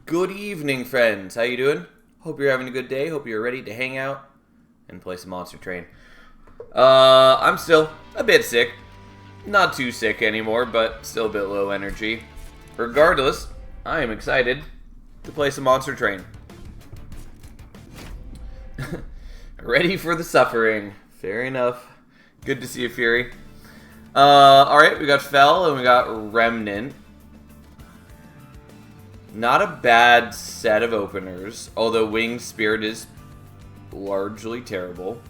Good evening, friends. How you doing? Hope you're having a good day. Hope you're ready to hang out and play some Monster Train. I'm still a bit sick. Not too sick anymore, but still a bit low energy. Regardless, I am excited to play some Monster Train. Ready for the suffering. Fair enough. Good to see you, Fury. Alright, we got Fell and we got Remnant. Not a bad set of openers, although Winged Spirit is largely terrible.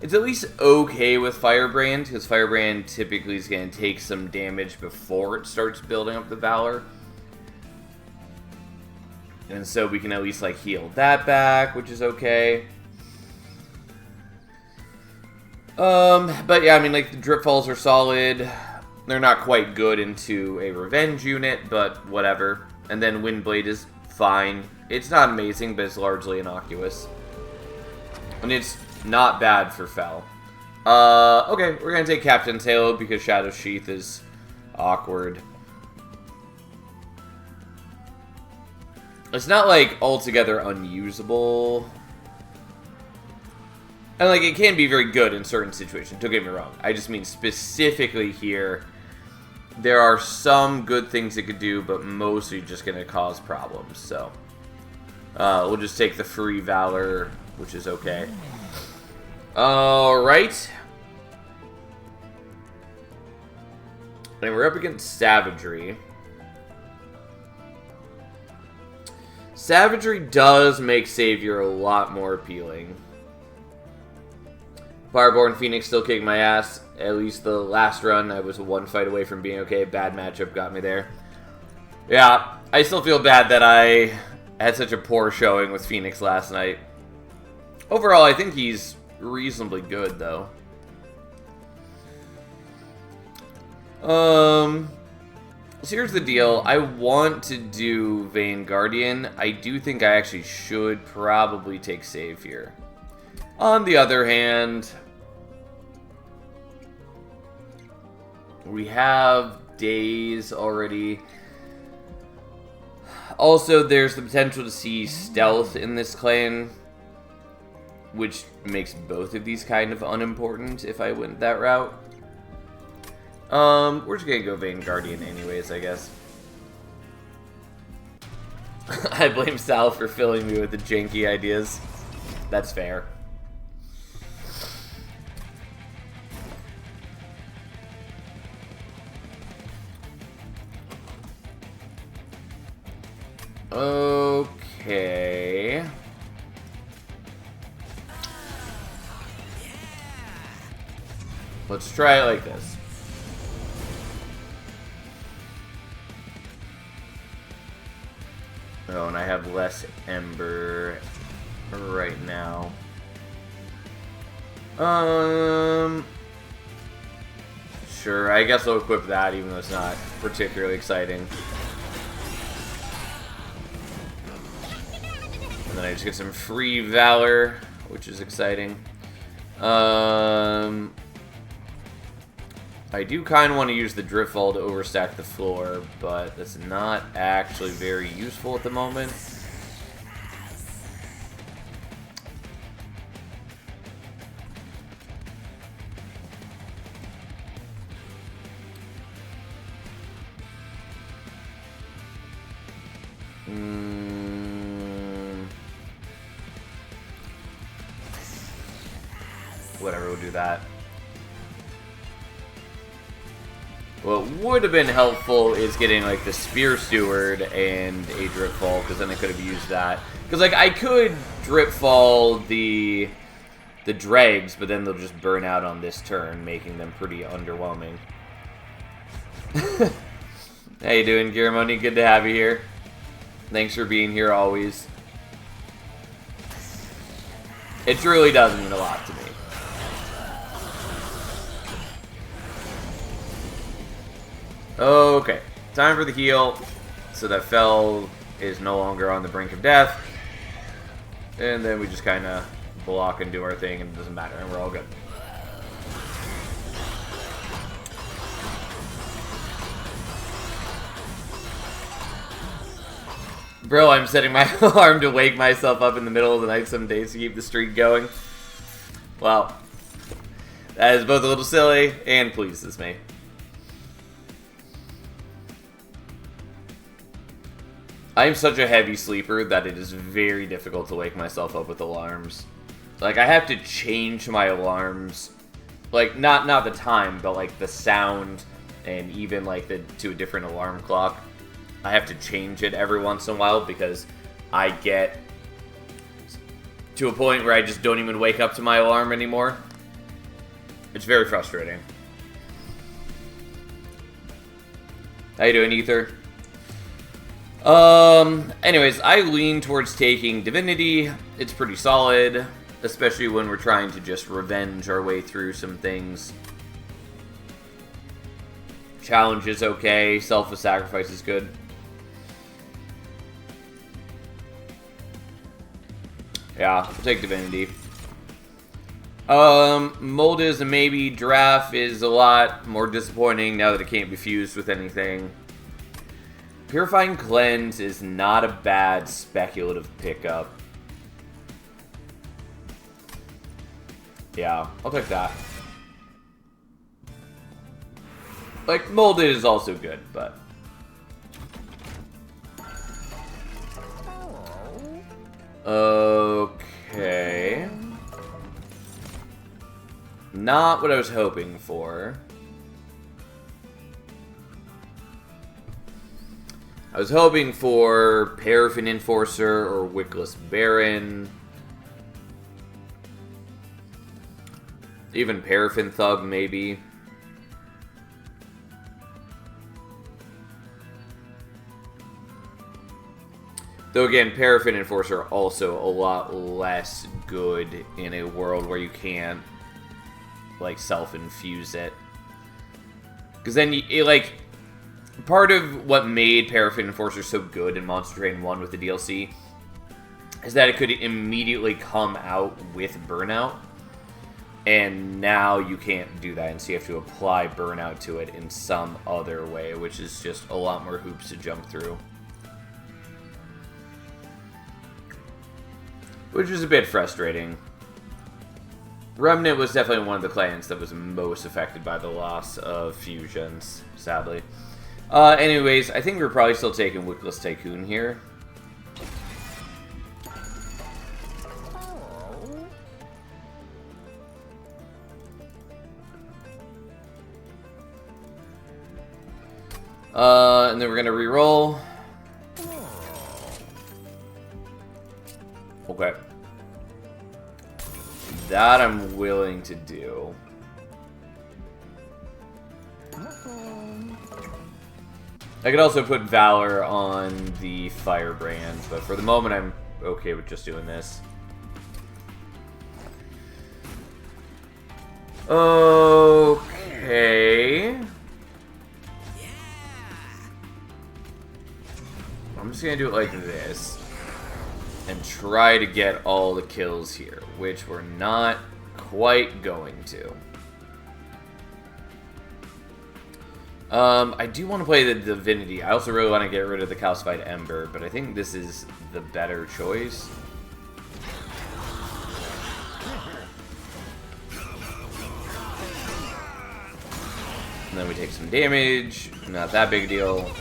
It's at least okay with Firebrand, because Firebrand typically is going to take some damage before it starts building up the Valor. And so we can at least like heal that back, which is okay. But yeah, I mean, like, the Drip Falls are solid. They're not quite good into a Revenge unit, but whatever. And then Windblade is fine. It's not amazing, but it's largely innocuous. And it's not bad for Fell. Okay, we're gonna take Captain's Halo because Shadow Sheath is awkward. It's not, like, altogether unusable. And, like, it can be very good in certain situations. Don't get me wrong. I just mean specifically here, there are some good things it could do, but mostly just going to cause problems. So, we'll just take the free Valor, which is okay. Alright. And we're up against Savagery. Savagery does make Savior a lot more appealing. Fireborn Phoenix still kicking my ass. At least the last run, I was one fight away from being okay. Bad matchup got me there. Yeah, I still feel bad that I had such a poor showing with Phoenix last night. Overall, I think he's reasonably good, though. So here's the deal. I want to do Vayne Guardian. I do think I actually should probably take save here. On the other hand, we have days already. Also, there's the potential to see stealth in this clan, which makes both of these kind of unimportant if I went that route. We're just gonna go Vayne Guardian anyways, I guess. I blame Sal for filling me with the janky ideas. That's fair. Okay. Let's try it like this. Oh, and I have less Ember right now. Sure, I guess I'll equip that even though it's not particularly exciting. And then I just get some free Valor, which is exciting. I do kind of want to use the Driftfall to overstack the floor, but that's not actually very useful at the moment. Whatever, we'll do that. What would have been helpful is getting, like, the Spear Steward and a Drip Fall, because then I could have used that. Because, like, I could Drip Fall the dregs, but then they'll just burn out on this turn, making them pretty underwhelming. How you doing, Giramoni? Good to have you here. Thanks for being here always. It truly does mean a lot to me. Okay, time for the heal, so that Fell is no longer on the brink of death. And then we just kind of block and do our thing, and it doesn't matter, and we're all good. Bro, I'm setting my alarm to wake myself up in the middle of the night some days to keep the streak going. Well, that is both a little silly and pleases me. I am such a heavy sleeper that it is very difficult to wake myself up with alarms. Like, I have to change my alarms. Like, not the time, but like the sound and even like to a different alarm clock. I have to change it every once in a while because I get to a point where I just don't even wake up to my alarm anymore. It's very frustrating. How you doing, Ether? Anyways, I lean towards taking Divinity. It's pretty solid, especially when we're trying to just revenge our way through some things. Challenge is okay. Selfless Sacrifice is good. Yeah, we'll take Divinity. Mold is a maybe. Giraffe is a lot more disappointing now that it can't be fused with anything. Purifying Cleanse is not a bad speculative pickup. Yeah, I'll take that. Like, Molded is also good, but... Okay. Not what I was hoping for. I was hoping for Paraffin Enforcer or Wickless Baron. Even Paraffin Thug, maybe. Though again, Paraffin Enforcer also a lot less good in a world where you can't, like, self-infuse it. Because then, like, part of what made Paraffin Enforcer so good in Monster Train 1 with the DLC is that it could immediately come out with Burnout. And now you can't do that, and so you have to apply Burnout to it in some other way, which is just a lot more hoops to jump through. Which was a bit frustrating. Remnant was definitely one of the clans that was most affected by the loss of fusions, sadly. Anyways, I think we're probably still taking Wickless Tycoon here. And then we're gonna re-roll. Okay. That I'm willing to do. I could also put Valor on the Firebrand, but for the moment I'm okay with just doing this. Okay. I'm just gonna do it like this. And try to get all the kills here, which we're not quite going to. I do want to play the Divinity. I also really want to get rid of the Calcified Ember, but I think this is the better choice. And then we take some damage. Not that big a deal.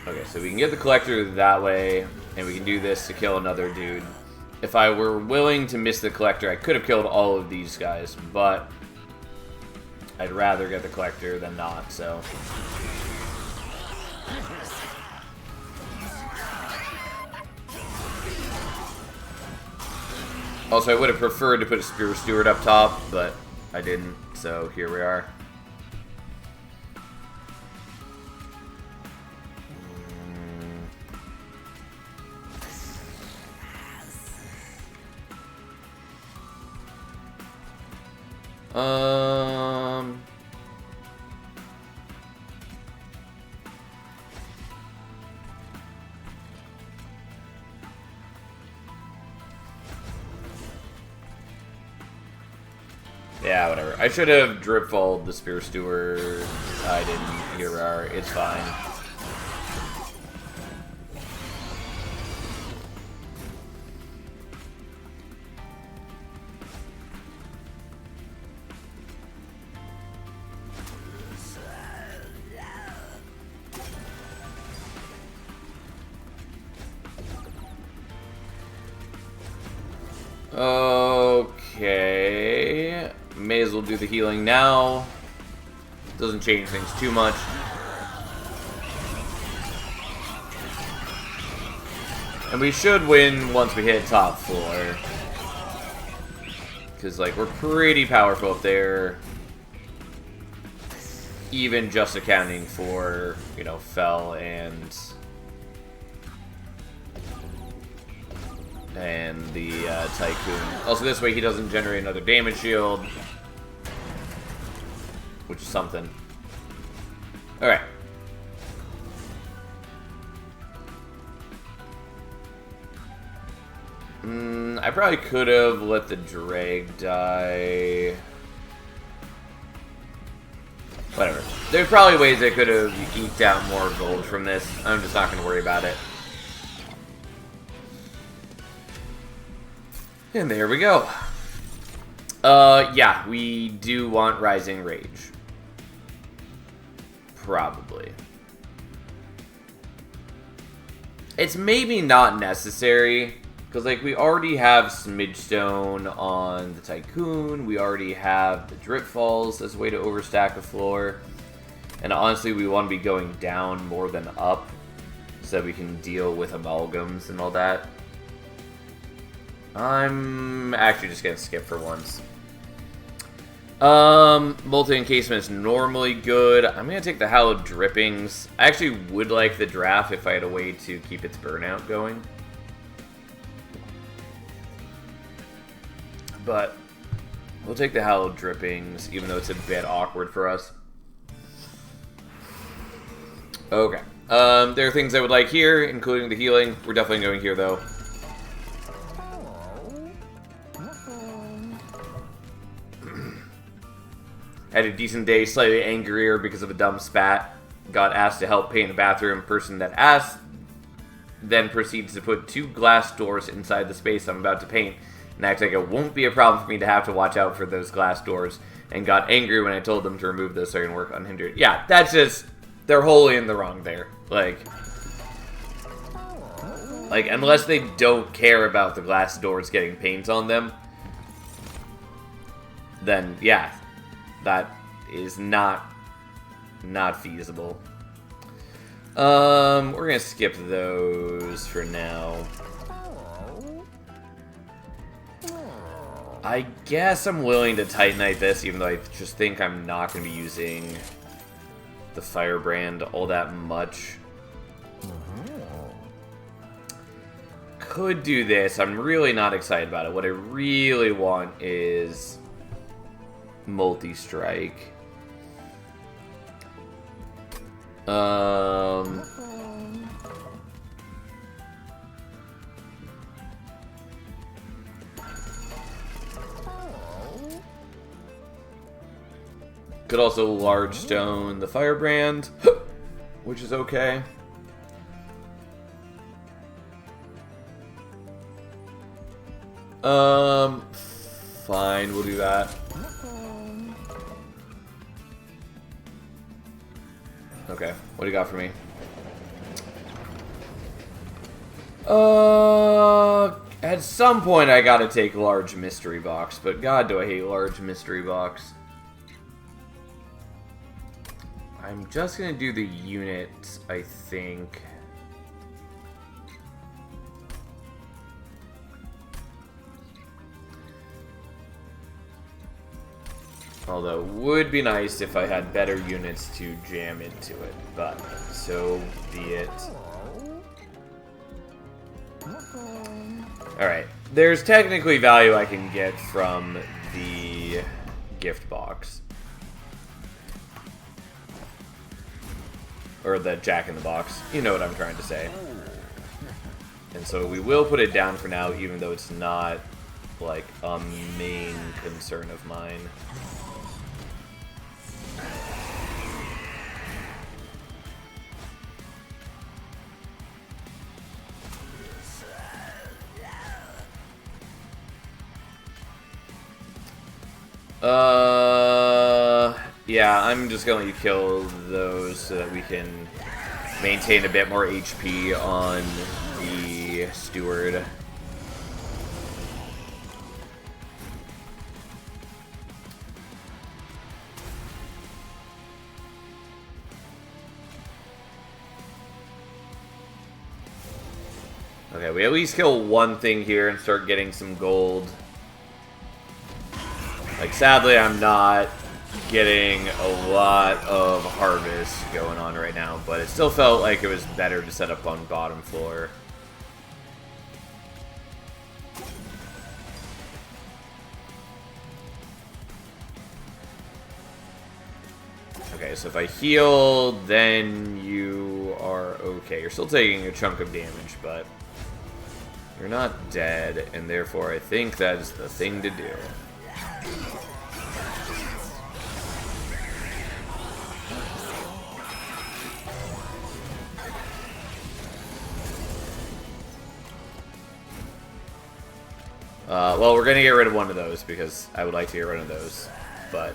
Okay, so we can get the Collector that way, and we can do this to kill another dude. If I were willing to miss the Collector, I could have killed all of these guys, but I'd rather get the Collector than not, so... Also, I would have preferred to put a Spear Steward up top, but I didn't, so here we are. Yeah, whatever. I should have dripfalled the Spear Steward. I didn't. Here we are. It's fine. Okay. May as well do the healing now. Doesn't change things too much. And we should win once we hit top floor. Because, like, we're pretty powerful up there. Even just accounting for, you know, Fel and the Tycoon. Also, this way he doesn't generate another damage shield. Which is something. Alright. I probably could have let the drag die. Whatever. There's probably ways I could have eked out more gold from this. I'm just not going to worry about it. And there we go. Yeah, we do want Rising Rage. Probably. It's maybe not necessary, because, like, we already have Smidgestone on the Tycoon, we already have the Drip Falls as a way to overstack a floor, and honestly, we want to be going down more than up, so that we can deal with amalgams and all that. I'm actually just going to skip for once. Multi-encasement is normally good. I'm going to take the Hallowed Drippings. I actually would like the draft if I had a way to keep its burnout going. But we'll take the Hallowed Drippings, even though it's a bit awkward for us. Okay. There are things I would like here, including the healing. We're definitely going here, though. Had a decent day, slightly angrier because of a dumb spat. Got asked to help paint a bathroom. Person that asked then proceeds to put 2 glass doors inside the space I'm about to paint and act like it won't be a problem for me to have to watch out for those glass doors, and got angry when I told them to remove those so I can work unhindered. Yeah, that's just... they're wholly in the wrong there. Like, unless they don't care about the glass doors getting paint on them, then, yeah, that is not feasible. We're gonna skip those for now. I guess I'm willing to Titanite this, even though I just think I'm not gonna be using the Firebrand all that much. Could do this. I'm really not excited about it. What I really want is multi-strike. Could also large stone the Firebrand, which is okay. Fine, we'll do that. Okay, what do you got for me? At some point I gotta take large mystery box, but god do I hate large mystery box. I'm just gonna do the unit, I think. Although, would be nice if I had better units to jam into it, but so be it. Alright, there's technically value I can get from the gift box. Or the Jack-in-the-Box. You know what I'm trying to say. And so we will put it down for now, even though it's not like a main concern of mine. Yeah, I'm just going to kill those so that we can maintain a bit more HP on the Steward. Okay, we at least kill one thing here and start getting some gold. Like, sadly, I'm not getting a lot of harvest going on right now, but it still felt like it was better to set up on bottom floor. Okay, so if I heal, then you are okay. You're still taking a chunk of damage, but you're not dead, and therefore I think that is the thing to do. Well, we're gonna get rid of one of those because I would like to get rid of those, but...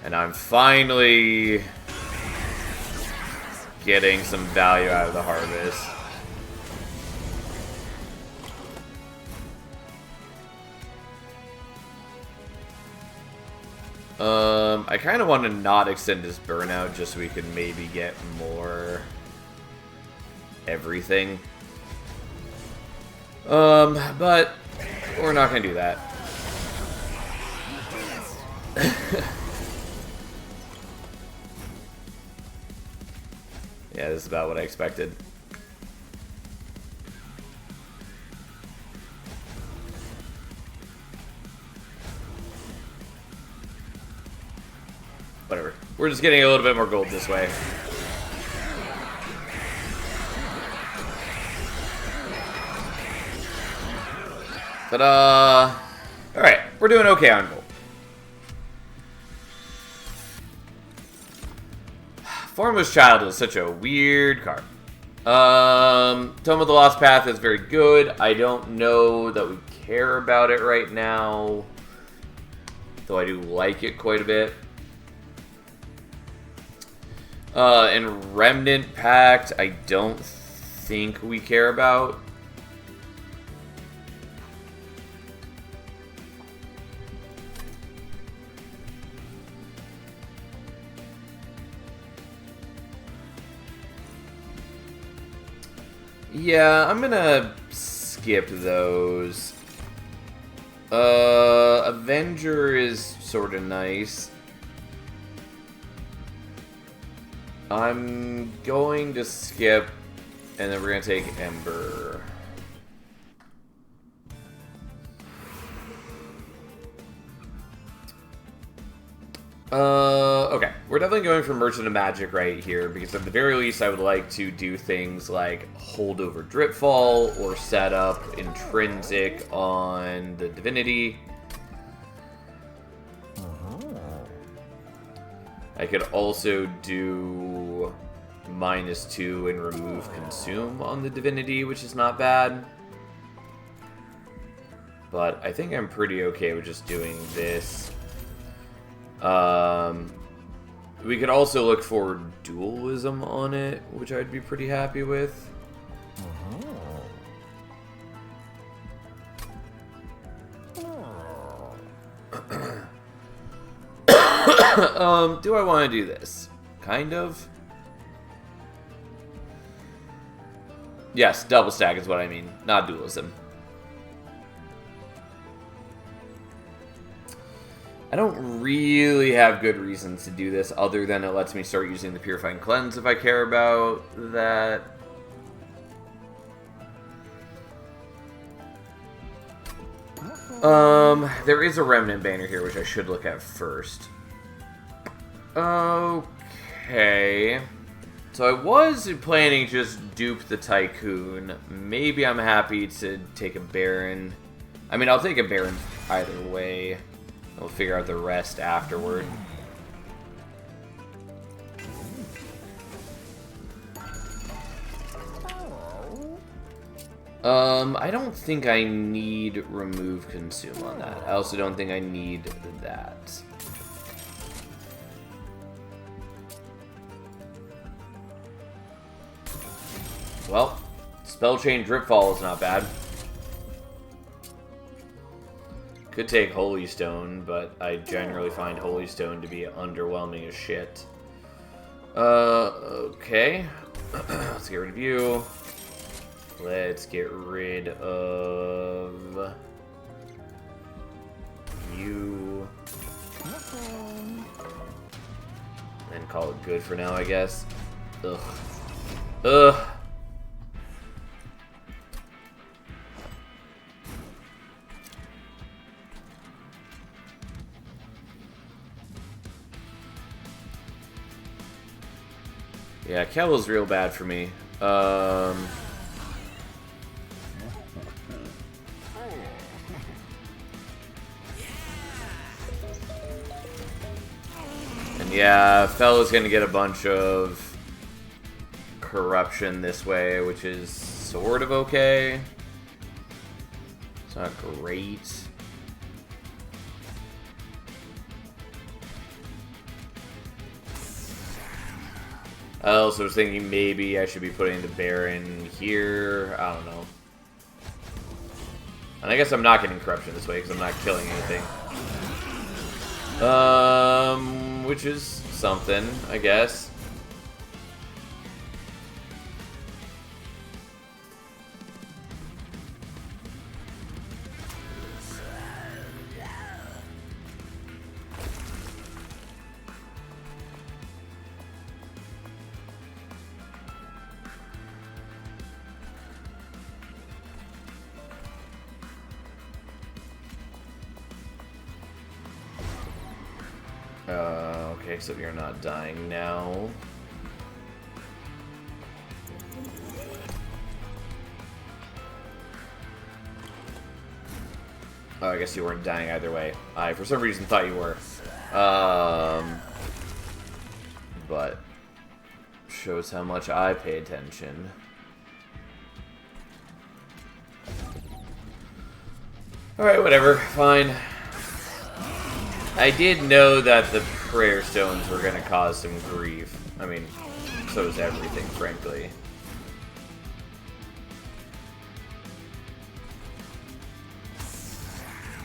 And I'm finally getting some value out of the harvest. I kind of want to not extend this burnout just so we can maybe get more everything. But we're not going to do that. Yeah, this is about what I expected. Whatever. We're just getting a little bit more gold this way. Ta-da! Alright, we're doing okay on gold. Formless Child is such a weird card. Tome of the Lost Path is very good. I don't know that we care about it right now, though I do like it quite a bit. And Remnant Pact, I don't think we care about. Yeah, I'm gonna skip those. Avenger is sort of nice. I'm going to skip, and then we're gonna take Ember. Okay. We're definitely going for Merchant of Magic right here, because at the very least I would like to do things like hold over Dripfall, or set up Intrinsic on the Divinity. I could also do -2 and remove Consume on the Divinity, which is not bad. But I think I'm pretty okay with just doing this. We could also look for Dualism on it, which I'd be pretty happy with. Do I want to do this? Kind of. Yes, double stack is what I mean, not dualism. I don't really have good reasons to do this other than it lets me start using the Purifying Cleanse if I care about that. There is a Remnant banner here, which I should look at first. Okay. So I was planning to just dupe the Tycoon. Maybe I'm happy to take a Baron I mean, I'll take a Baron either way. We'll figure out the rest afterward. I don't think I need remove consume on that. I also don't think I need that. Well, Spell Chain Dripfall is not bad. Could take Holy Stone, but I generally find Holy Stone to be underwhelming as shit. Okay. Let's get rid of you. Let's get rid of you. And call it good for now, I guess. Ugh. Ugh. Yeah, Kevil's real bad for me. And yeah, Fella's gonna get a bunch of corruption this way, which is sort of okay. It's not great. I also was thinking maybe I should be putting the Baron here. I don't know. And I guess I'm not getting corruption this way because I'm not killing anything. Which is something, I guess. Okay, so you're not dying now. Oh, I guess you weren't dying either way. I, for some reason, thought you were. But shows how much I pay attention. Alright, whatever. Fine. I did know that the Prayer Stones were going to cause some grief. I mean, so is everything, frankly.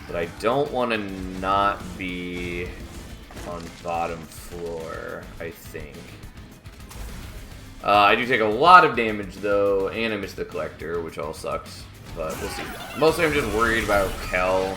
But I don't want to not be on bottom floor, I think. I do take a lot of damage, though, and I miss the Collector, which all sucks. But we'll see. Mostly I'm just worried about Kel.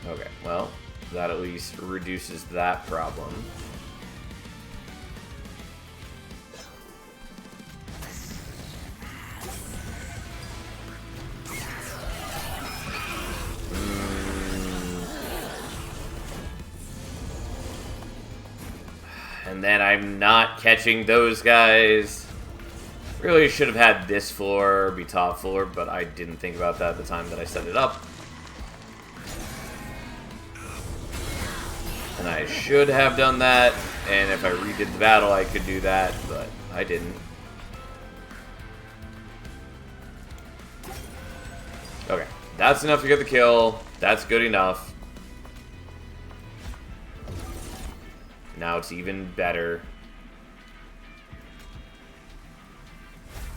Okay, well, that at least reduces that problem. And then I'm not catching those guys. Really should have had this floor be top floor, but I didn't think about that at the time that I set it up. And I should have done that, and if I redid the battle, I could do that, but I didn't. Okay, that's enough to get the kill. That's good enough. Now it's even better.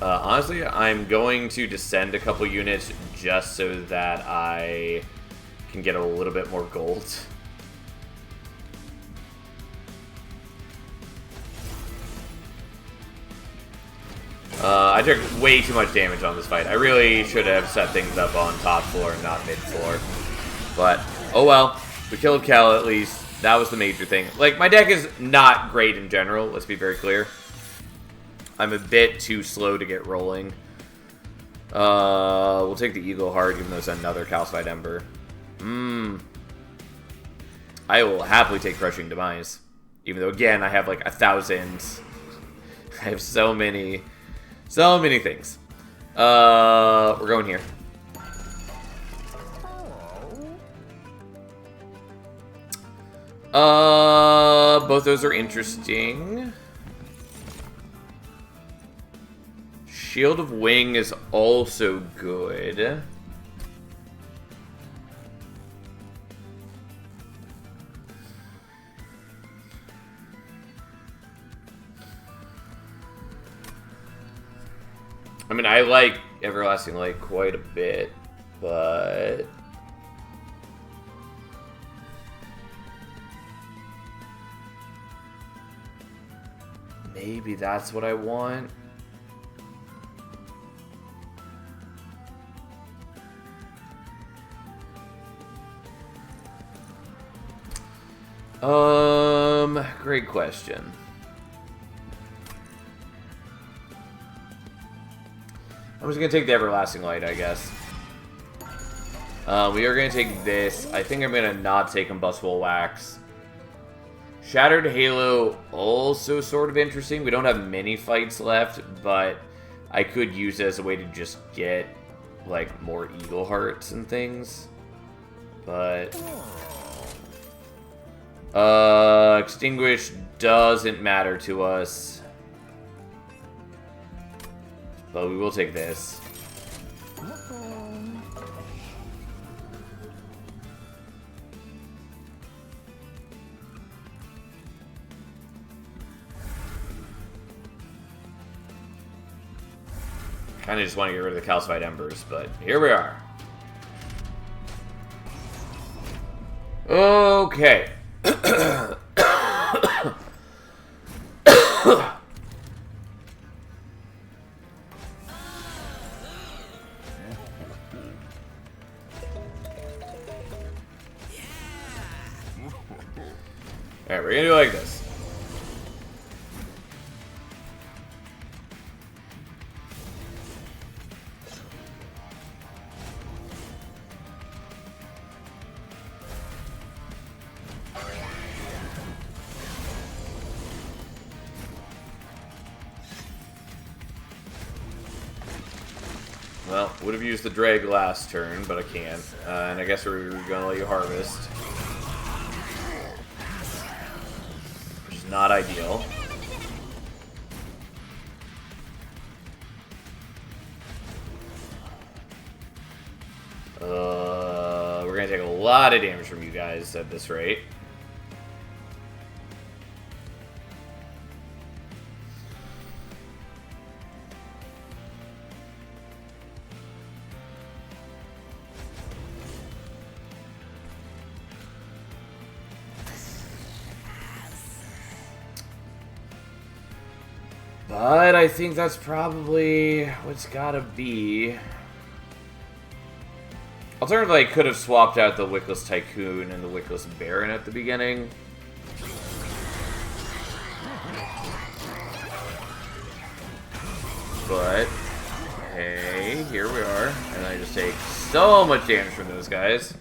Honestly, I'm going to descend a couple units just so that I can get a little bit more gold. I took way too much damage on this fight. I really should have set things up on top floor and not mid floor. But, oh well. We killed Cal at least. That was the major thing. Like, my deck is not great in general, let's be very clear. I'm a bit too slow to get rolling. We'll take the Eagle Heart, even though it's another Calcified Ember. I will happily take Crushing Demise. Even though, again, I have like 1,000. I have so many things. We're going here. Both those are interesting. Shield of Wing is also good. I mean, I like Everlasting Light quite a bit, but... maybe that's what I want. Great question. I'm just gonna take the Everlasting Light, I guess. We are gonna take this. I think I'm gonna not take Combustible Wax. Shattered Halo, also sort of interesting. We don't have many fights left, but I could use it as a way to just get, like, more Eagle Hearts and things. But... Extinguish doesn't matter to us. But we will take this. Kinda just want to get rid of the Calcified Embers, but here we are. Okay. Alright, we're gonna do it like this. Well, would have used the drag last turn, but I can't. And I guess we're gonna let you harvest. Which is not ideal. We're gonna take a lot of damage from you guys at this rate. But I think that's probably what's gotta be. Alternatively, I could have swapped out the Wickless Tycoon and the Wickless Baron at the beginning. But, hey, here we are. And I just take so much damage from those guys.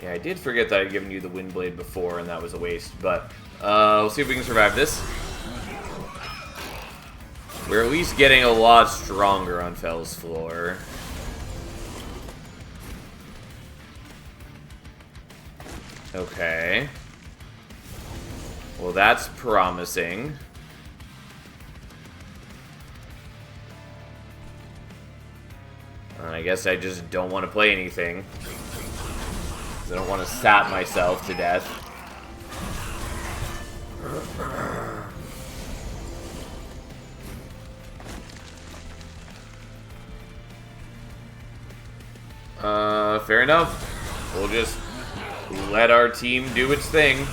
Yeah, I did forget that I'd given you the Windblade before, and that was a waste, but we'll see if we can survive this. We're at least getting a lot stronger on Fell's Floor. Okay. Well, that's promising. I guess I just don't want to play anything. I don't want to sap myself to death. fair enough. We'll just let our team do its thing.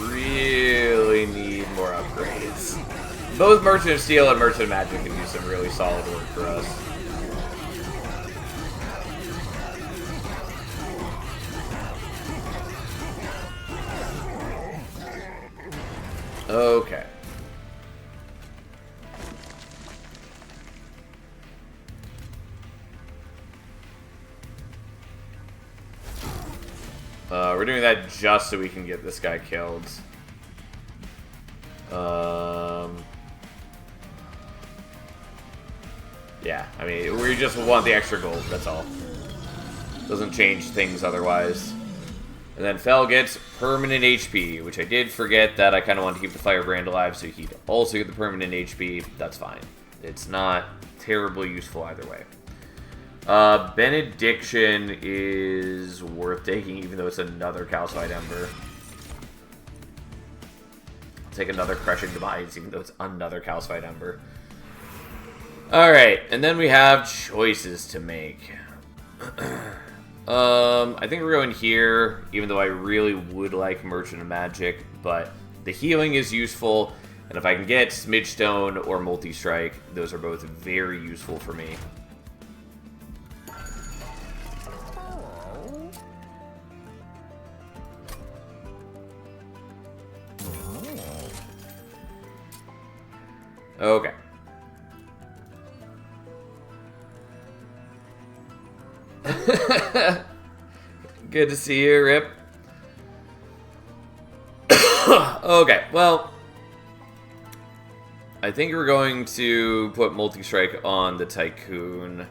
Really need more upgrades. Both Merchant of Steel and Merchant of Magic can do some really solid work for us. Okay. We're doing that just so we can get this guy killed. Yeah, I mean, we just want the extra gold, that's all. Doesn't change things otherwise. And then Fel gets permanent HP, which I did forget that I kind of wanted to keep the Firebrand alive so he'd also get the permanent HP. That's fine. It's not terribly useful either way. Benediction is worth taking, even though it's another Calcified Ember. I'll take another Crushing Demise, even though it's another Calcified Ember. Alright, and then we have choices to make. I think we're going here, even though I really would like Merchant of Magic, but the healing is useful, and if I can get Smidgestone or Multi-Strike, those are both very useful for me. Okay. Good to see you, Rip. Okay, well, I think we're going to put Multi-Strike on the Tycoon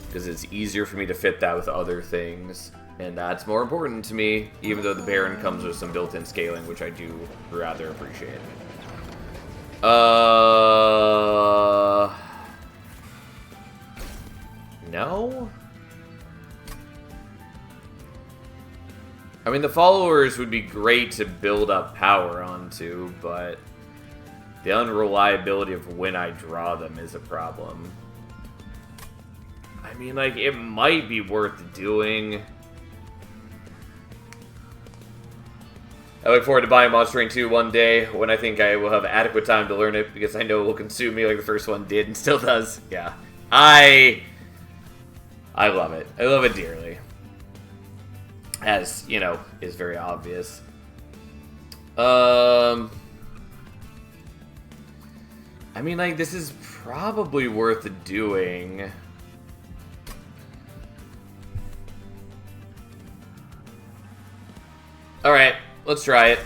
because it's easier for me to fit that with other things, and that's more important to me, even though the Baron comes with some built-in scaling, which I do rather appreciate. No? I mean, the followers would be great to build up power onto, but the unreliability of when I draw them is a problem. I mean, like, it might be worth doing. I look forward to buying Monster Train 2 one day when I think I will have adequate time to learn it, because I know it will consume me like the first one did and still does. Yeah. I love it. I love it dearly. As, you know, is very obvious. I mean, like, this is probably worth doing. Alright, let's try it.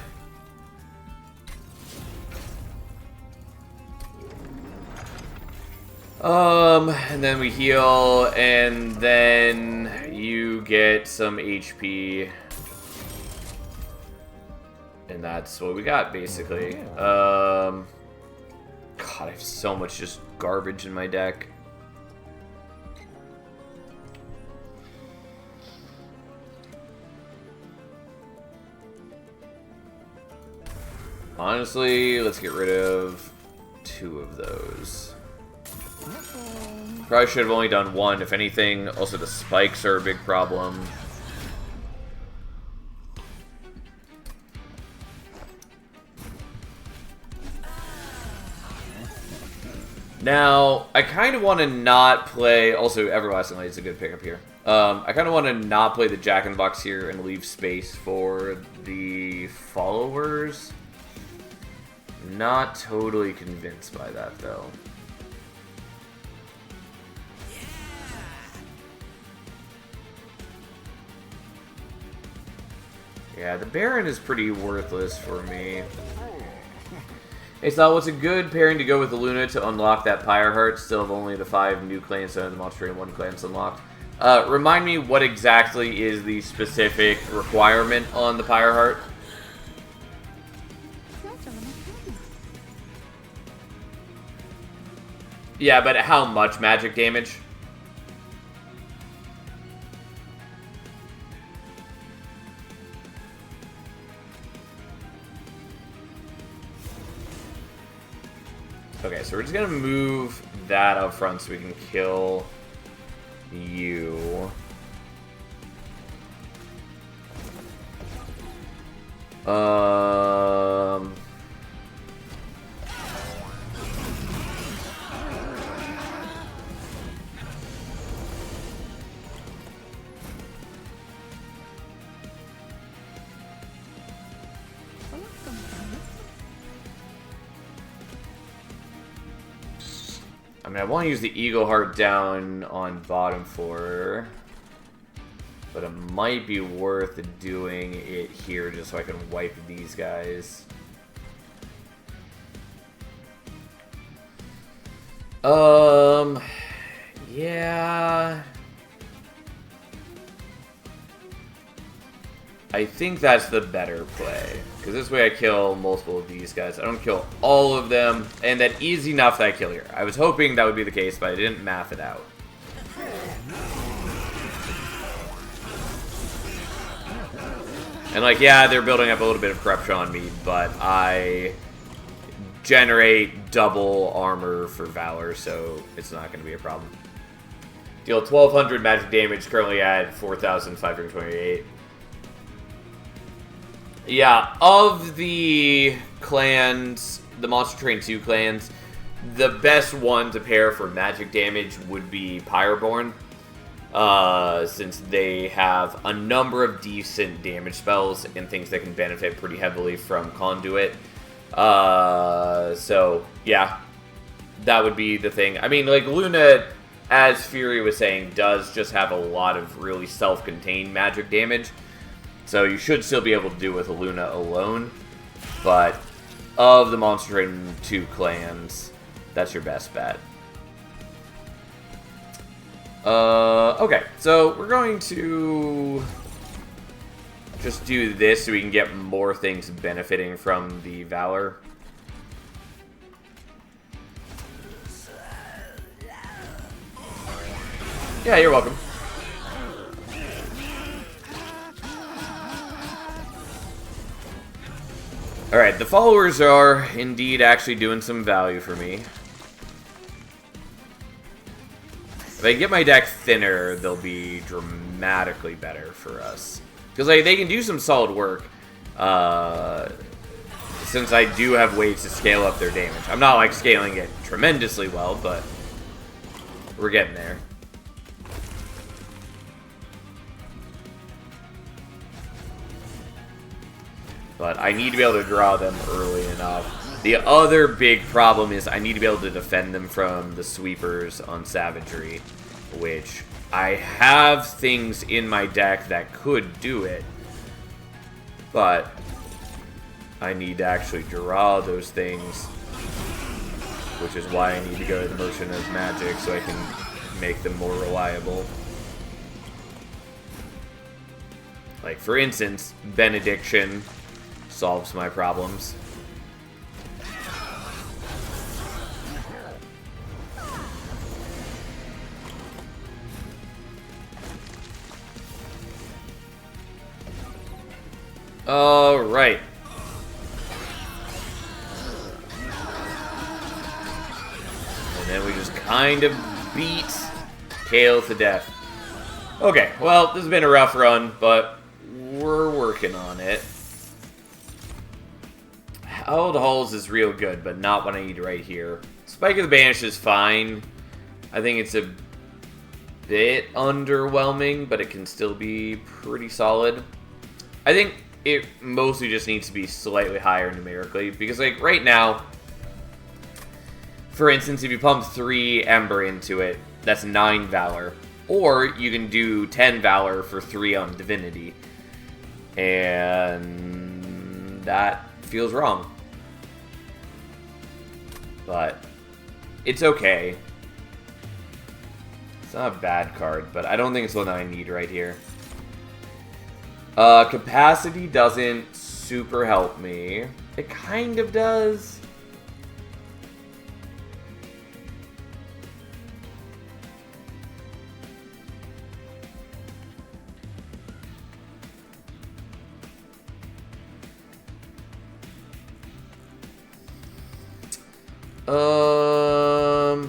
And then we heal, and then you get some HP. And that's what we got, basically. God, I have so much just garbage in my deck. Honestly, let's get rid of 2 of those. Probably should have only done 1, if anything. Also, the spikes are a big problem. Now, I kind of want to not play... Also, Everlasting Light is a good pickup here. I kind of want to not play the Jack-in-the-Box here and leave space for the followers. Not totally convinced by that, though. Yeah, the Baron is pretty worthless for me. Hey, Sal, what's a good pairing to go with the Luna to unlock that Pyre Heart? Still have only the 5 new clans and the Monster Train 1 clans unlocked. Remind me what exactly is the specific requirement on the Pyre Heart? Yeah, but how much magic damage? Okay, so we're just gonna move that up front so we can kill you. I mean, I want to use the Eagle Heart down on bottom floor, but it might be worth doing it here just so I can wipe these guys. Yeah. I think that's the better play, because this way I kill multiple of these guys. I don't kill all of them, and that is enough that I kill here. I was hoping that would be the case, but I didn't math it out. And like, yeah, they're building up a little bit of corruption on me, but I generate double armor for Valor, so it's not going to be a problem. Deal 1,200 magic damage, currently at 4,528. Yeah, of the clans, the Monster Train 2 clans, the best one to pair for magic damage would be Pyroborn, since they have a number of decent damage spells and things that can benefit pretty heavily from Conduit. So, yeah, that would be the thing. I mean, like, Luna, as Fury was saying, does just have a lot of really self-contained magic damage. So you should still be able to do with Luna alone, but of the Monster Train 2 clans, that's your best bet. Okay, so we're going to just do this so we can get more things benefiting from the Valor. Yeah, you're welcome. Alright, the followers are indeed actually doing some value for me. If I get my deck thinner, they'll be dramatically better for us. Because like, they can do some solid work, since I do have ways to scale up their damage. I'm not like scaling it tremendously well, but we're getting there. But I need to be able to draw them early enough. The other big problem is I need to be able to defend them from the sweepers on Savagery, which I have things in my deck that could do it, but I need to actually draw those things, which is why I need to go to the Motion of Magic so I can make them more reliable. Like, for instance, Benediction solves my problems. All right. And then we just kind of beat Kale to death. Okay, well, this has been a rough run, but we're working on it. Held Halls is real good, but not what I need right here. Spike of the Banish is fine. I think it's a bit underwhelming, but it can still be pretty solid. I think it mostly just needs to be slightly higher numerically, because like right now, for instance, if you pump 3 Ember into it, that's 9 Valor. Or you can do 10 Valor for 3 on Divinity. And that feels wrong. But it's okay. It's not a bad card, but I don't think it's one that I need right here. Capacity doesn't super help me. It kind of does. I'll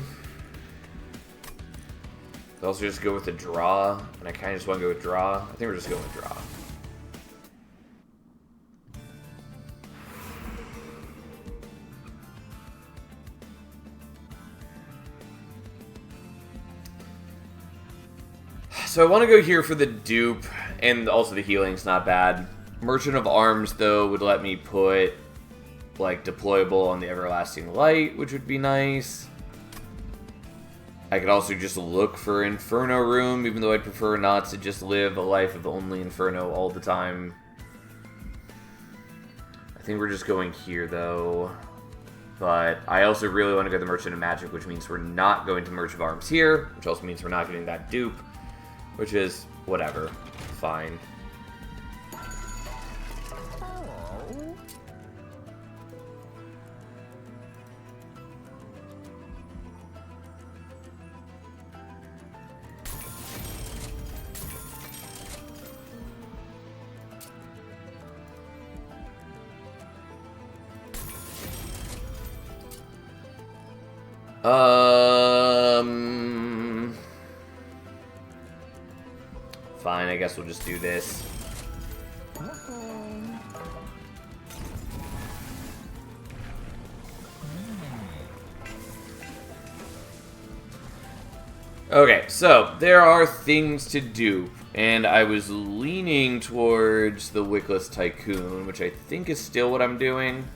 also just go with a draw, and I kind of just want to go with draw. I think we're just going with draw. So I want to go here for the dupe, and also the healing's not bad. Merchant of Arms, though, would let me put, like, deployable on the Everlasting Light, which would be nice. I could also just look for Inferno Room, even though I'd prefer not to just live a life of only Inferno all the time. I think we're just going here, though. But I also really want to go to the Merchant of Magic, which means we're not going to Merchant of Arms here, which also means we're not getting that dupe. Which is, whatever. Fine. Fine, I guess we'll just do this. Okay, so there are things to do, and I was leaning towards the Wickless Tycoon, which I think is still what I'm doing.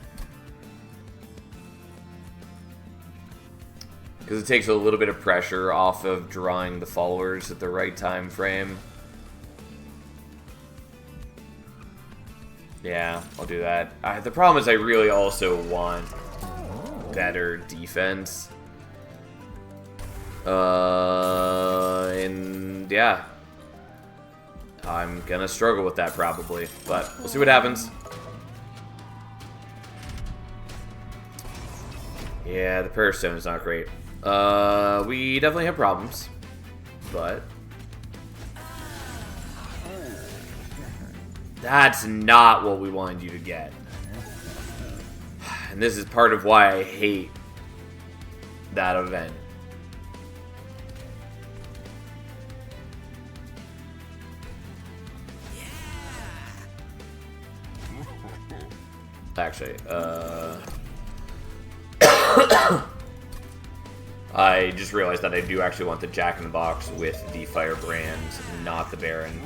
Because it takes a little bit of pressure off of drawing the followers at the right time frame. Yeah, I'll do that. The problem is I really also want better defense. And yeah. I'm gonna struggle with that probably, but we'll see what happens. Yeah, the Prayer Stone is not great. We definitely have problems, but that's not what we wanted you to get. And this is part of why I hate that event. Actually, I just realized that I do actually want the Jack-in-the-Box with the Firebrand, not the Baron.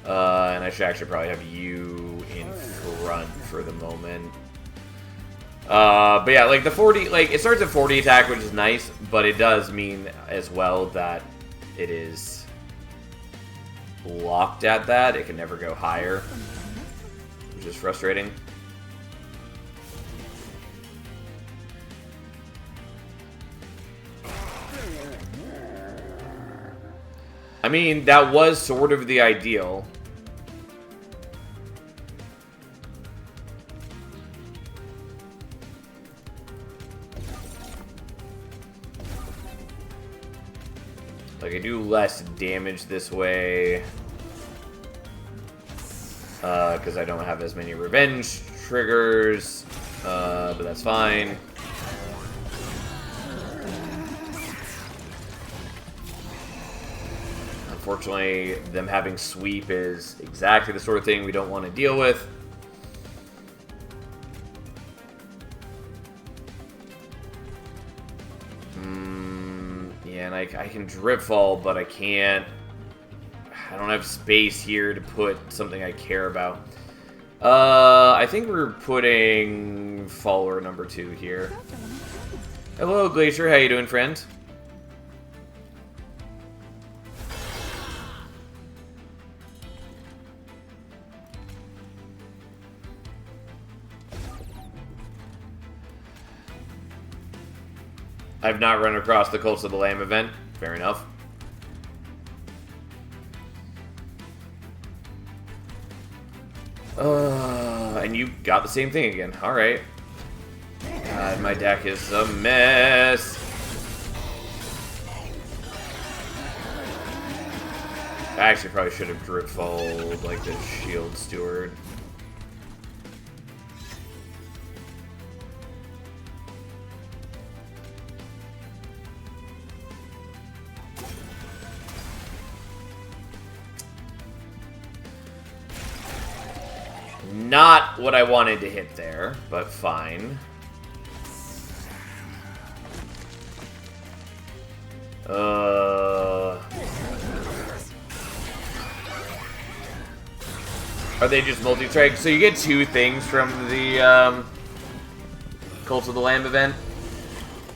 And I should actually probably have you in front for the moment. But yeah, like the 40, like it starts at 40 attack, which is nice, but it does mean as well that it is locked at that. It can never go higher, which is frustrating. I mean, that was sort of the ideal. Like, I do less damage this way. Because I don't have as many revenge triggers. But that's fine. Unfortunately, them having sweep is exactly the sort of thing we don't want to deal with. Yeah, and I can drip fall, but I can't. I don't have space here to put something I care about. I think we're putting follower number 2 here. Hello, Glacier. How you doing, friend? I've not run across the Cults of the Lamb event. Fair enough. And you got the same thing again. Alright. God, my deck is a mess. I actually probably should have drip followed like the Shield Steward. Not what I wanted to hit there, but fine. Are they just multi-strike? So you get 2 things from the Cult of the Lamb event.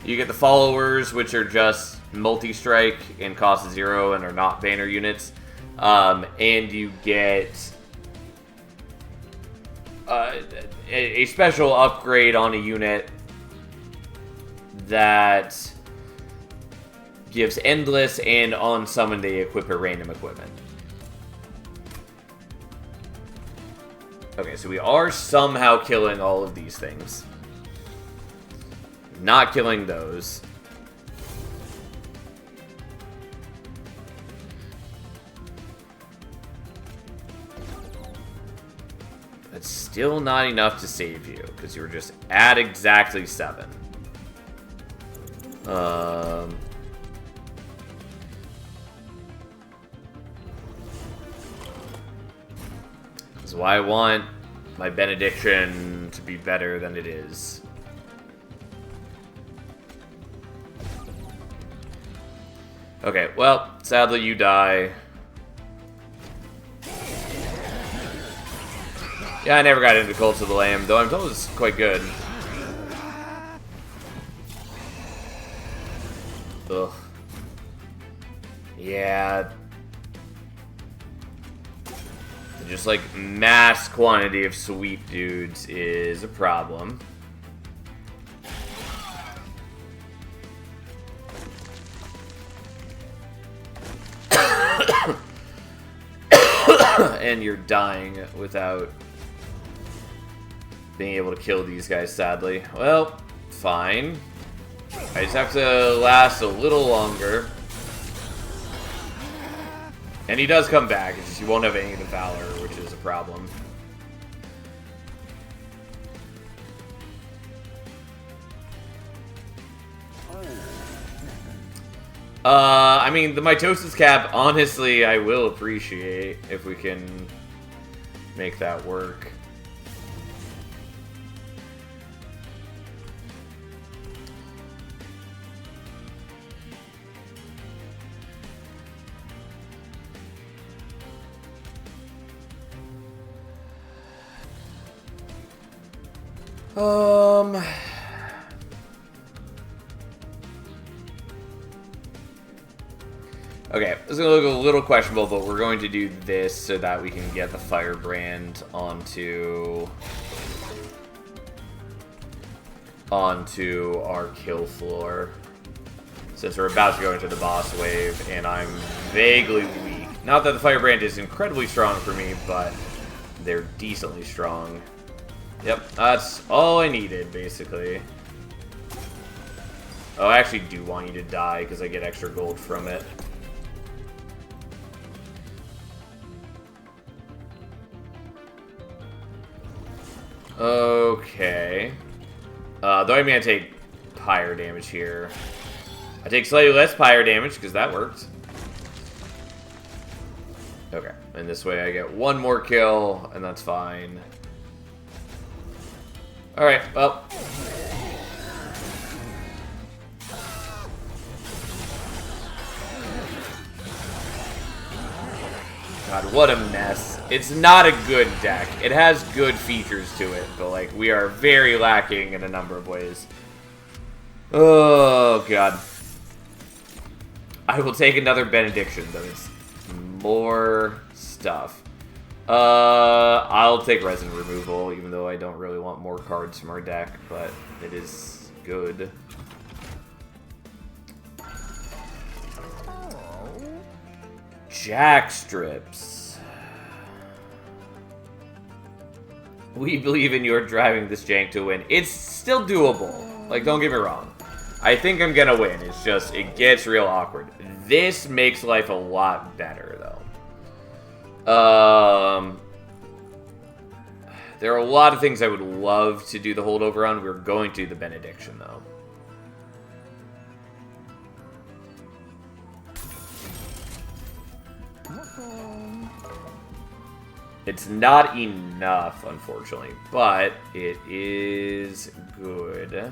You get the followers, which are just multi-strike and cost 0 and are not banner units. And you get a special upgrade on a unit that gives endless, and on summon they equip a random equipment. Okay, so we are somehow killing all of these things. Not killing those. That's still not enough to save you, because you were just at exactly 7. That's why I want my benediction to be better than it is. Okay, well, sadly you die. Yeah, I never got into Cults of the Lamb, though I'm told it's quite good. Ugh. Yeah. Just like mass quantity of sweep dudes is a problem. And you're dying without being able to kill these guys, sadly. Well, fine. I just have to last a little longer. And he does come back, it's just you won't have any of the Valor, which is a problem. I mean, the mitosis cap, honestly, I will appreciate if we can make that work. Okay, this is going to look a little questionable, but we're going to do this so that we can get the Firebrand onto our kill floor. Since we're about to go into the boss wave, and I'm vaguely weak. Not that the Firebrand is incredibly strong for me, but they're decently strong. Yep, that's all I needed, basically. Oh, I actually do want you to die, because I get extra gold from it. Okay. Though I'm going to take pyre damage here. I take slightly less pyre damage, because that works. Okay, and this way I get 1 more kill, and that's fine. Alright, well. God, what a mess. It's not a good deck. It has good features to it, but, like, we are very lacking in a number of ways. Oh, God. I will take another benediction, though. It's more stuff. I'll take resin removal, even though I don't really want more cards from our deck, but it is good. Jack strips. We believe in your driving this jank to win. It's still doable. Like, don't get me wrong. I think I'm gonna win. It's just, it gets real awkward. This makes life a lot better, though. There are a lot of things I would love to do the holdover on. We're going to do the benediction, though. It's not enough, unfortunately, but it is good.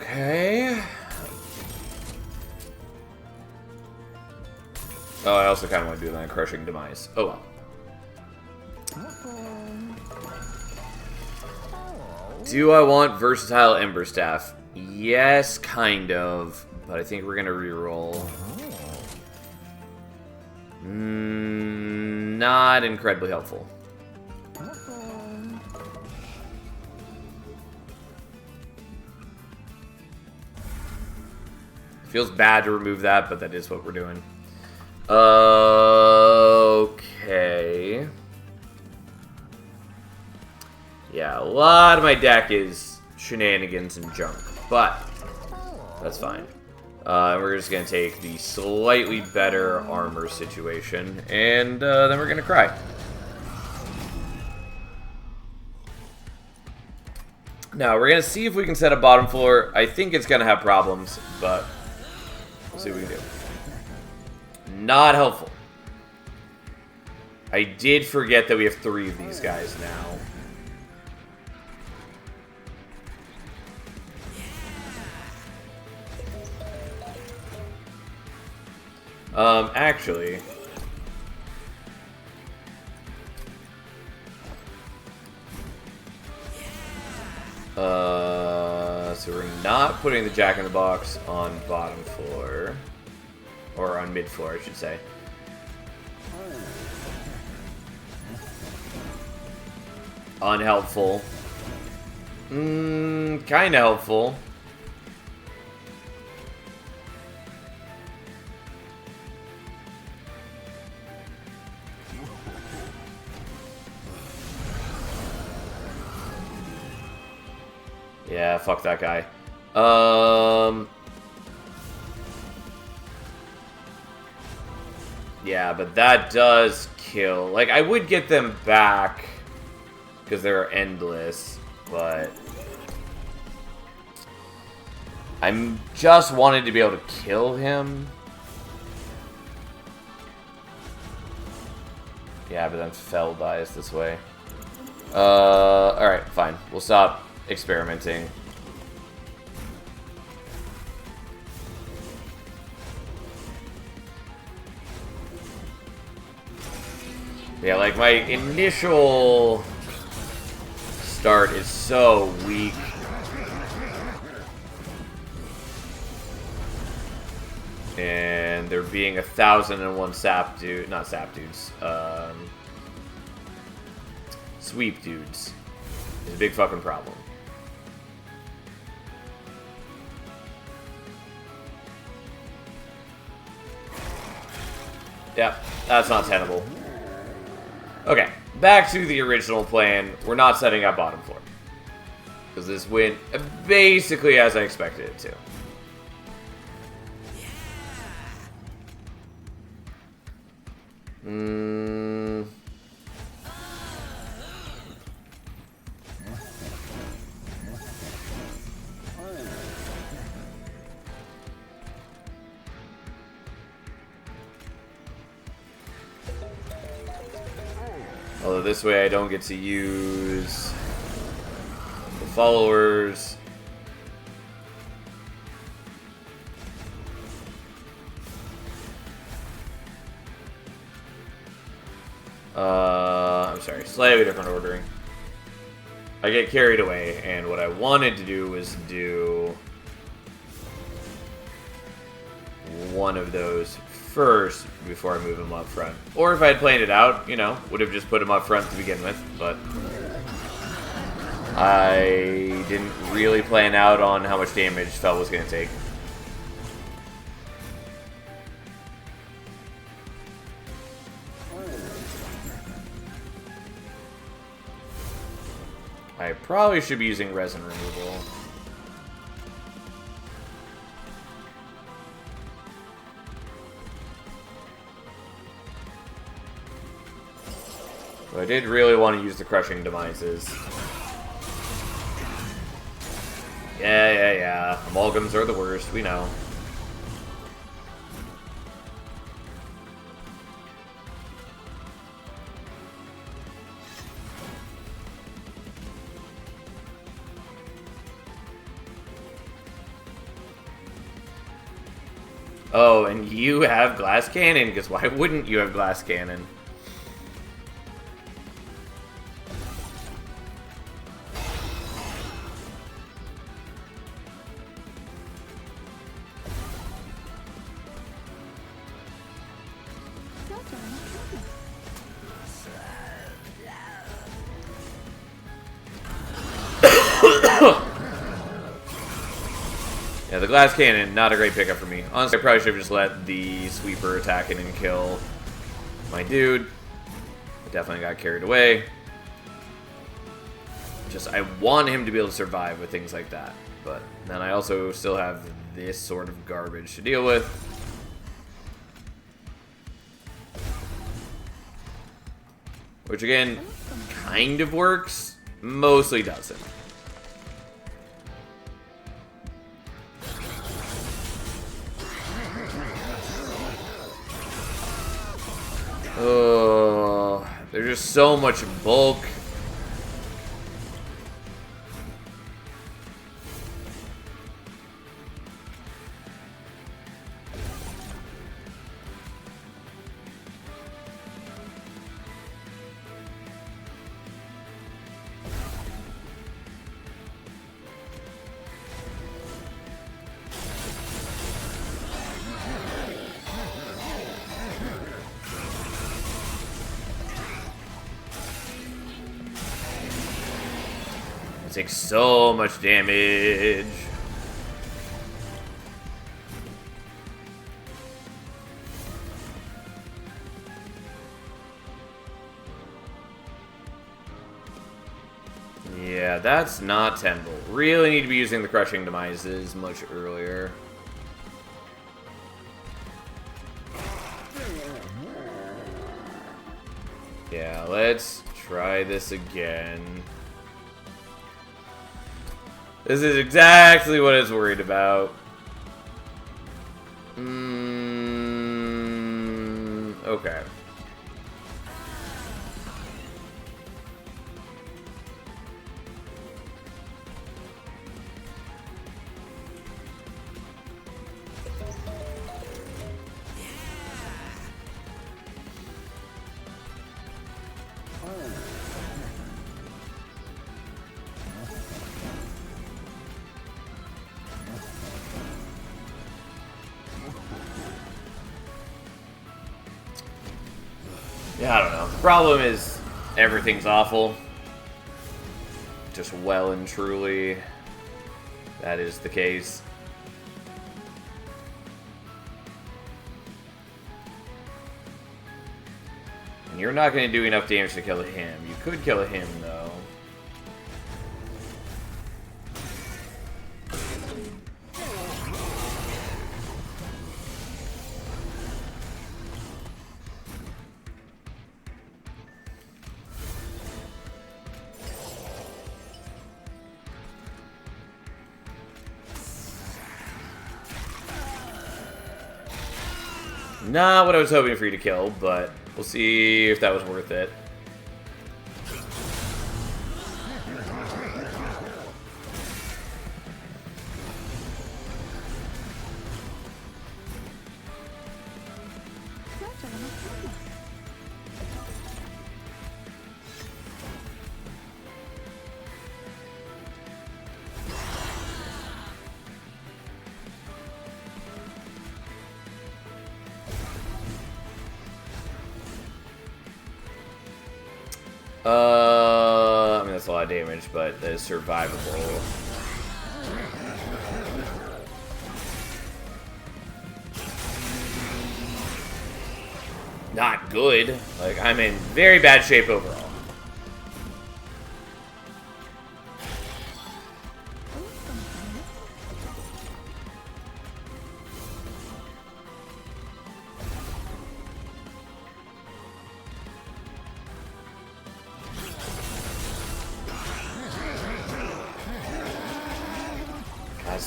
Okay. Oh, I also kind of want to do that crushing demise. Oh well. Do I want versatile Ember Staff? Yes, kind of. But I think we're gonna reroll. Not incredibly helpful. Feels bad to remove that, but that is what we're doing. Okay. Yeah, a lot of my deck is shenanigans and junk, but that's fine. We're just going to take the slightly better armor situation, and then we're going to cry. Now, we're going to see if we can set a bottom floor. I think it's going to have problems, but we'll see what we can do. Not helpful. I did forget that we have 3 of these guys now. Actually... so we're not putting the Jack-in-the-Box on bottom floor. Or on mid floor, I should say. Unhelpful. Kinda helpful. Yeah, fuck that guy. Yeah, but that does kill. Like, I would get them back because they're endless, but I'm just wanted to be able to kill him. Yeah, but then Fell dies this way. Alright, fine. We'll stop experimenting. Yeah, like, my initial start is so weak. And there being 1,001 sap dude, not sap dudes, sweep dudes is a big fucking problem. Yep, that's not tenable. Okay, back to the original plan. We're not setting up bottom floor. Because this went basically as I expected it to. Although this way I don't get to use the followers. I'm sorry, slightly different ordering. I get carried away, and what I wanted to do was do one of those first before I move him up front. Or if I had planned it out, you know, would have just put him up front to begin with, but I didn't really plan out on how much damage Fell was going to take. I I probably should be using resin removal. But I did really want to use the crushing demises. Yeah. Amalgams are the worst, we know. Oh, and you have glass cannon, because why wouldn't you have glass cannon? Yeah, the glass cannon, not a great pickup for me. Honestly, I probably should have just let the sweeper attack in and kill my dude. I definitely got carried away. Just, I want him to be able to survive with things like that. But then I also still have this sort of garbage to deal with. Which, again, kind of works, mostly doesn't. Oh, there's just so much bulk. It takes so much damage. Yeah, that's not tenable. Really need to be using the crushing demises much earlier. Yeah, let's try this again. This is exactly what I was worried about. Okay. Yeah, I don't know. The problem is everything's awful. Just well and truly, that is the case. And you're not going to do enough damage to kill him. You could kill him, though. Not what I was hoping for you to kill, but we'll see if that was worth it. I mean, that's a lot of damage, but that is survivable. Not good. Like, I'm in very bad shape overall.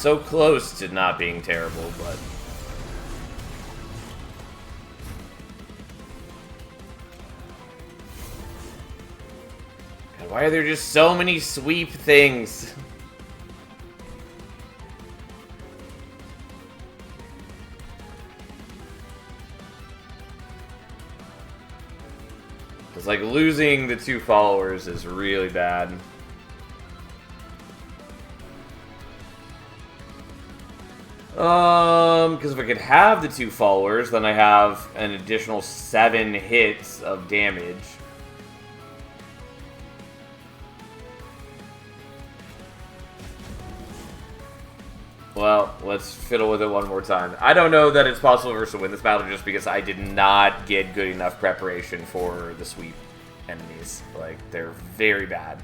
so close to not being terrible, but... God, why are there just so many sweep things? It's like losing the 2 followers is really bad. Because if I could have the 2 followers, then I have an additional 7 hits of damage. Well, let's fiddle with it one more time. I don't know that it's possible for us to win this battle just because I did not get good enough preparation for the sweep enemies. Like, they're very bad.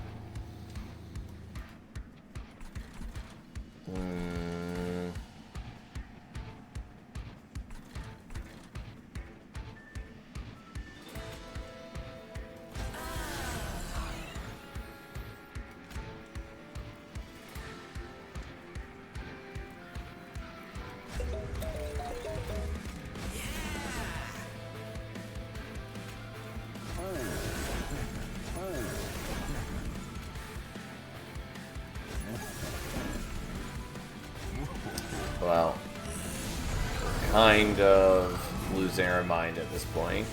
Well, kind of losing our mind at this point.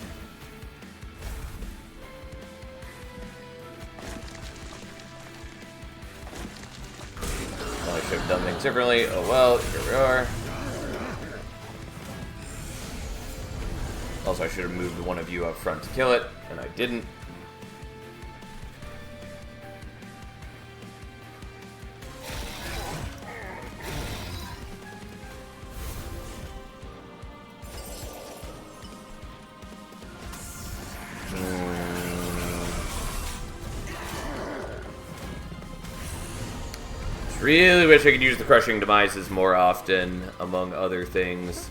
Well, I should have done things differently. Oh well, here we are. Also, I should have moved one of you up front to kill it, and I didn't. Really wish I could use the crushing demises more often, among other things.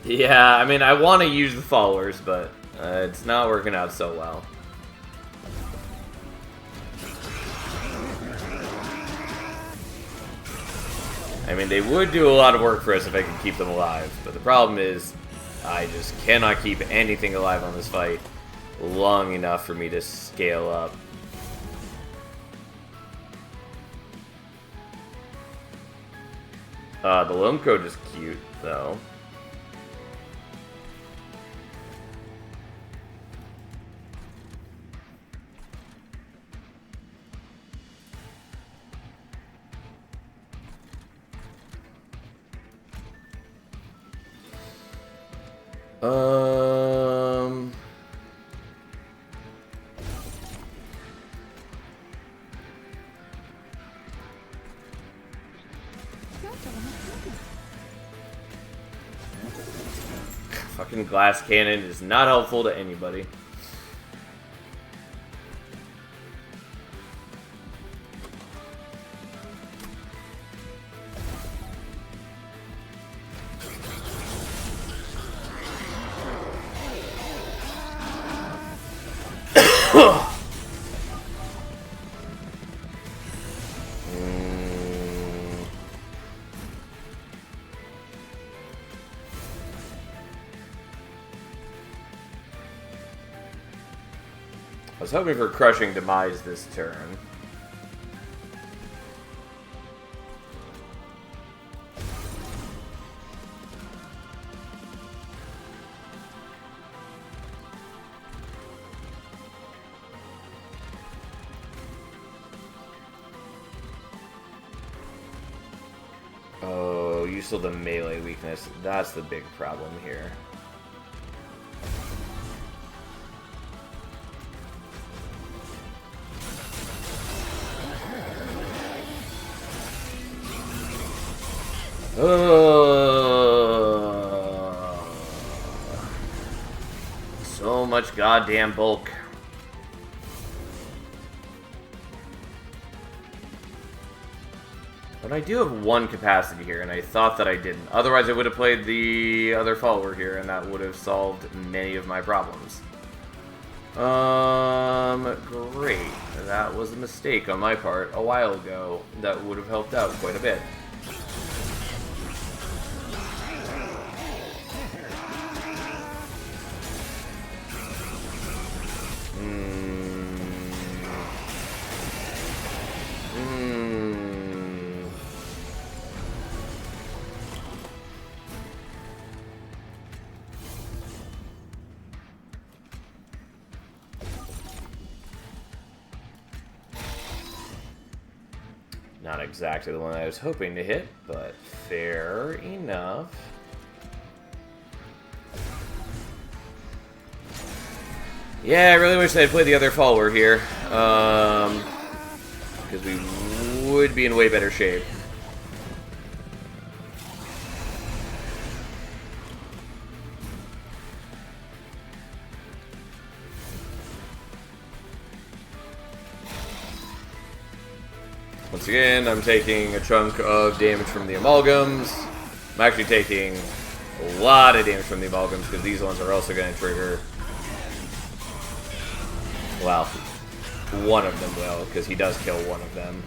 Yeah, I mean, I want to use the followers, but it's not working out so well. I mean, they would do a lot of work for us if I could keep them alive, but the problem is I just cannot keep anything alive on this fight long enough for me to scale up. The loam code is cute, though. Fucking glass cannon is not helpful to anybody. I was hoping for crushing demise this turn. Oh, you still the melee weakness. That's the big problem here. So much goddamn bulk. But I do have one capacity here, and I thought that I didn't. Otherwise, I would have played the other follower here, and that would have solved many of my problems. Great. That was a mistake on my part a while ago. That would have helped out quite a bit. Not exactly the one I was hoping to hit, but fair enough. Yeah, I really wish I had played the other follower here. Because we would be in way better shape. Once again, I'm taking a chunk of damage from the amalgams. I'm actually taking a lot of damage from the amalgams because these ones are also going to trigger. Well, one of them will, because he does kill one of them.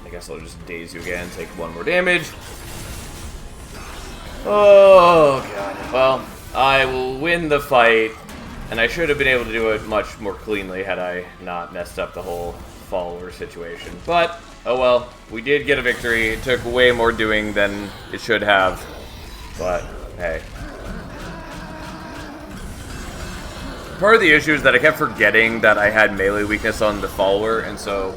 I guess I'll just daze you again, take one more damage. Oh, God. Well, I will win the fight, and I should have been able to do it much more cleanly had I not messed up the whole follower situation. But, oh well, we did get a victory. It took way more doing than it should have, but hey. Part of the issue is that I kept forgetting that I had melee weakness on the follower, and so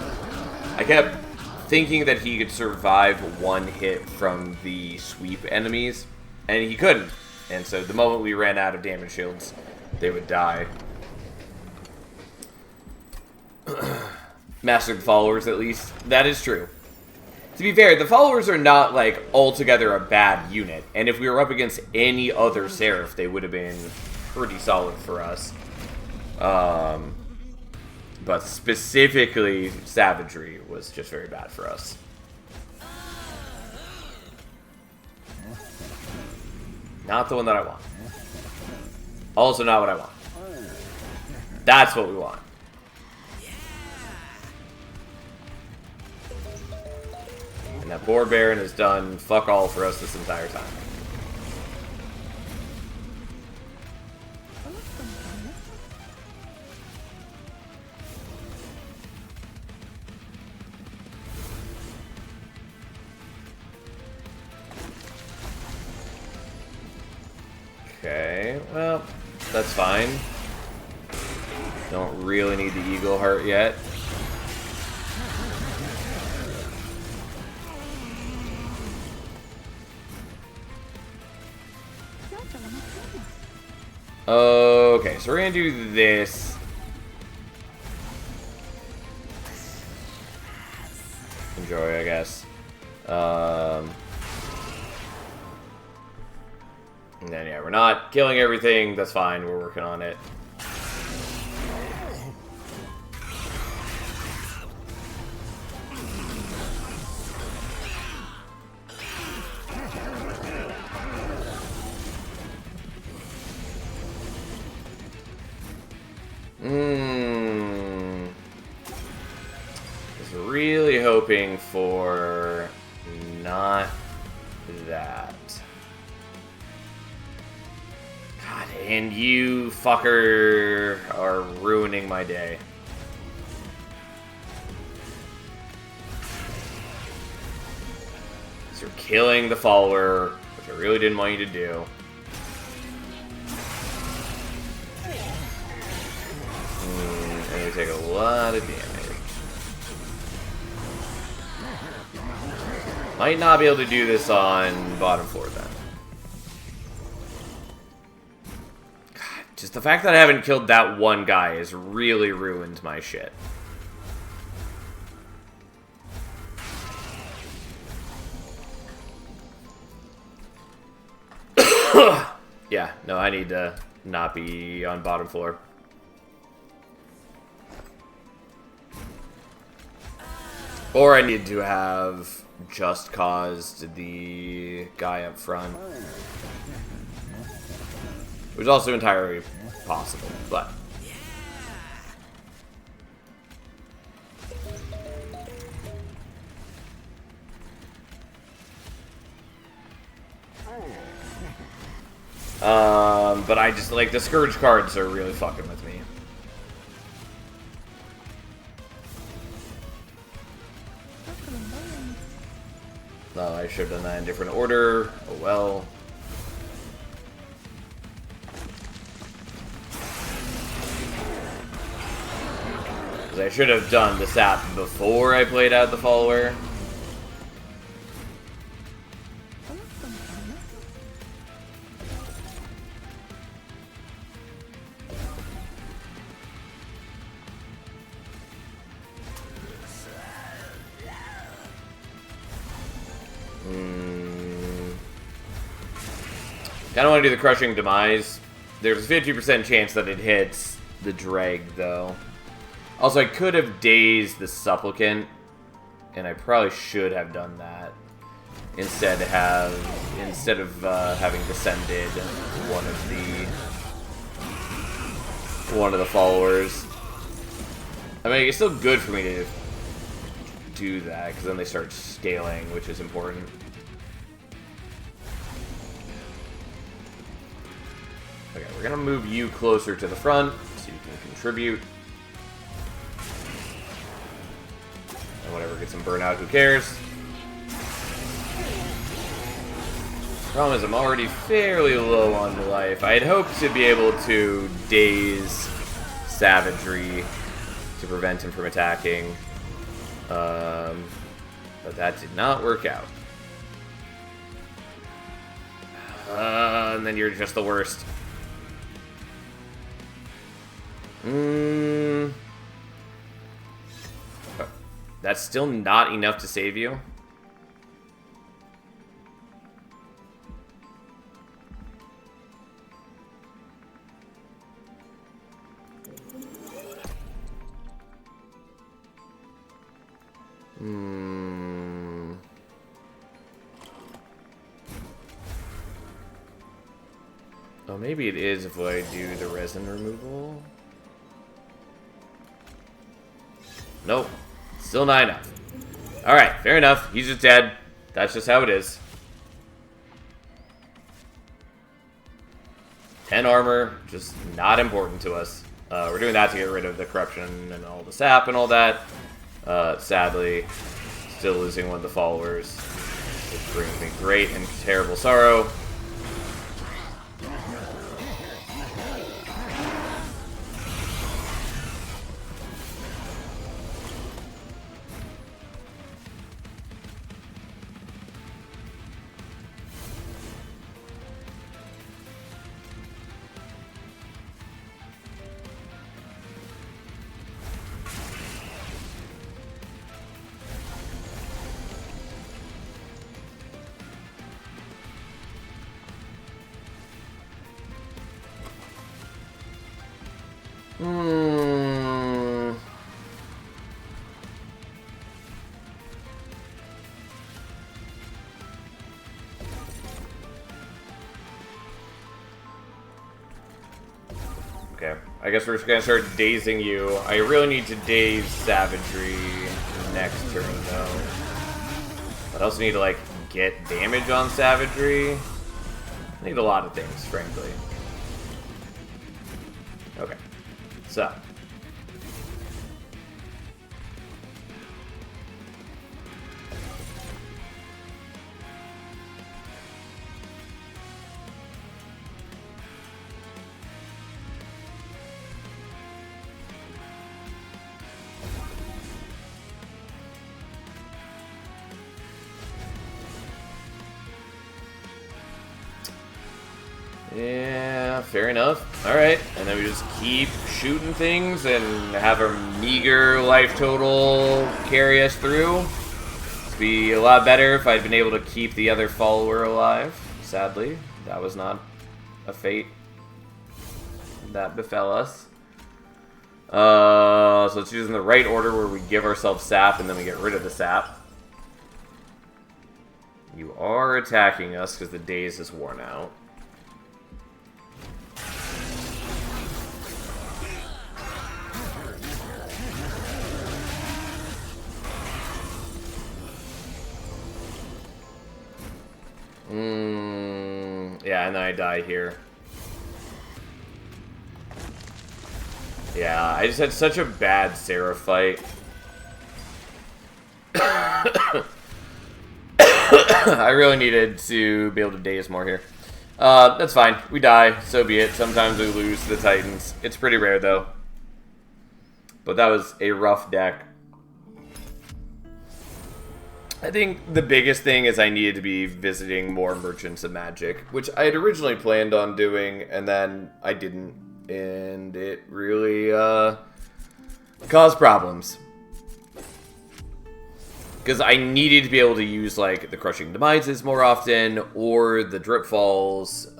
I kept thinking that he could survive one hit from the sweep enemies, and he couldn't. And so the moment we ran out of damage shields, they would die. Mastered followers, at least. That is true. To be fair, the followers are not, like, altogether a bad unit, and if we were up against any other Seraph, they would have been pretty solid for us. But specifically, Savagery was just very bad for us. Not the one that I want. Also not what I want. That's what we want. And that Boar Baron has done fuck all for us this entire time. Okay, well, that's fine. Don't really need the Eagle Heart yet. Okay, so we're gonna do this. Enjoy, I guess. And then, yeah, we're not killing everything. That's fine. We're working on it. Was really hoping for not that. God, and you fucker are ruining my day. So you're killing the follower, which I really didn't want you to do. And we take a lot of damage. Might not be able to do this on bottom floor then. God, just the fact that I haven't killed that one guy has really ruined my shit. Yeah, no, I need to not be on bottom floor. Or I need to have just caused the guy up front. Which is also entirely possible, but... but I just, like, the Scourge cards are really fucking with me. No, I should have done that in different order. Oh well. Because I should have done the sap before I played out the follower. I don't want to do the Crushing Demise. There's a 50% chance that it hits the drag, though. Also, I could have dazed the Supplicant, and I probably should have done that. Instead of having descended one of the followers. I mean, it's still good for me to do that, because then they start scaling, which is important. Okay, we're gonna move you closer to the front so you can contribute. And whatever gets some burnout, who cares? Problem is, I'm already fairly low on life. I had hoped to be able to daze Savagery to prevent him from attacking. But that did not work out. And then you're just the worst. That's still not enough to save you. Oh, maybe it is if I do the resin removal. Nope. Still not enough. Alright, fair enough. He's just dead. That's just how it is. 10 armor, just not important to us. We're doing that to get rid of the corruption and all the sap and all that. Sadly, still losing one of the followers, which brings me great and terrible sorrow. Okay, I guess we're just gonna start dazing you. I really need to daze Savagery next turn, though. But I also need to, like, get damage on Savagery. I need a lot of things, frankly. Okay, so. Yeah, fair enough. Alright, and then we just keep shooting things and have our meager life total carry us through. It'd be a lot better if I'd been able to keep the other follower alive. Sadly, that was not a fate that befell us. So let's choose in the right order where we give ourselves sap and then we get rid of the sap. You are attacking us because the daze is worn out. Yeah, and then I die here. Yeah, I just had such a bad Sarah fight. I really needed to be able to daze more here. That's fine. We die. So be it. Sometimes we lose to the Titans. It's pretty rare, though. But that was a rough deck. I think the biggest thing is I needed to be visiting more Merchants of Magic, which I had originally planned on doing, and then I didn't. And it really caused problems. Because I needed to be able to use, like, the Crushing Demises more often, or the Drip Falls,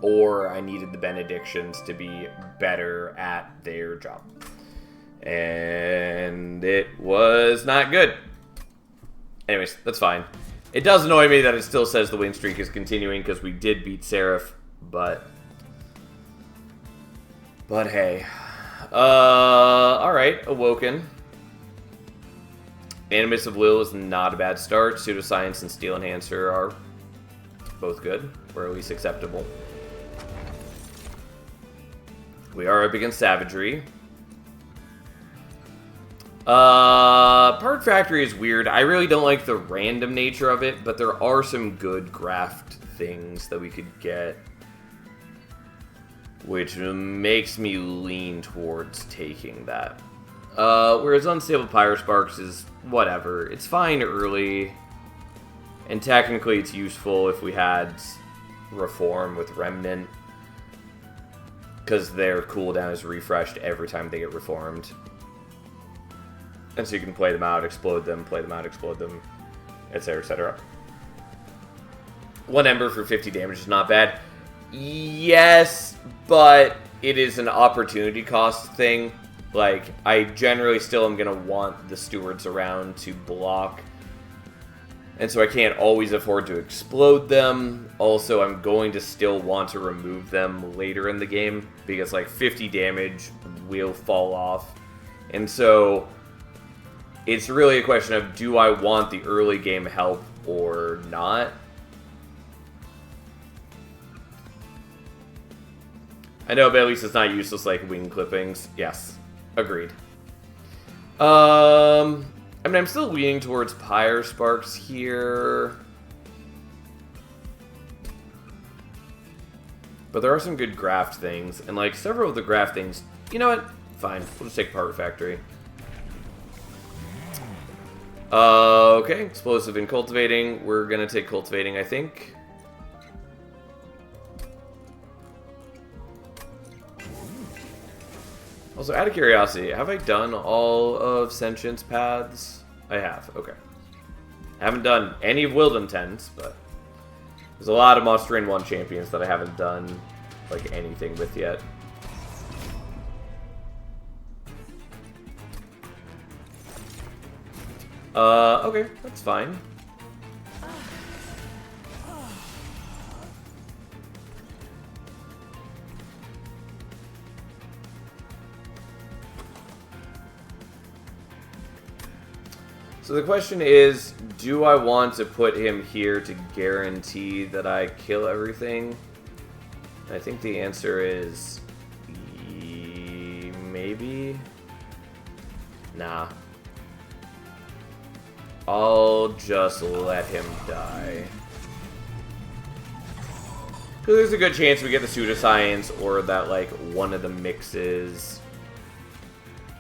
or I needed the Benedictions to be better at their job. And it was not good. Anyways, that's fine. It does annoy me that it still says the win streak is continuing, because we did beat Seraph, but hey. Alright, Awoken. Animus of Will is not a bad start. Pseudoscience and Steel Enhancer are both good, or at least acceptable. We are up against Savagery. Part Factory is weird. I really don't like the random nature of it, but there are some good graft things that we could get, which makes me lean towards taking that. Whereas Unstable Pyresparks is whatever. It's fine early, and technically it's useful if we had Reform with Remnant, because their cooldown is refreshed every time they get reformed. And so you can play them out, explode them, play them out, explode them, etc., etc. 1 Ember for 50 damage is not bad. Yes, but it is an opportunity cost thing. Like, I generally still am going to want the stewards around to block. And so I can't always afford to explode them. Also, I'm going to still want to remove them later in the game, because, like, 50 damage will fall off. And so it's really a question of, do I want the early game help or not? I know, but at least it's not useless like wing clippings. Yes. Agreed. I mean, I'm still leaning towards Pyresparks here. But there are some good graft things. And, like, several of the graft things... You know what? Fine. We'll just take Part Factory. Okay. Explosive and Cultivating. We're gonna take Cultivating, I think. Also, out of curiosity, have I done all of Sentience paths? I have, okay. Haven't done any of Wildentens, but there's a lot of Monster Train 1 champions that I haven't done, like, anything with yet. Okay, that's fine. So the question is, do I want to put him here to guarantee that I kill everything? I think the answer is... maybe? Nah. I'll just let him die. Because there's a good chance we get the Pseudoscience, or that, like, one of the mixes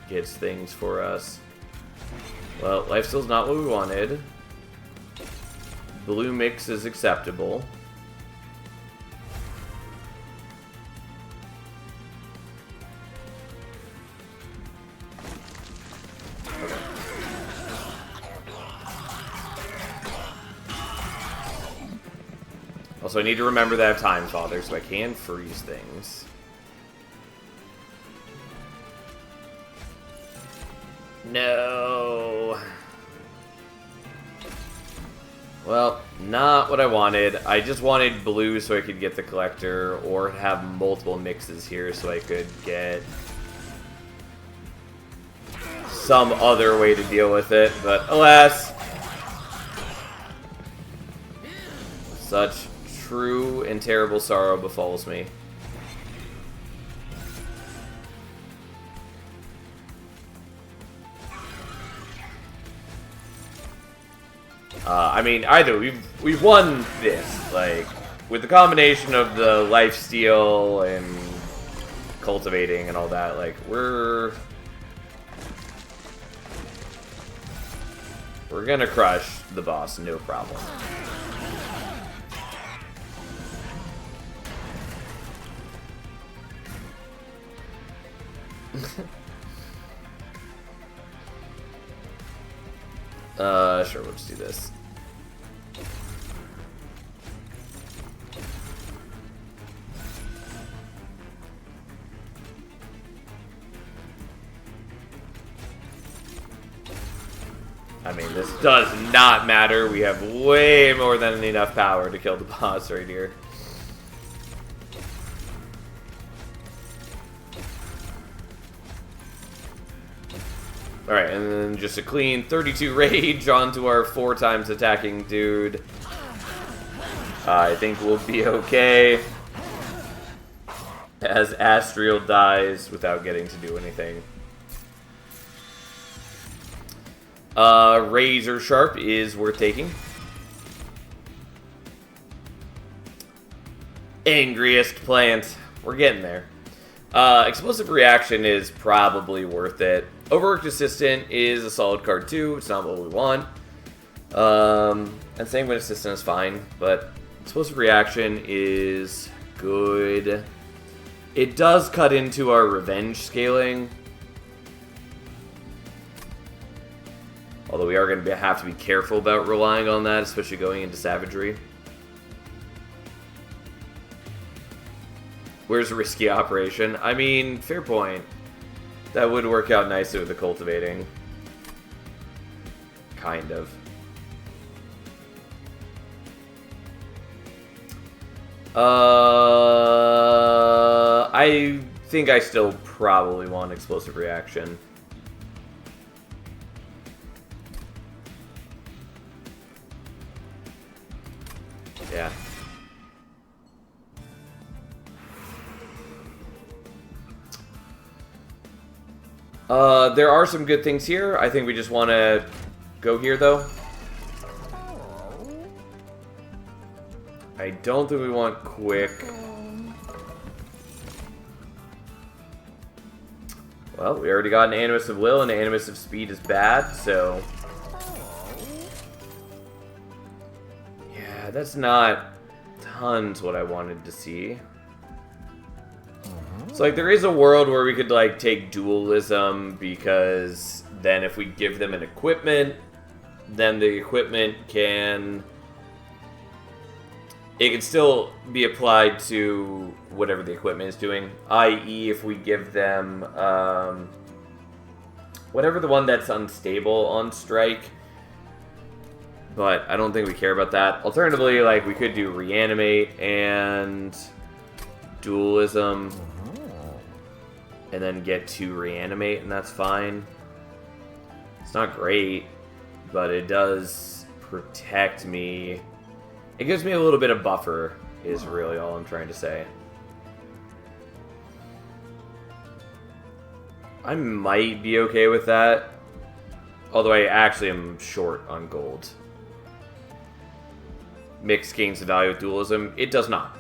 gets things for us. Well, Lifesteal's not what we wanted. Blue mix is acceptable. Also, I need to remember that I have Time Father, so I can freeze things. No. Well, not what I wanted. I just wanted blue so I could get the collector, or have multiple mixes here so I could get some other way to deal with it, but alas, such true and terrible sorrow befalls me. I mean, either we've won this, like, with the combination of the lifesteal and cultivating and all that, like, we're gonna crush the boss, no problem. Sure, we'll just do this. I mean, this does not matter. We have way more than enough power to kill the boss right here. Alright, and then just a clean 32 rage onto our 4 times attacking dude. I think we'll be okay. As Astriel dies without getting to do anything. Razor Sharp is worth taking. Angriest plant. We're getting there. Explosive Reaction is probably worth it. Overworked Assistant is a solid card too. It's not what we want. And Sanguine Assistant is fine, but Explosive Reaction is good. It does cut into our revenge scaling. Although we are going to have to be careful about relying on that, especially going into Savagery. Where's a risky operation? I mean, fair point. That would work out nicely with the cultivating. Kind of. I think I still probably want Explosive Reaction. Yeah. There are some good things here. I think we just want to go here, though. I don't think we want quick. Well, we already got an Animus of Will, and an Animus of Speed is bad, so... Yeah, that's not tons what I wanted to see. So, like, there is a world where we could, like, take dualism, because then if we give them an equipment, then the equipment can... It can still be applied to whatever the equipment is doing, i.e. if we give them whatever the one that's unstable on strike. But I don't think we care about that. Alternatively, like, we could do Reanimate and Dualism, and then get to Reanimate, and that's fine. It's not great, but it does protect me. It gives me a little bit of buffer, is really all I'm trying to say. I might be okay with that. Although I actually am short on gold. Mix gains the value of dualism. It does not.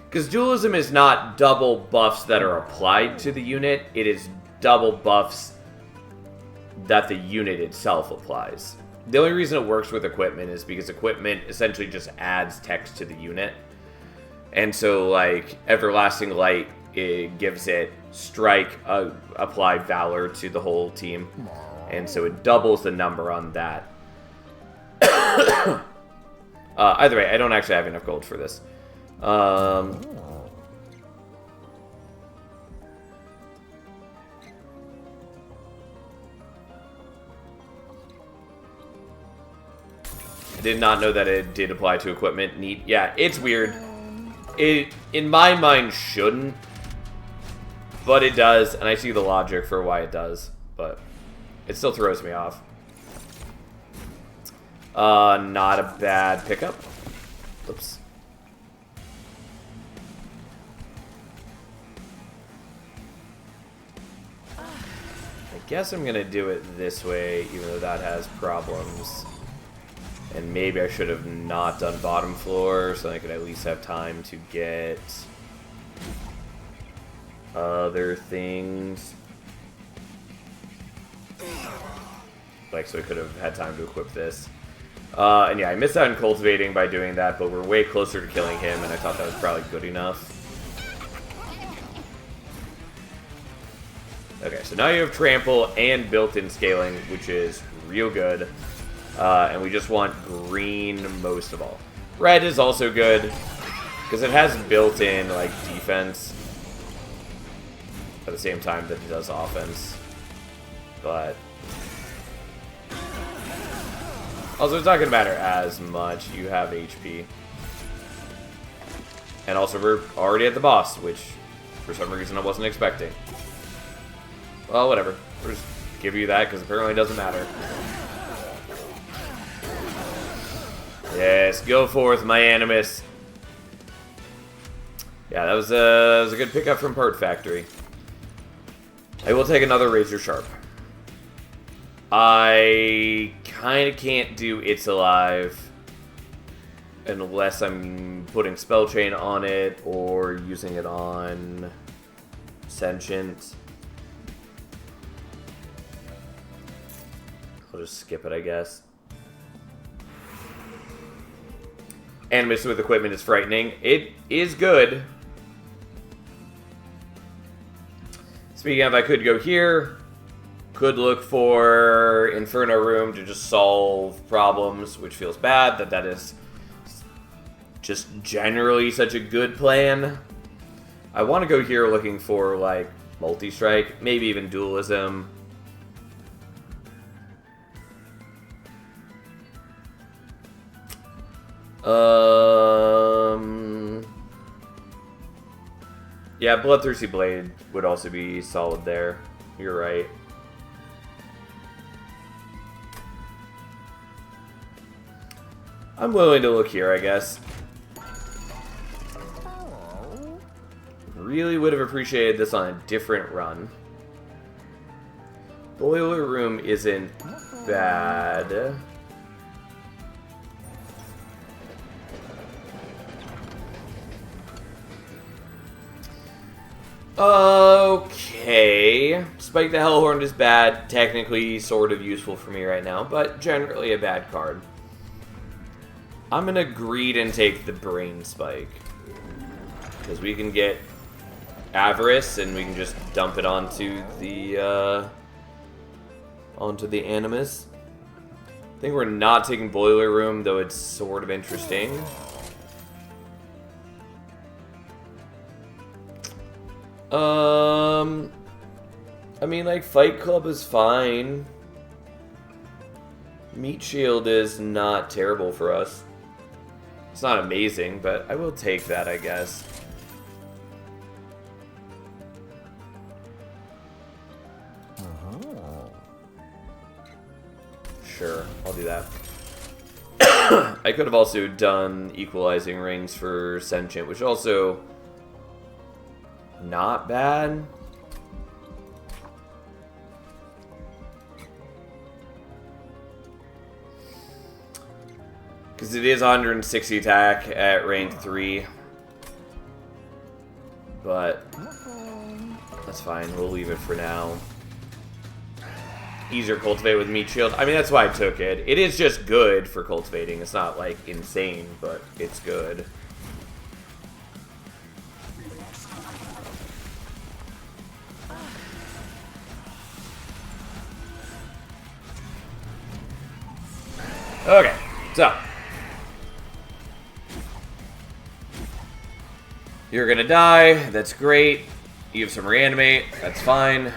Because dualism is not double buffs that are applied to the unit. It is double buffs that the unit itself applies. The only reason it works with equipment is because equipment essentially just adds text to the unit. And so, like, Everlasting Light, it gives it Strike, apply Valor to the whole team. And so it doubles the number on that. Either way, I don't actually have enough gold for this. I did not know that it did apply to equipment. Neat. Yeah, it's weird. It, in my mind, shouldn't. But it does, and I see the logic for why it does. But it still throws me off. Not a bad pickup. Oops. I guess I'm gonna do it this way, even though that has problems. And maybe I should have not done bottom floor, so I could at least have time to get other things. Like, so I could have had time to equip this. And yeah, I missed out on cultivating by doing that, but we're way closer to killing him, and I thought that was probably good enough. Okay, so now you have trample and built-in scaling, which is real good. And we just want green most of all. Red is also good, because it has built-in, like, defense at the same time that it does offense. But also, it's not going to matter as much. You have HP. And also, we're already at the boss, which for some reason I wasn't expecting. Well, whatever. We'll just give you that, because apparently it doesn't matter. Yes, go forth, my Animus. Yeah, that was a good pickup from Part Factory. I will take another Razor Sharp. I kind of can't do It's Alive unless I'm putting Spell Chain on it or using it on Sentient. I'll just skip it, I guess. Animus with equipment is frightening. It is good. Speaking of, I could go here. Could look for Inferno Room to just solve problems, which feels bad that is just generally such a good plan. I want to go here looking for, like, Multi-Strike, maybe even Dualism. Yeah, Bloodthirsty Blade would also be solid there. You're right. I'm willing to look here, I guess. Really would have appreciated this on a different run. Boiler Room isn't bad. Okay. Spike the Hellhorn is bad. Technically sort of useful for me right now, but generally a bad card. I'm gonna greed and take the Brain Spike. Because we can get Avarice and we can just dump it onto the Animus. I think we're not taking Boiler Room, though it's sort of interesting. I mean, like, Fight Club is fine. Meat Shield is not terrible for us. It's not amazing, but I will take that, I guess. Sure, I'll do that. I could have also done Equalizing Rings for Sentient, which also not bad. Because it is 160 attack at range 3. But that's fine, we'll leave it for now. Easier to cultivate with Meat Shield. I mean, that's why I took it. It is just good for cultivating. It's not, like, insane, but it's good. Okay, so You're gonna die. That's great. You have some reanimate. That's fine.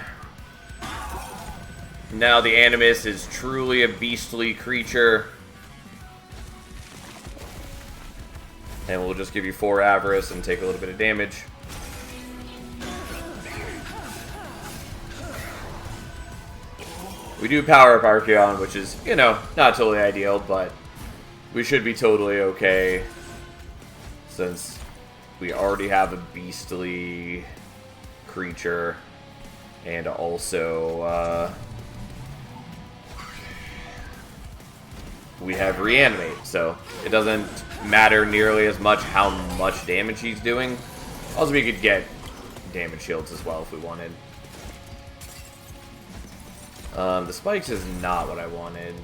Now the Animus is truly a beastly creature. And we'll just give you 4 Avarice and take a little bit of damage. We do power up Archeon, which is, you know, not totally ideal, but we should be totally okay since we already have a beastly creature and also we have reanimate, so it doesn't matter nearly as much how much damage he's doing. Also, we could get damage shields as well if we wanted. The spikes is not what I wanted.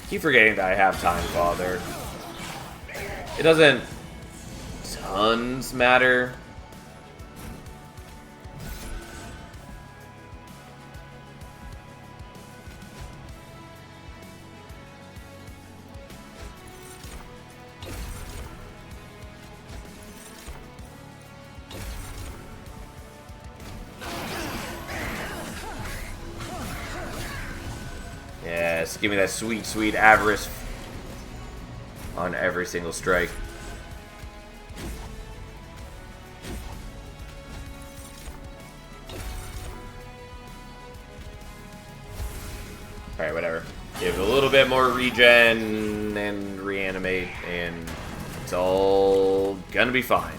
Keep forgetting that I have Time Father. It doesn't tons matter. Yes, give me that sweet, sweet Avarice on every single strike. Alright, whatever. Give a little bit more regen and reanimate, and it's all gonna be fine.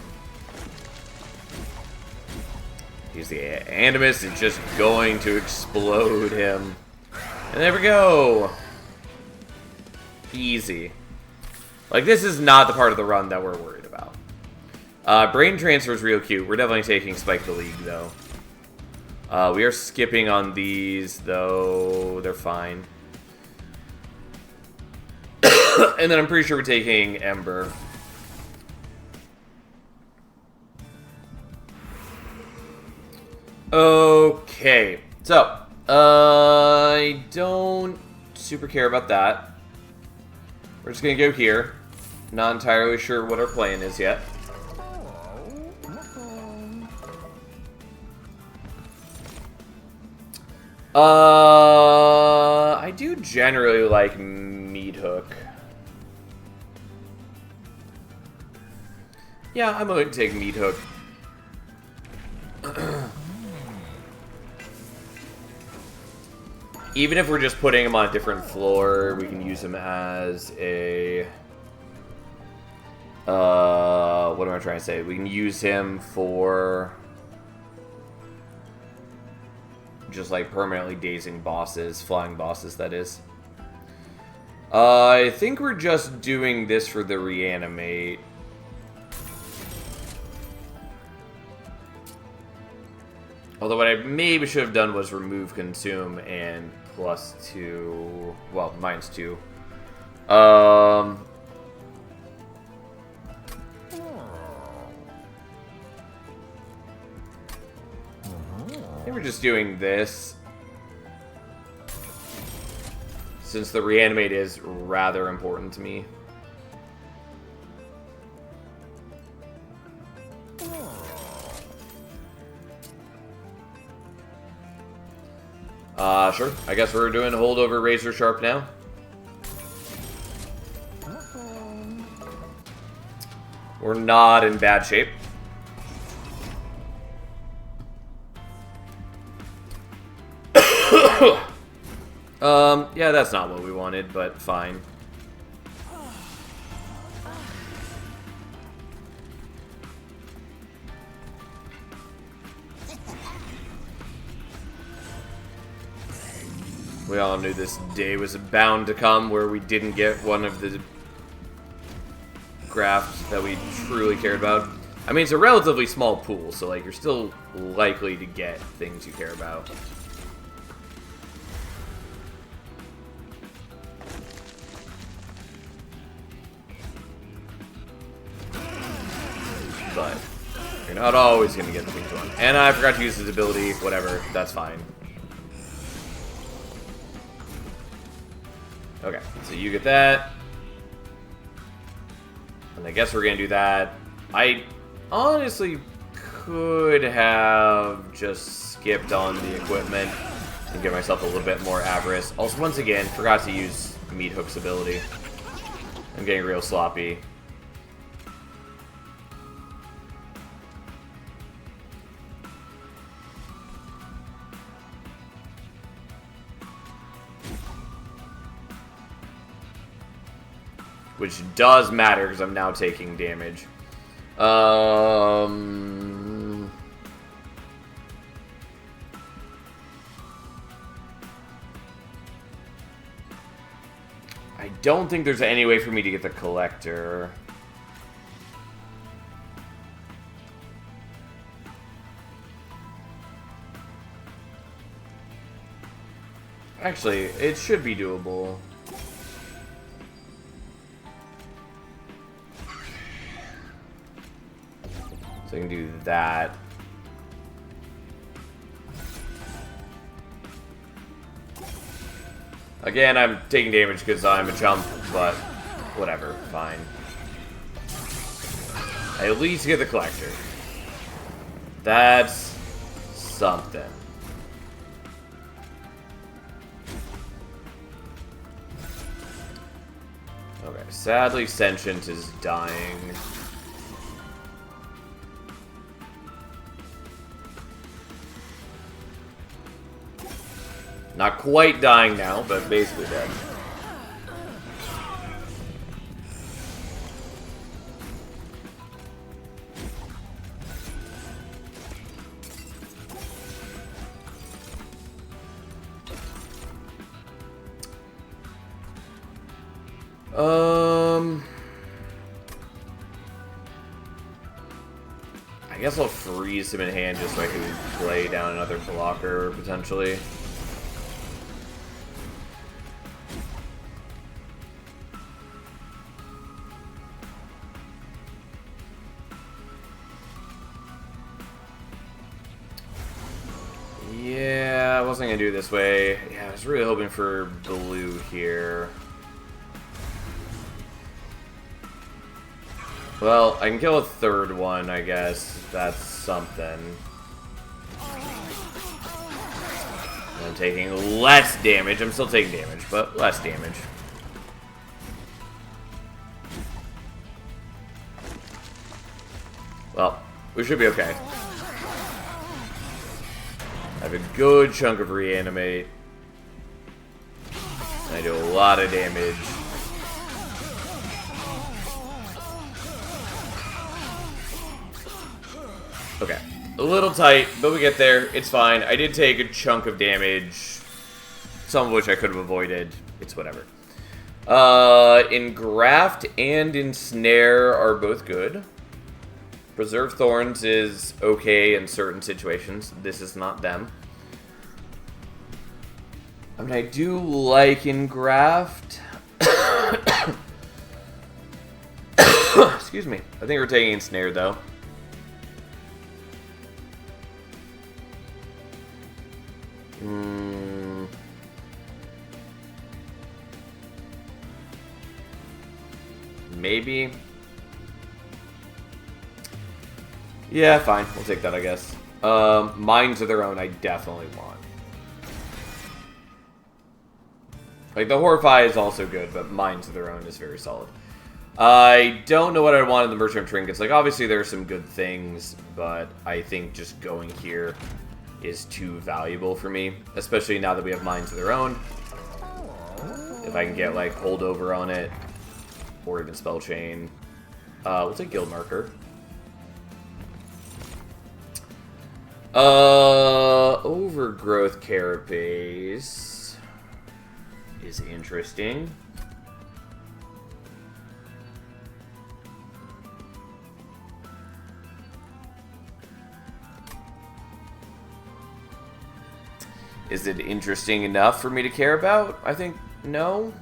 Use the Animus, it's just going to explode him. And there we go! Easy. Like, this is not the part of the run that we're worried about. Brain Transfer is real cute. We're definitely taking Spike the League, though. We are skipping on these, though. They're fine. And then I'm pretty sure we're taking Ember. Okay. So, I don't super care about that. We're just gonna go here. Not entirely sure what our plan is yet. I do generally like Meat Hook. Yeah, I'm going to take Meat Hook. Even if we're just putting him on a different floor, we can use him as a... what am I trying to say? We can use him for... just like permanently dazing bosses, flying bosses, that is. I think we're just doing this for the reanimate. Although what I maybe should have done was remove consume and +2, well, -2. I think we're just doing this, since the reanimate is rather important to me. Sure. I guess we're doing holdover Razor Sharp now. We're not in bad shape. Yeah, that's not what we wanted, but fine. We all knew this day was bound to come where we didn't get one of the crafts that we truly cared about. I mean, it's a relatively small pool, so like you're still likely to get things you care about. But you're not always going to get the things you want. And I forgot to use his ability, whatever, that's fine. Okay, so you get that. And I guess we're gonna do that. I honestly could have just skipped on the equipment and give myself a little bit more avarice. Also, once again, forgot to use Meat Hook's ability. I'm getting real sloppy. Which does matter because I'm now taking damage. I don't think there's any way for me to get the collector. Actually, it should be doable. So I can do that. Again, I'm taking damage because I'm a chump, but whatever, fine. I at least get the collector. That's something. Okay, sadly, Sentient is dying. Not quite dying now, but basically dead. I guess I'll freeze him in hand just so I can play down another blocker, potentially. Yeah, I wasn't gonna do it this way. Yeah, I was really hoping for blue here. Well, I can kill a third one, I guess. That's something. I'm taking less damage. I'm still taking damage, but less damage. Well, we should be okay. I have a good chunk of reanimate. I do a lot of damage. Okay. A little tight, but we get there. It's fine. I did take a chunk of damage. Some of which I could have avoided. It's whatever. Engraft and Ensnare are both good. Preserve Thorns is okay in certain situations. This is not them. I mean, I do like Engraft. Excuse me. I think we're taking Ensnare, though. Maybe. Yeah, fine. We'll take that, I guess. Minds of Their Own, I definitely want. Like, the Horrify is also good, but Minds of Their Own is very solid. I don't know what I want in the Merchant of Trinkets. Like, obviously there are some good things, but I think just going here is too valuable for me. Especially now that we have Minds of Their Own. If I can get, like, Holdover on it. Or even Spell Chain. We'll take Guild Marker. Overgrowth Carapace is interesting. Is it interesting enough for me to care about? I think no.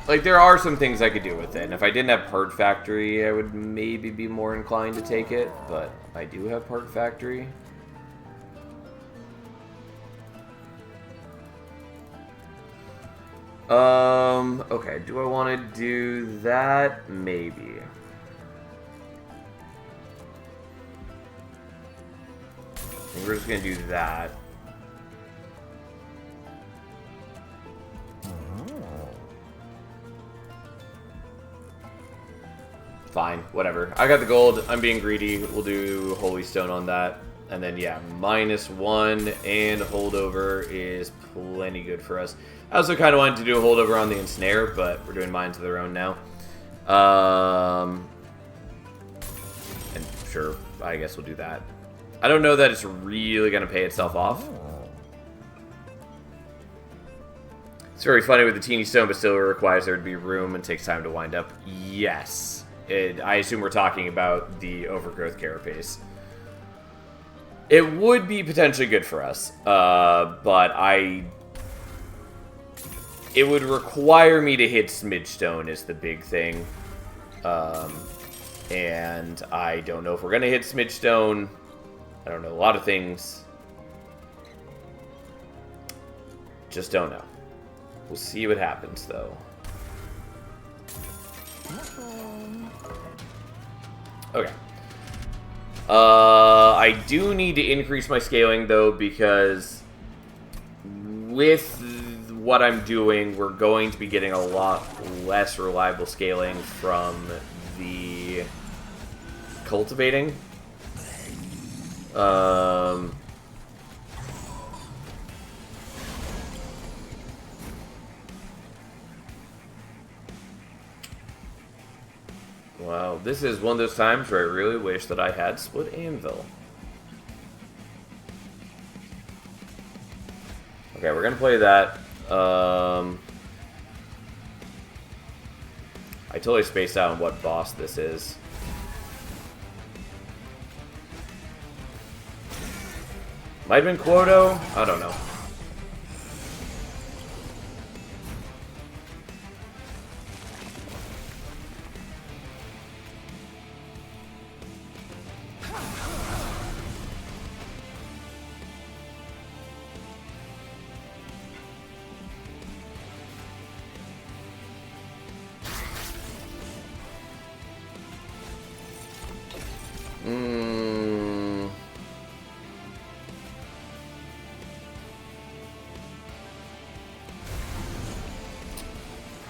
Like, there are some things I could do with it, and if I didn't have Part Factory, I would maybe be more inclined to take it, but I do have Part Factory. Okay, do I want to do that? Maybe. I think we're just gonna do that. Fine, whatever. I got the gold. I'm being greedy. We'll do Holy Stone on that. And then, yeah, -1 and holdover is plenty good for us. I also kind of wanted to do a holdover on the ensnare, but we're doing mines of their own now. And sure, I guess we'll do that. I don't know that it's really going to pay itself off. It's very funny with the teeny stone, but still requires there to be room and takes time to wind up. Yes. I assume we're talking about the overgrowth carapace. It would be potentially good for us, but it would require me to hit Smidgestone is the big thing. And I don't know if we're going to hit Smidgestone. I don't know a lot of things. Just don't know. We'll see what happens, though. Okay. I do need to increase my scaling, though, because with what I'm doing, we're going to be getting a lot less reliable scaling from the cultivating. Wow, this is one of those times where I really wish that I had split anvil. Okay, we're gonna play that. I totally spaced out on what boss this is. Might have been Quoto? I don't know.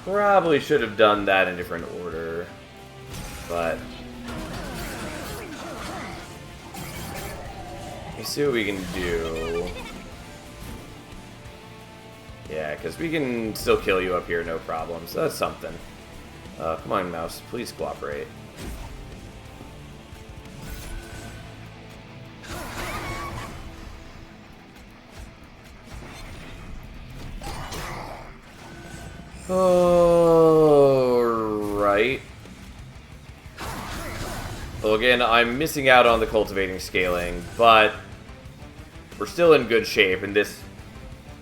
Probably should have done that in a different order, but let's see what we can do. Yeah, because we can still kill you up here, no problem, so that's something. Come on, mouse, please cooperate. Alright. Well, again, I'm missing out on the cultivating scaling, but we're still in good shape, and this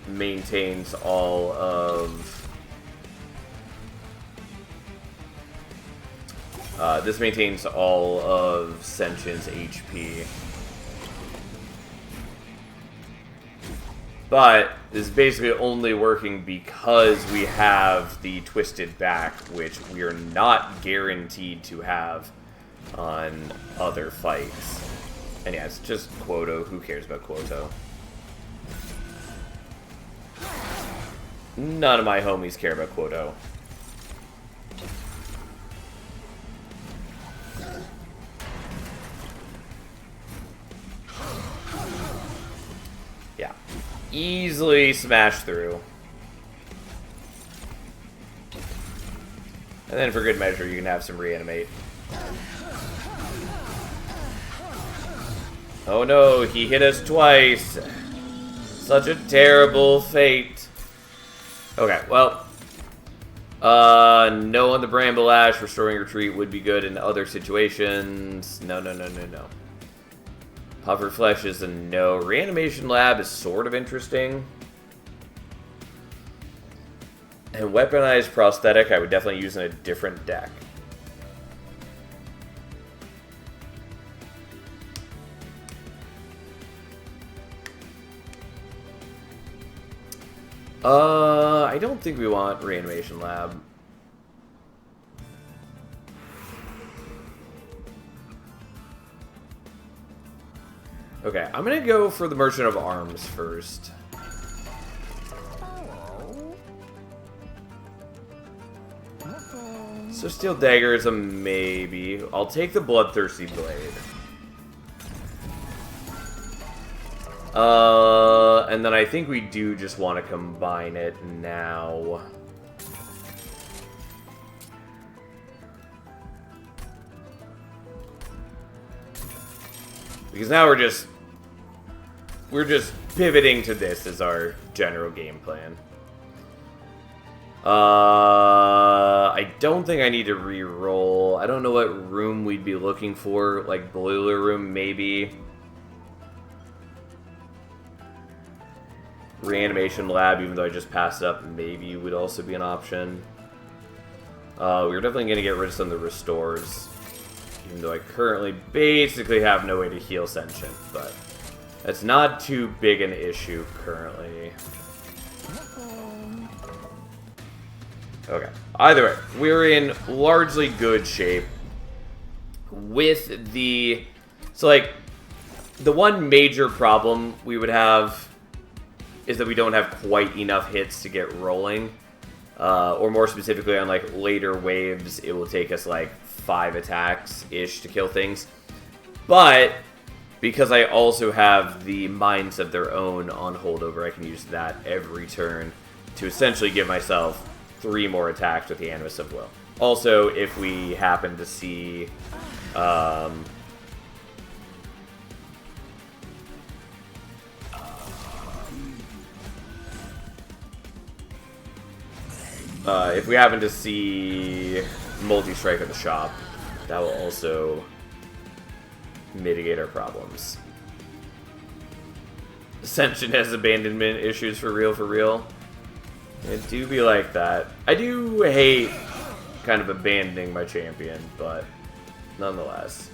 maintains all of... this maintains all of Sentient's HP. But this is basically only working because we have the twisted back, which we are not guaranteed to have on other fights. And yeah, it's just Quoto. Who cares about Quoto? None of my homies care about Quoto. Yeah. Easily smash through. And then for good measure, you can have some reanimate. Oh no, he hit us twice. Such a terrible fate. Okay, well. No on the Bramble Ash. Restoring Retreat would be good in other situations. No. Puffer Flesh is a no. Reanimation Lab is sort of interesting. And Weaponized Prosthetic I would definitely use in a different deck. I don't think we want Reanimation Lab. Okay, I'm gonna go for the Merchant of Arms first. So Steel Dagger is a maybe. I'll take the Bloodthirsty Blade. And then I think we do just want to combine it now. Because now we're just pivoting to this as our general game plan. I don't think I need to re-roll. I don't know what room we'd be looking for. Like, Boiler Room, maybe. Reanimation Lab, even though I just passed it up, maybe would also be an option. We're definitely going to get rid of some of the Restores. Even though I currently basically have no way to heal Sentient. But that's not too big an issue currently. Okay. Either way, we're in largely good shape with the... So, like, the one major problem we would have is that we don't have quite enough hits to get rolling. Or more specifically, on, like, later waves, it will take us, like, 5 attacks-ish to kill things. But because I also have the Minds of Their Own on holdover, I can use that every turn to essentially give myself 3 more attacks with the Animus of Will. Also, if we happen to see... if we happen to see multi-strike at the shop, that will also mitigate our problems. Ascension has abandonment issues for real. It do be like that. I do hate kind of abandoning my champion, but nonetheless.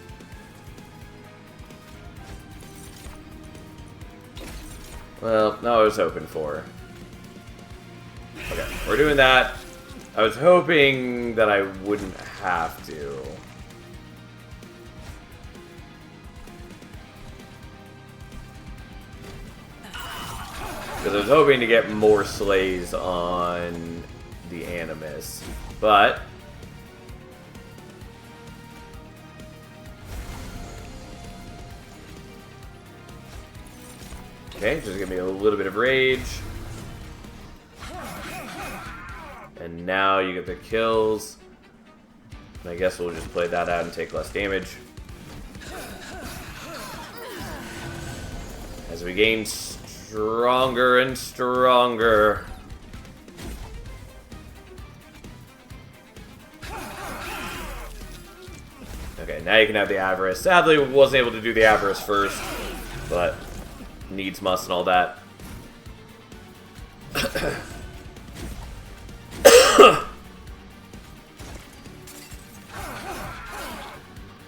Well, not what I was hoping for. Okay, we're doing that. I was hoping that I wouldn't have to. Because I was hoping to get more slays on the Animus. But... okay, just give me a little bit of rage. And now you get the kills. And I guess we'll just play that out and take less damage. As we gain stronger and stronger. Okay, now you can have the Avarice. Sadly, wasn't able to do the Avarice first, but needs must and all that.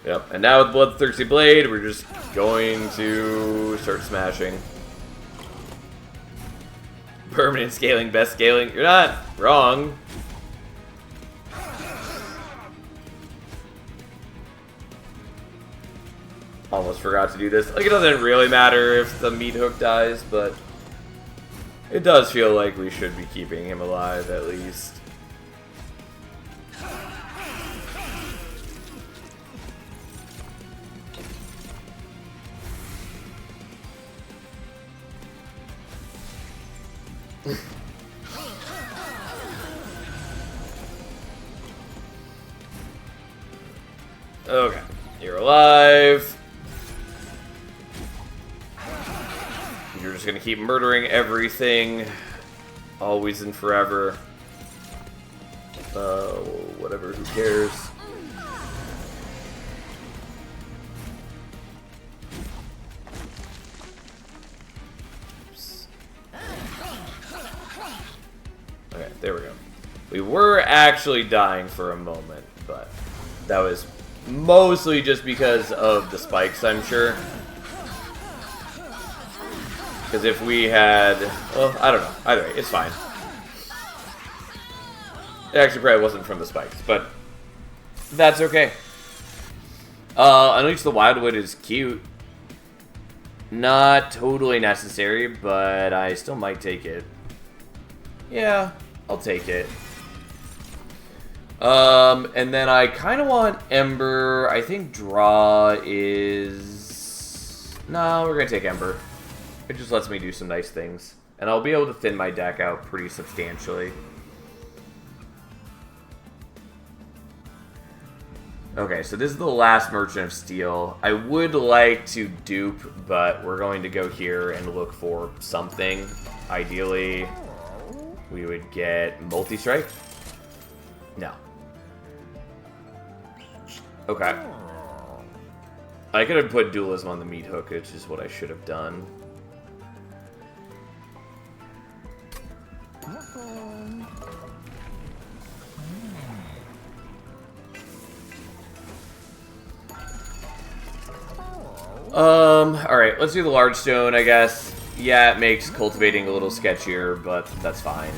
Yep, and now with Bloodthirsty Blade, we're just going to start smashing. Permanent scaling, best scaling. You're not wrong. Almost forgot to do this. Like, it doesn't really matter if the meat hook dies, but it does feel like we should be keeping him alive at least. Okay, you're alive. You're just gonna keep murdering everything, always and forever. Whatever, who cares? Oops. Okay, there we go. We were actually dying for a moment, but that was mostly just because of the spikes, I'm sure. Because if we had... well, I don't know. Either way, it's fine. It actually probably wasn't from the spikes, but that's okay. Unleash the Wildwood is cute. Not totally necessary, but I still might take it. Yeah, I'll take it. And then I kind of want Ember. I think Draw is... No, we're going to take Ember. It just lets me do some nice things. And I'll be able to thin my deck out pretty substantially. Okay, so this is the last Merchant of Steel. I would like to dupe, but we're going to go here and look for something. Ideally, we would get Multi-Strike. No. Okay. I could have put Dualism on the Meat Hook, which is what I should have done. Alright, let's do the large stone, I guess. Yeah, it makes cultivating a little sketchier, but that's fine.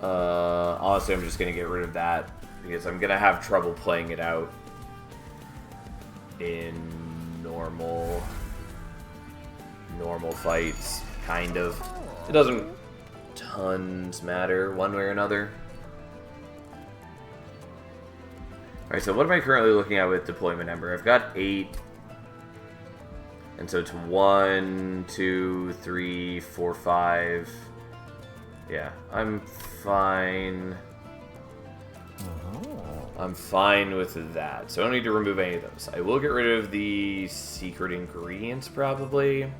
Honestly, I'm just gonna get rid of that, because I'm gonna have trouble playing it out in normal fights, kind of. It doesn't tons matter one way or another. Alright, so what am I currently looking at with Deployment Ember? I've got 8. And so it's 1, 2, 3, 4, 5. Yeah, I'm fine. I'm fine with that. So I don't need to remove any of those. I will get rid of the secret ingredients, probably.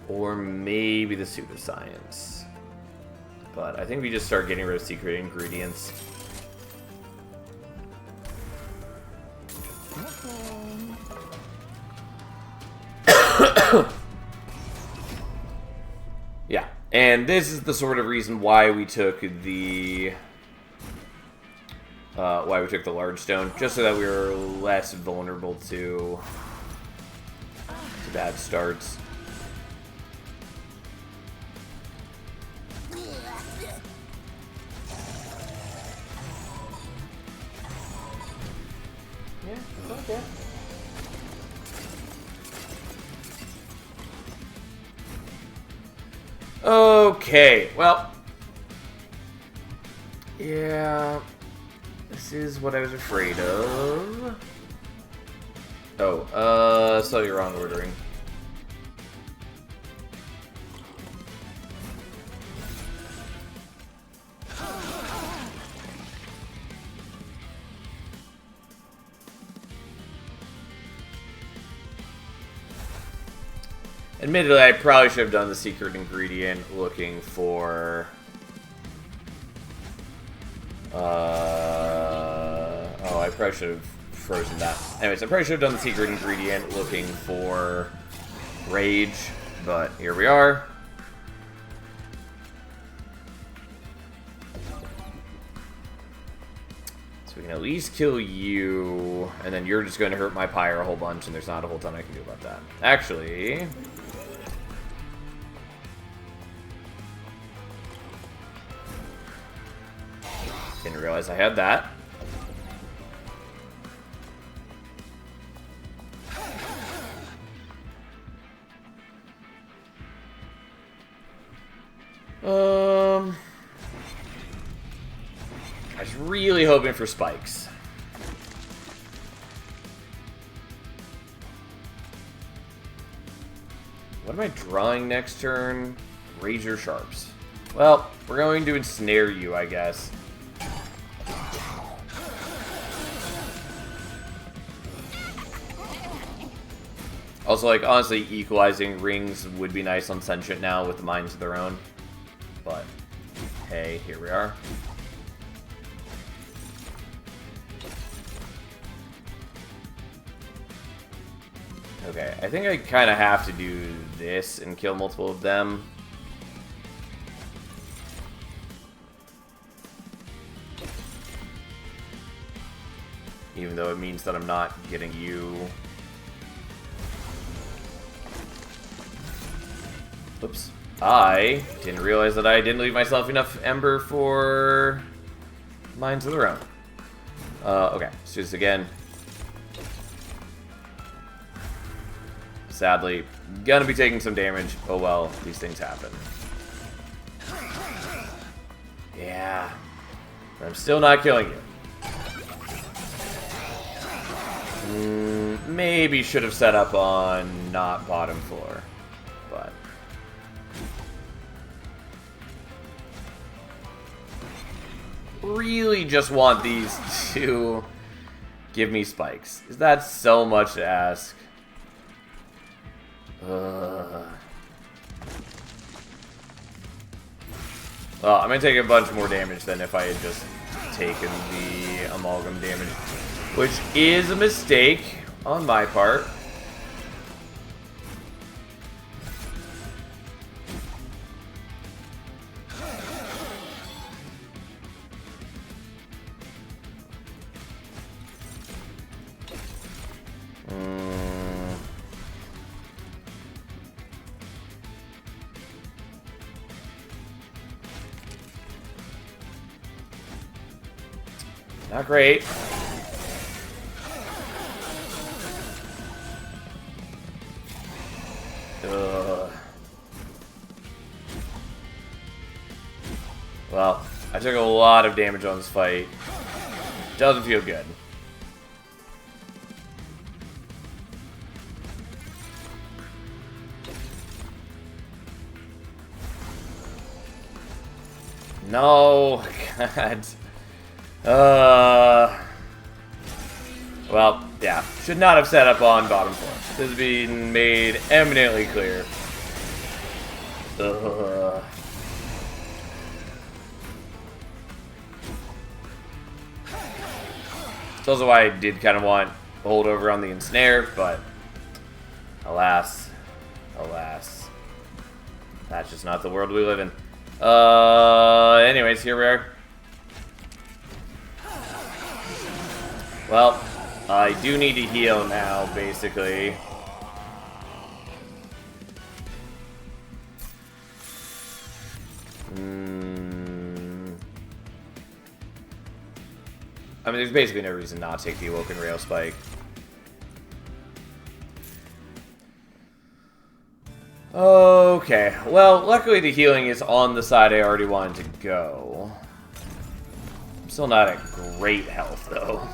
Or maybe the pseudoscience. But I think we just start getting rid of secret ingredients. Yeah, and this is the sort of reason why we took the large stone, just so that we were less vulnerable to bad starts. Yeah, okay. Okay, well, yeah, this is what I was afraid of. Oh, slightly wrong ordering. Admittedly, I probably should have done the secret ingredient looking for... oh, I probably should have frozen that. Anyways, I probably should have done the secret ingredient looking for Rage, but here we are. So we can at least kill you, and then you're just going to hurt my Pyre a whole bunch, and there's not a whole ton I can do about that. Actually... didn't realize I had that. I was really hoping for spikes. What am I drawing next turn? Razor Sharps. Well, we're going to ensnare you, I guess. Also, like, honestly, equalizing rings would be nice on Sentient now with the minds of their own. But, hey, here we are. Okay, I think I kind of have to do this and kill multiple of them. Even though it means that I'm not getting you. Oops. I didn't realize that I didn't leave myself enough ember for Mines of their own. Okay, let's do this again. Sadly, gonna be taking some damage. Oh well, these things happen. Yeah. I'm still not killing you. Maybe should have set up on not bottom floor. But really just want these to give me spikes. Is that so much to ask? Well, I'm gonna take a bunch more damage than if I had just taken the amalgam damage, which is a mistake on my part. Not great. Well, I took a lot of damage on this fight. Doesn't feel good. No, God. Well, yeah. Should not have set up on bottom floor. This has been made eminently clear. It's also why I did kind of want holdover on the ensnare, but alas, alas. That's just not the world we live in. Anyways, here we are. Well, I do need to heal now, basically. I mean, there's basically no reason not to take the Awoken Rail Spike. Okay, well, luckily the healing is on the side I already wanted to go. I'm still not at great health, though.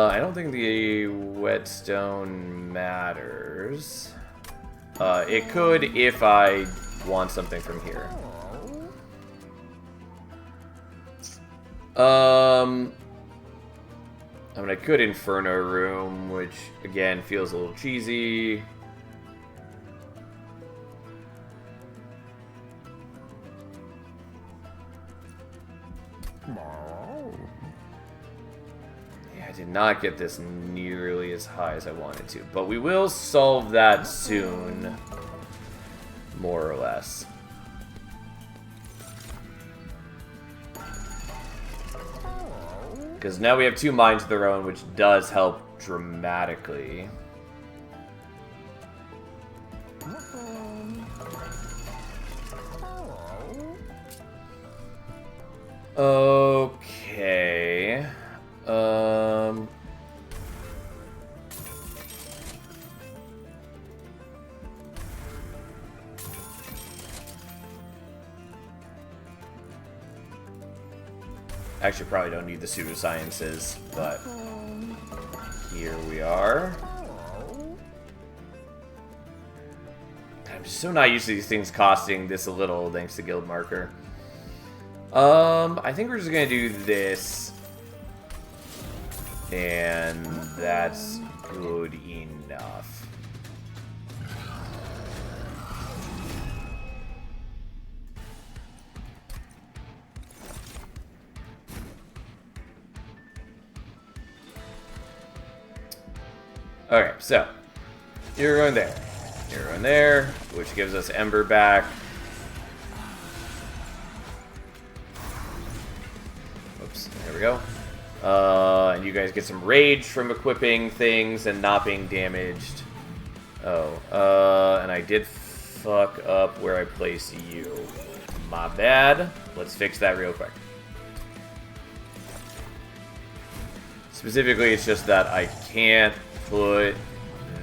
I don't think the whetstone matters. It could if I want something from here. I mean, I could Inferno Room, which, again, feels a little cheesy. Did not get this nearly as high as I wanted to, but we will solve that soon, more or less. Because now we have 2 Mines of their own, which does help dramatically. Okay. Actually, probably don't need the pseudosciences, but here we are. I'm just so not used to these things costing this a little, thanks to Guild Marker. I think we're just gonna do this, and that's good enough. Okay, so you're going there. Arrow in there, which gives us Ember back. Oops, there we go. And you guys get some rage from equipping things and not being damaged. Oh, and I did fuck up where I place you. My bad. Let's fix that real quick. Specifically, it's just that I can't put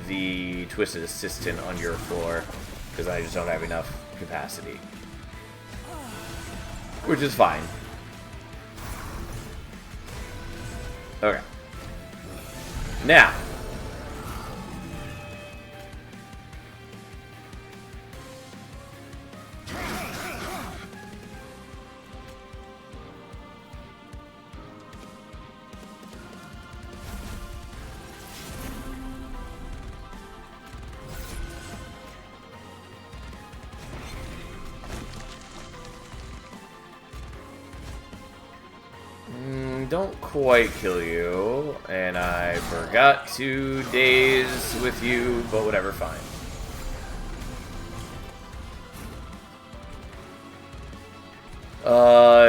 the Twisted Assistant on your floor because I just don't have enough capacity. Which is fine. Okay. Now. Don't quite kill you, and I forgot to daze with you, but whatever, fine.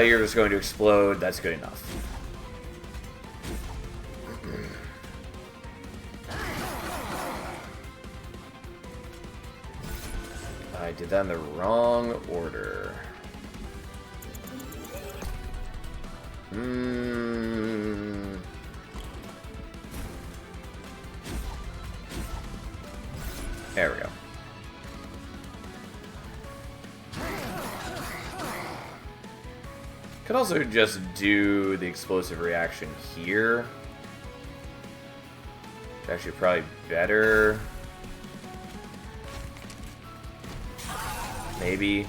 You're just going to explode, that's good enough. I did that in the wrong order. There we go. Could also just do the explosive reaction here. It's actually probably better. Maybe.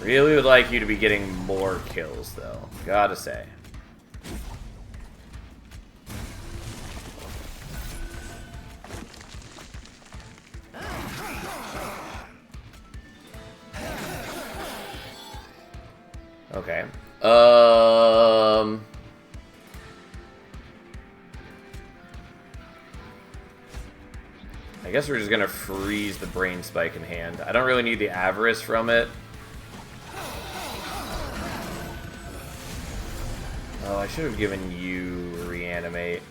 Really would like you to be getting more kills, though. Gotta say. Okay. I guess we're just gonna freeze the brain spike in hand. I don't really need the avarice from it. Oh, I should have given you reanimate.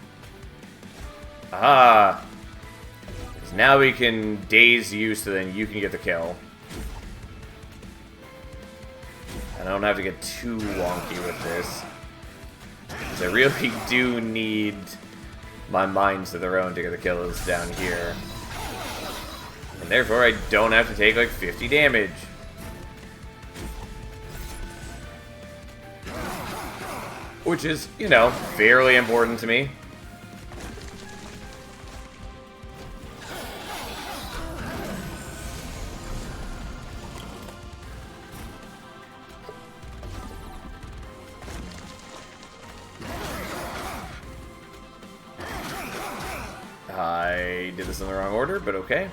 Aha! Because now we can daze you so then you can get the kill. And I don't have to get too wonky with this. Because I really do need my minds of their own to get the kills down here. And therefore I don't have to take like 50 damage. Which is, you know, fairly important to me. I did this in the wrong order, but okay.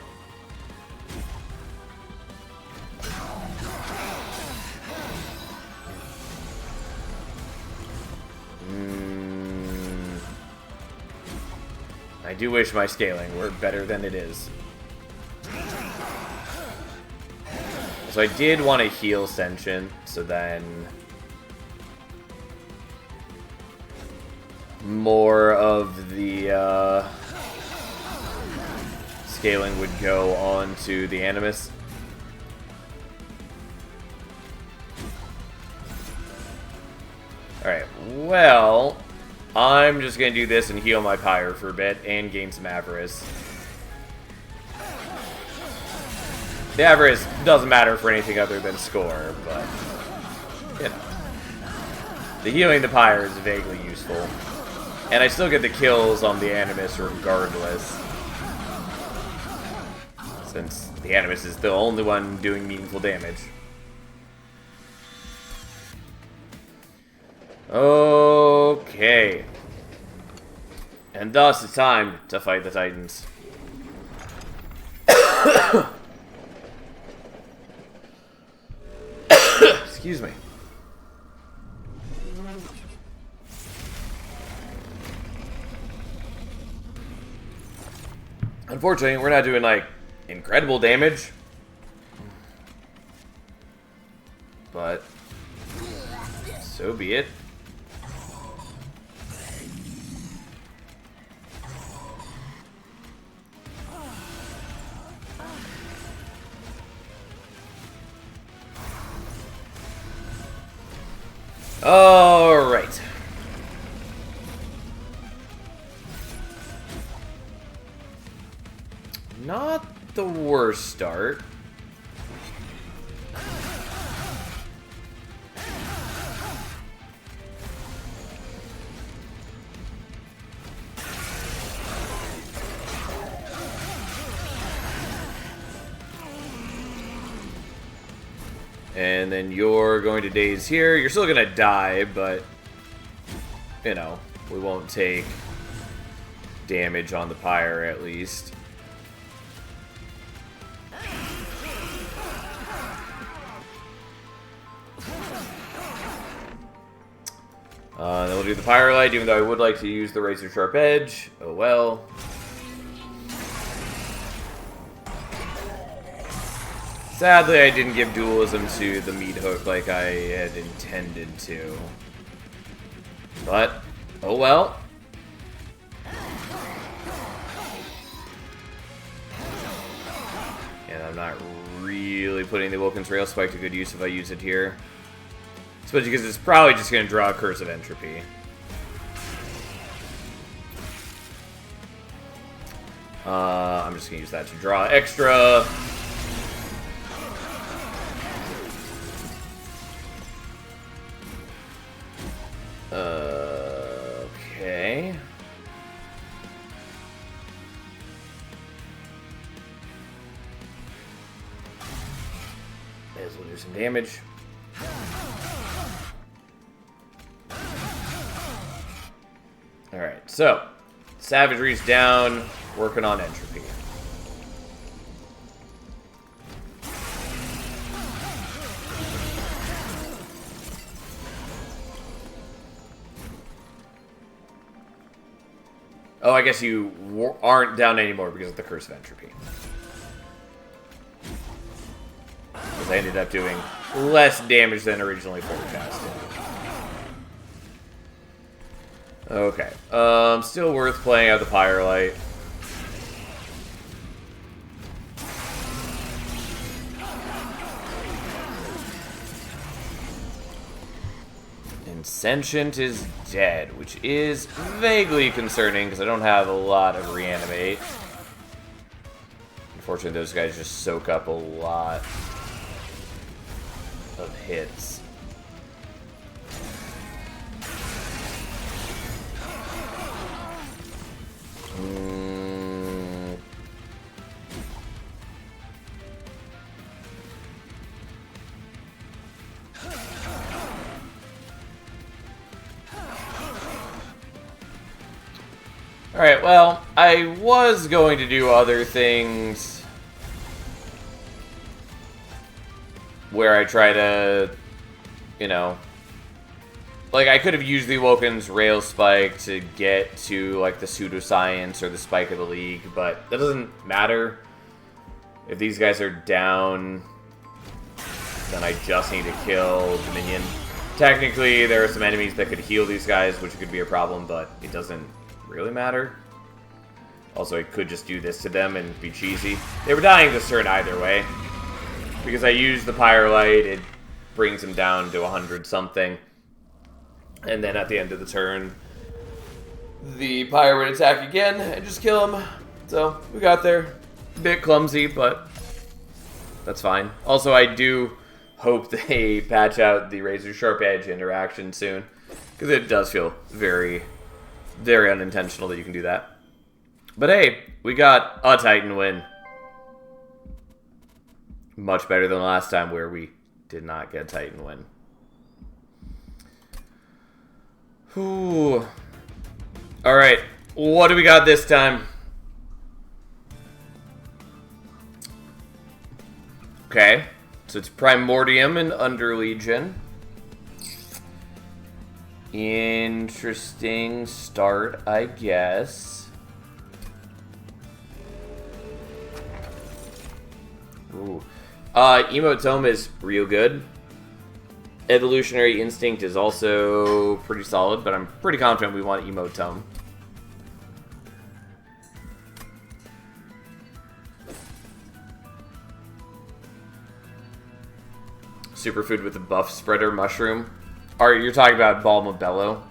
I do wish my scaling were better than it is. So I did want to heal Sentient, so then more of the scaling would go on to the Animus. Alright, well, I'm just going to do this and heal my Pyre for a bit and gain some Avarice. The Avarice doesn't matter for anything other than score, but, you know. The healing the Pyre is vaguely useful. And I still get the kills on the Animus regardless. Since the Animus is the only one doing meaningful damage. Okay. And thus it's time to fight the Titans. Excuse me. Unfortunately, we're not doing, like, incredible damage. But so be it. All right. Not the worst start. And then you're going to daze here. You're still going to die, but, you know, we won't take damage on the pyre at least. Then we'll do the Pyrolite, even though I would like to use the Razor Sharp Edge. Oh well. Sadly, I didn't give dualism to the meat hook like I had intended to. But, oh well. And I'm not really putting the Wilkins Rail Spike to good use if I use it here. Especially because it's probably just going to draw a Curse of Entropy. I'm just going to use that to draw extra. Okay. May as well do some damage. Alright, so Savagery's down, working on Entropy. Oh, I guess you aren't down anymore because of the Curse of Entropy. Because I ended up doing less damage than originally forecasted. Okay. Still worth playing out the Pyrolite. Insentient is dead, which is vaguely concerning because I don't have a lot of reanimate. Unfortunately, those guys just soak up a lot of hits. Alright, well, I was going to do other things where I try to, you know, like I could have used the Woken's Rail Spike to get to like the Pseudoscience or the Spike of the League, but that doesn't matter. If these guys are down, then I just need to kill the minion. Technically, there are some enemies that could heal these guys, which could be a problem, but it doesn't really matter. Also, I could just do this to them and be cheesy. They were dying this turn either way. Because I used the Pyrolite, it brings them down to 100 something. And then at the end of the turn, the Pyre would attack again and just kill him. So, we got there. A bit clumsy, but that's fine. Also, I do hope they patch out the Razor Sharp Edge interaction soon. Because it does feel very unintentional that you can do that. But hey, we got a Titan win. Much better than last time where we did not get a Titan win. Whew. Alright, what do we got this time? Okay, so it's Primordium and Underlegion. Interesting start, I guess. Ooh. Emotome is real good. Evolutionary Instinct is also pretty solid, but I'm pretty confident we want Emotome. Superfood with the buff spreader mushroom. Alright, you're talking about Balm of Bellow.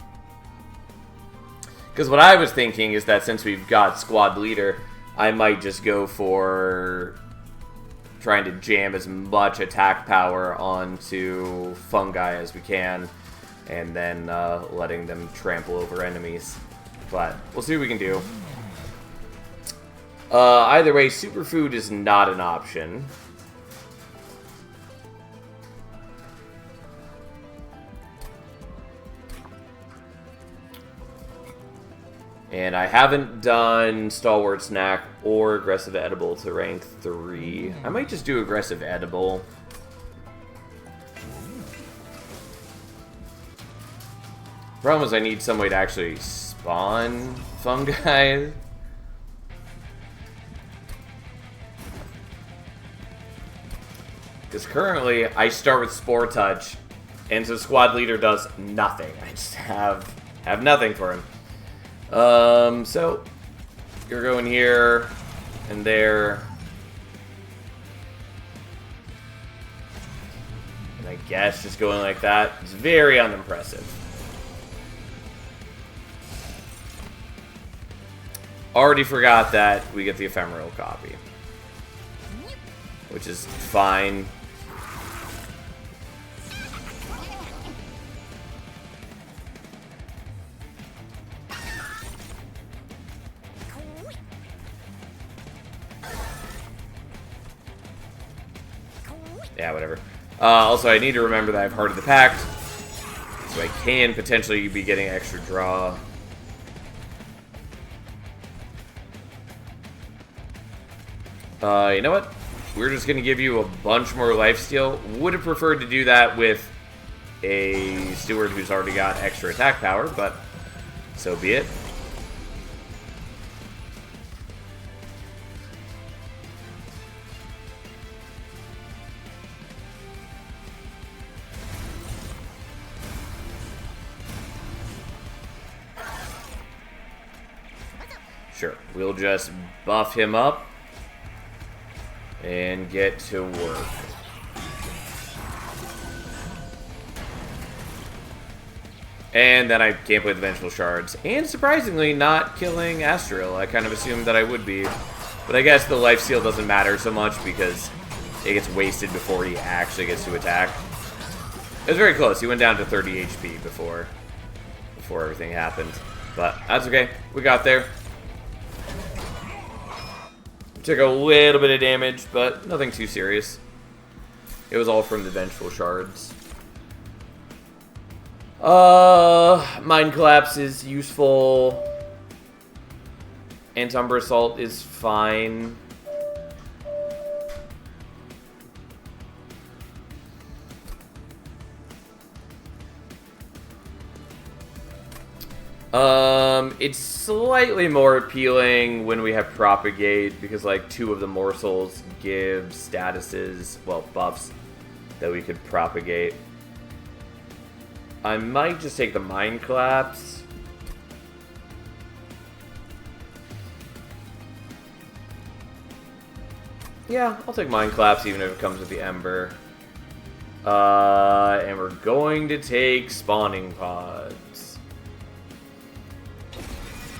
Because what I was thinking is that since we've got squad leader, I might just go for trying to jam as much attack power onto fungi as we can, and then letting them trample over enemies. But we'll see what we can do. Either way, superfood is not an option. And I haven't done Stalwart Snack or Aggressive Edible to rank 3. I might just do Aggressive Edible. Problem is I need some way to actually spawn fungi. Because currently I start with Spore Touch, and so Squad Leader does nothing. I just have nothing for him. So you're going here and there, and I guess just going like that is very unimpressive. Already forgot that we get the ephemeral copy, which is fine. Yeah, whatever. Also, I need to remember that I have Heart of the Pact, so I can potentially be getting extra draw. You know what? We're just going to give you a bunch more lifesteal. Would have preferred to do that with a steward who's already got extra attack power, but so be it. Sure, we'll just buff him up and get to work. And then I can't play the Vengeful Shards. And surprisingly, not killing Astril. I kind of assumed that I would be. But I guess the lifesteal doesn't matter so much because it gets wasted before he actually gets to attack. It was very close. He went down to 30 HP before everything happened. But that's okay. We got there. Took a little bit of damage, but nothing too serious. It was all from the Vengeful Shards. Mind Collapse is useful. Antumbra Assault is fine. It's slightly more appealing when we have Propagate, because like 2 of the morsels give statuses, well, buffs, that we could propagate. I might just take the Mind Collapse. Yeah, I'll take Mind Collapse even if it comes with the Ember. And we're going to take Spawning Pods.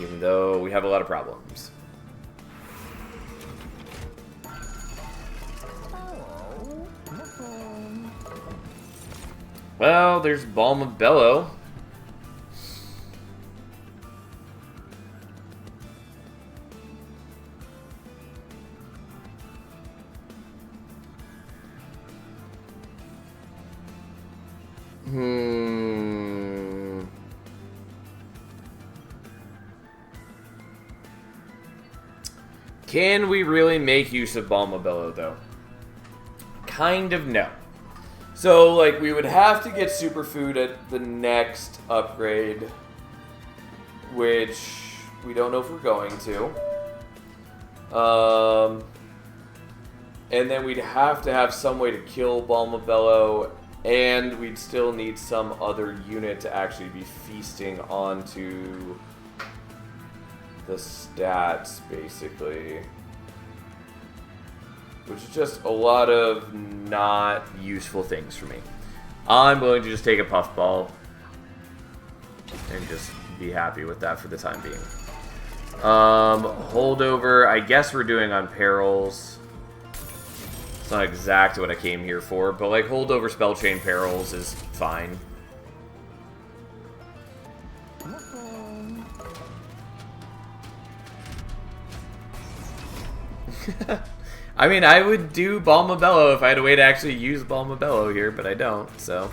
Even though we have a lot of problems. Well, there's Balm of Bellow. Can we really make use of Balm of Bellow, though? Kind of no. So, like, we would have to get Superfood at the next upgrade, which we don't know if we're going to. And then we'd have to have some way to kill Balmabello, and we'd still need some other unit to actually be feasting onto the stats, basically. Which is just a lot of not useful things for me. I'm willing to just take a puffball and just be happy with that for the time being. Holdover, I guess we're doing on perils. It's not exactly what I came here for, but like holdover spell chain perils is fine. I mean, I would do Balmabello if I had a way to actually use Balmabello here, but I don't, so.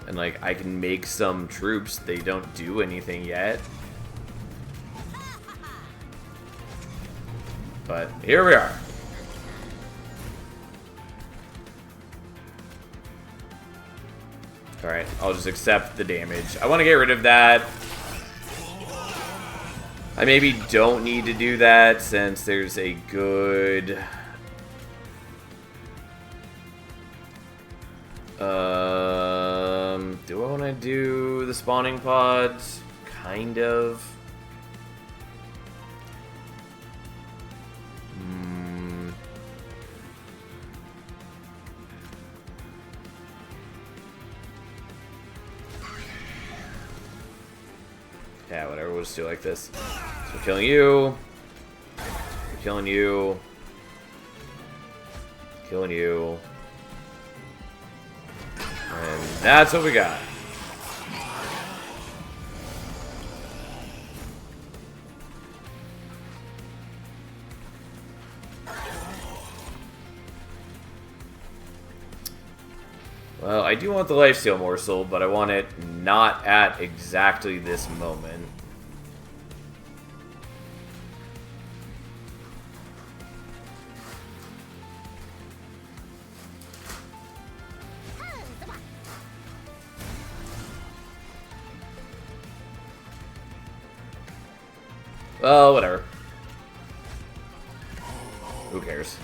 And like, I can make some troops. They don't do anything yet. But here we are. Alright, I'll just accept the damage. I want to get rid of that. I maybe don't need to do that since there's a good... do I want to do the spawning pods? Kind of. Yeah, whatever, we'll just do it like this. So we're killing you. We're killing you. Killing you. And that's what we got. Well, I do want the lifesteal morsel, but I want it not at exactly this moment. Well, whatever. Who cares?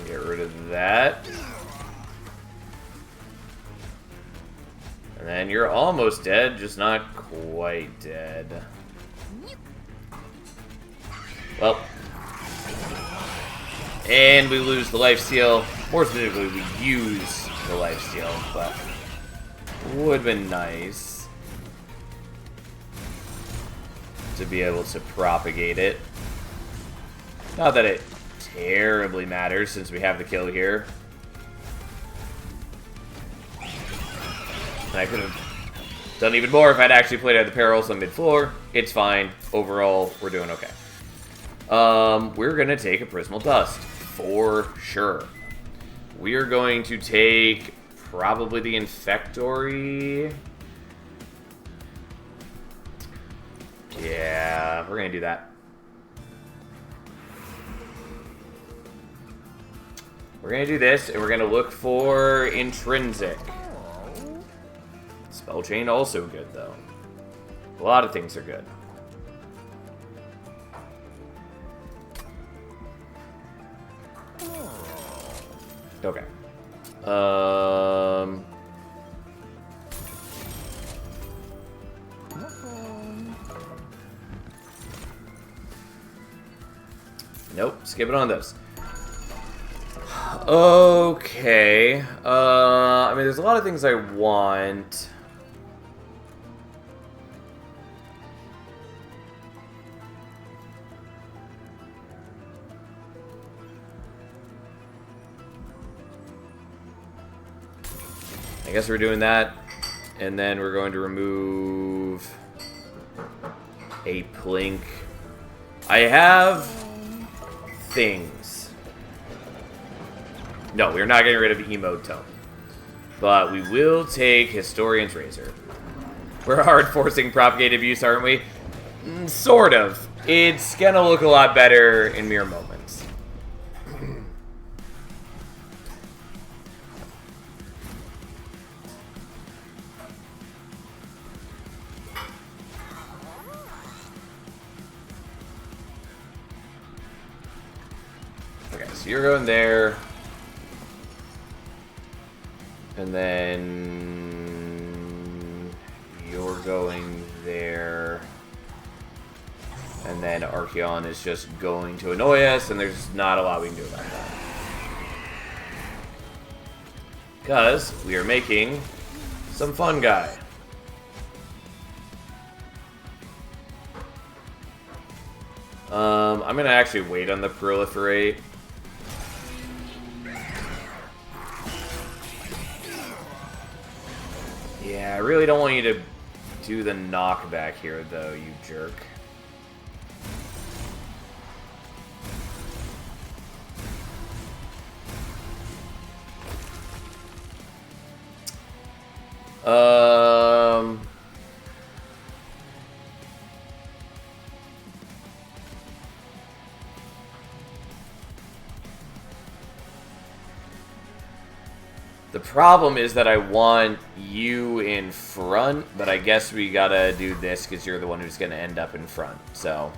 Get rid of that. And then you're almost dead, just not quite dead. Well. And we lose the lifesteal. More specifically, we use the lifesteal, but would have been nice to be able to propagate it. Not that it terribly matters since we have the kill here. And I could have done even more if I'd actually played out the perils on mid-floor. It's fine. Overall, we're doing okay. We're gonna take a Prismal Dust for sure. We are going to take probably the Infectory. Yeah, we're gonna do that. We're gonna do this, and we're gonna look for Intrinsic. Spell Chain also good, though. A lot of things are good. Okay. Nope, skip it on those. Okay. I mean, there's a lot of things I want. I guess we're doing that, and then we're going to remove a Plink. I have things. No, we're not getting rid of Emote Tome. But we will take Historian's Razor. We're hard forcing Propagate abuse, aren't we? Sort of. It's gonna look a lot better in mere moments. Okay, so you're going there. And then you're going there. And then Archeon is just going to annoy us, and there's not a lot we can do about that. Because we are making some fun guy. I'm going to actually wait on the Proliferate. Yeah, I really don't want you to do the knockback here, though, you jerk. The problem is that I want you in front, but I guess we gotta do this because you're the one who's gonna end up in front, so.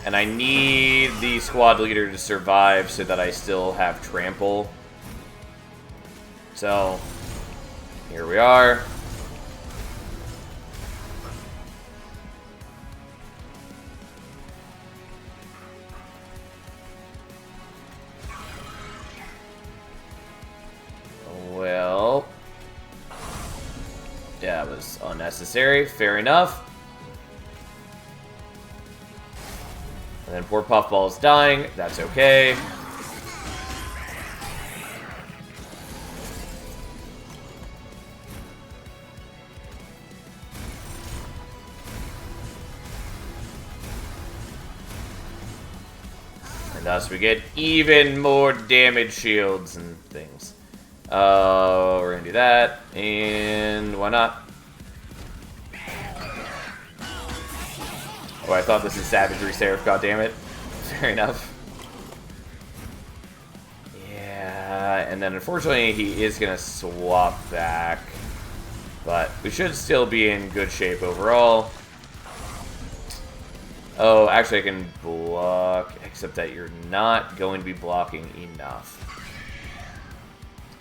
And I need the squad leader to survive so that I still have trample. So, here we are. Well, yeah, it was unnecessary. Fair enough. And then poor Puffball is dying. That's okay. And thus we get even more damage shields and things. We're gonna do that, and why not? Oh, I thought this is Savagery Seraph, goddammit. Fair enough. Yeah, and then unfortunately he is gonna swap back. But we should still be in good shape overall. Oh, actually I can block, except that you're not going to be blocking enough.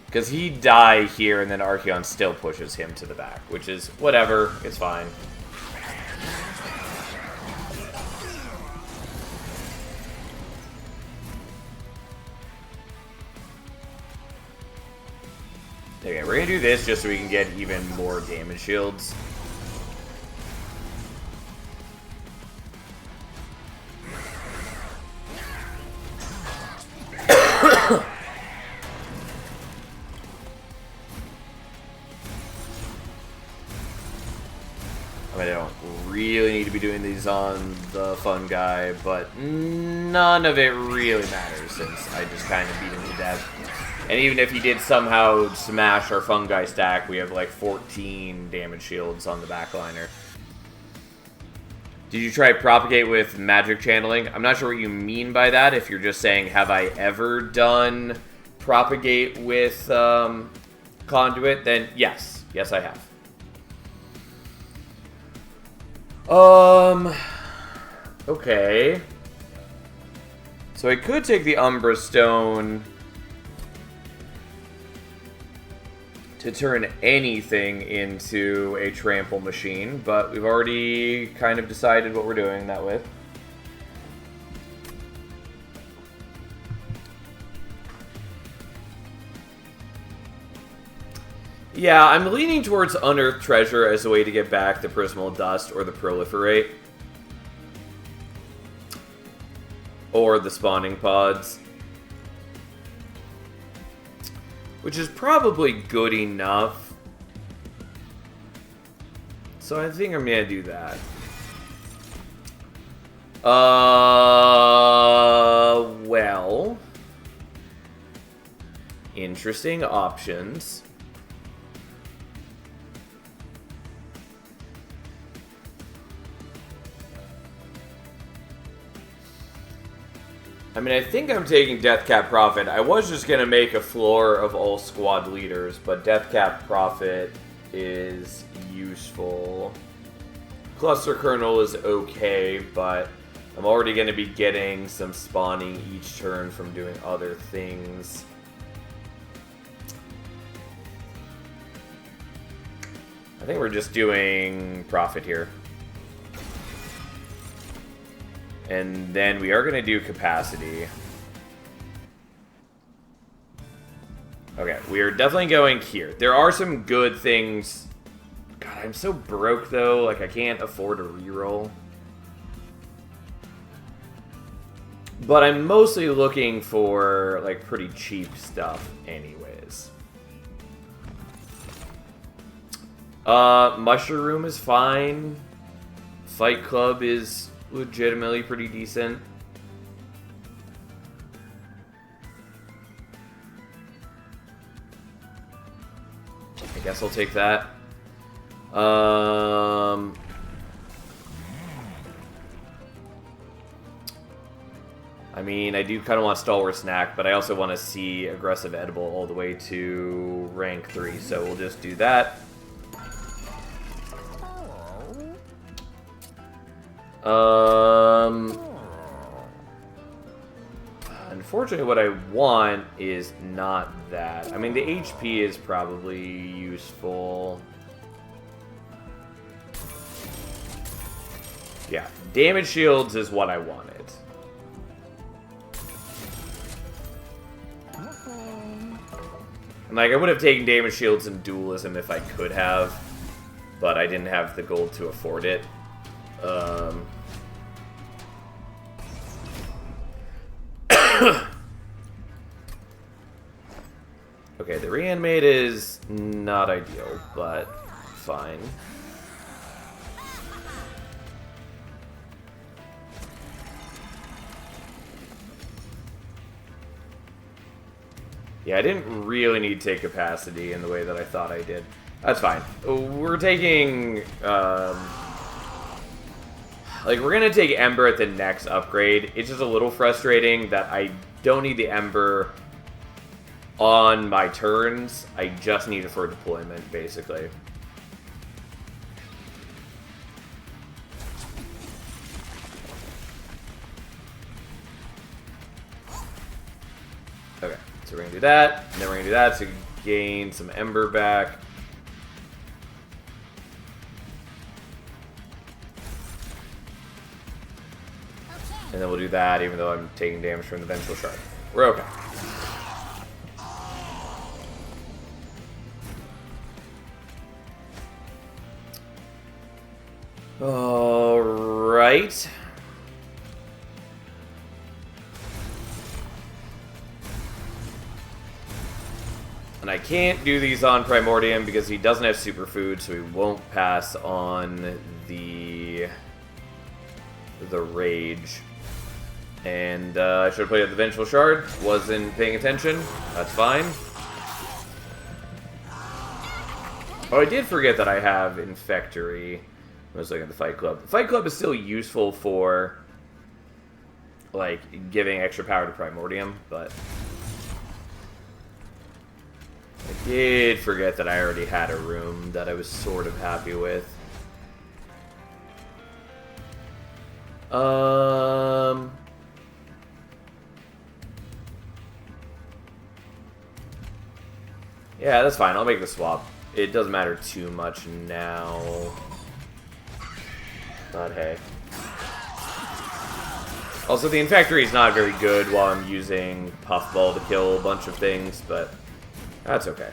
Because he'd die here, and then Archeon still pushes him to the back, which is whatever, it's fine. Okay, we're gonna do this just so we can get even more damage shields. I don't really need to be doing these on the fun guy, but none of it really matters since I just kind of beat him to death. And even if he did somehow smash our fun guy stack, we have like 14 damage shields on the backliner. Did you try Propagate with magic channeling? I'm not sure what you mean by that. If you're just saying, have I ever done Propagate with Conduit, then yes. Yes, I have. Okay. So I could take the Umbra Stone to turn anything into a trample machine, but we've already kind of decided what we're doing that with. Yeah, I'm leaning towards Unearthed Treasure as a way to get back the Prismal Dust or the Proliferate. Or the Spawning Pods. Which is probably good enough. So I think I'm going to do that. Well, interesting options. I mean, I think I'm taking Deathcap Prophet. I was just going to make a floor of all squad leaders, but Deathcap Prophet is useful. Cluster Kernel is okay, but I'm already going to be getting some spawning each turn from doing other things. I think we're just doing Prophet here. And then we are going to do Capacity. Okay, we are definitely going here. There are some good things. God, I'm so broke, though. Like, I can't afford a reroll. But I'm mostly looking for, like, pretty cheap stuff anyways. Mushroom is fine. Fight Club is legitimately pretty decent. I guess I'll take that. I mean, I do kind of want Stalwart Snack, but I also want to see Aggressive Edible all the way to rank 3, so we'll just do that. Unfortunately, what I want is not that. I mean, the HP is probably useful. Yeah, damage shields is what I wanted. And, like, I would have taken damage shields and dualism if I could have, but I didn't have the gold to afford it. Okay, the reanimate is not ideal, but fine. Yeah, I didn't really need to take capacity in the way that I thought I did. That's fine. We're taking, like, we're gonna take Ember at the next upgrade. It's just a little frustrating that I don't need the Ember on my turns. I just need it for deployment, basically. Okay, so we're gonna do that, and then we're gonna do that to gain some Ember back. And then we'll do that even though I'm taking damage from the Vengeful Shard. We're okay. Alright. And I can't do these on Primordium because he doesn't have superfood, so he won't pass on the Rage. And I should have played at the Vengeful Shard. Wasn't paying attention. That's fine. Oh, I did forget that I have Infectory. I was looking at the Fight Club. The Fight Club is still useful for, like, giving extra power to Primordium, but I did forget that I already had a room that I was sort of happy with. Yeah, that's fine. I'll make the swap. It doesn't matter too much now. But hey. Also, the Infectory is not very good while I'm using Puffball to kill a bunch of things, but that's okay.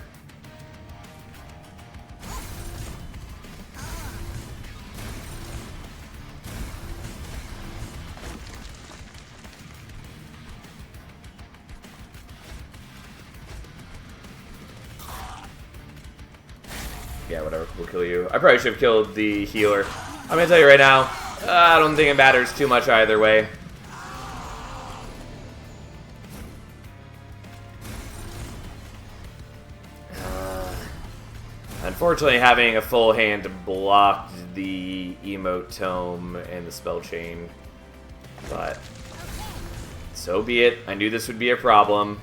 Yeah, whatever. We'll kill you. I probably should have killed the healer. I'm gonna tell you right now, I don't think it matters too much either way. Unfortunately, having a full hand blocked the emote tome and the spell chain, but so be it. I knew this would be a problem.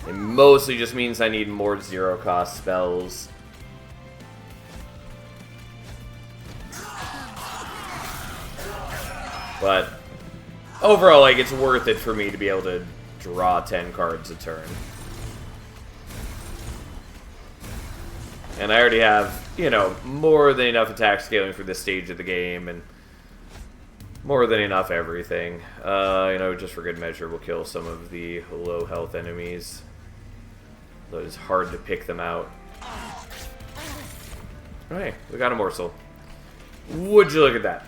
It mostly just means I need more zero-cost spells. But overall, like, it's worth it for me to be able to draw 10 cards a turn. And I already have, you know, more than enough attack scaling for this stage of the game, and more than enough everything. You know, just for good measure, we'll kill some of the low health enemies. Though it's hard to pick them out. Hey, we got a morsel. Would you look at that?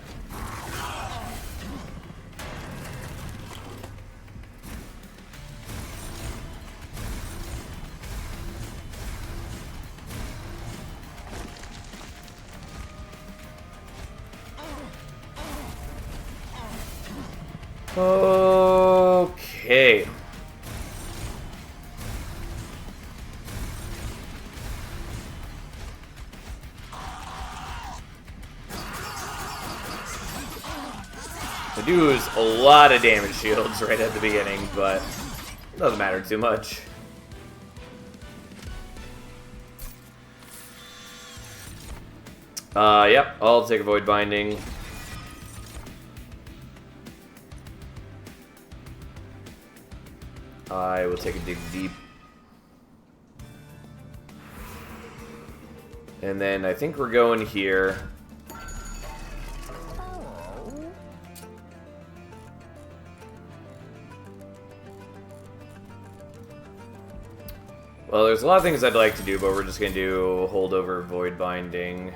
Okay. I do use a lot of damage shields right at the beginning, but it doesn't matter too much. Yep, I'll take a Void Binding. I will take a Dig Deep. And then I think we're going here. Well, there's a lot of things I'd like to do, but we're just going to do Holdover Void Binding.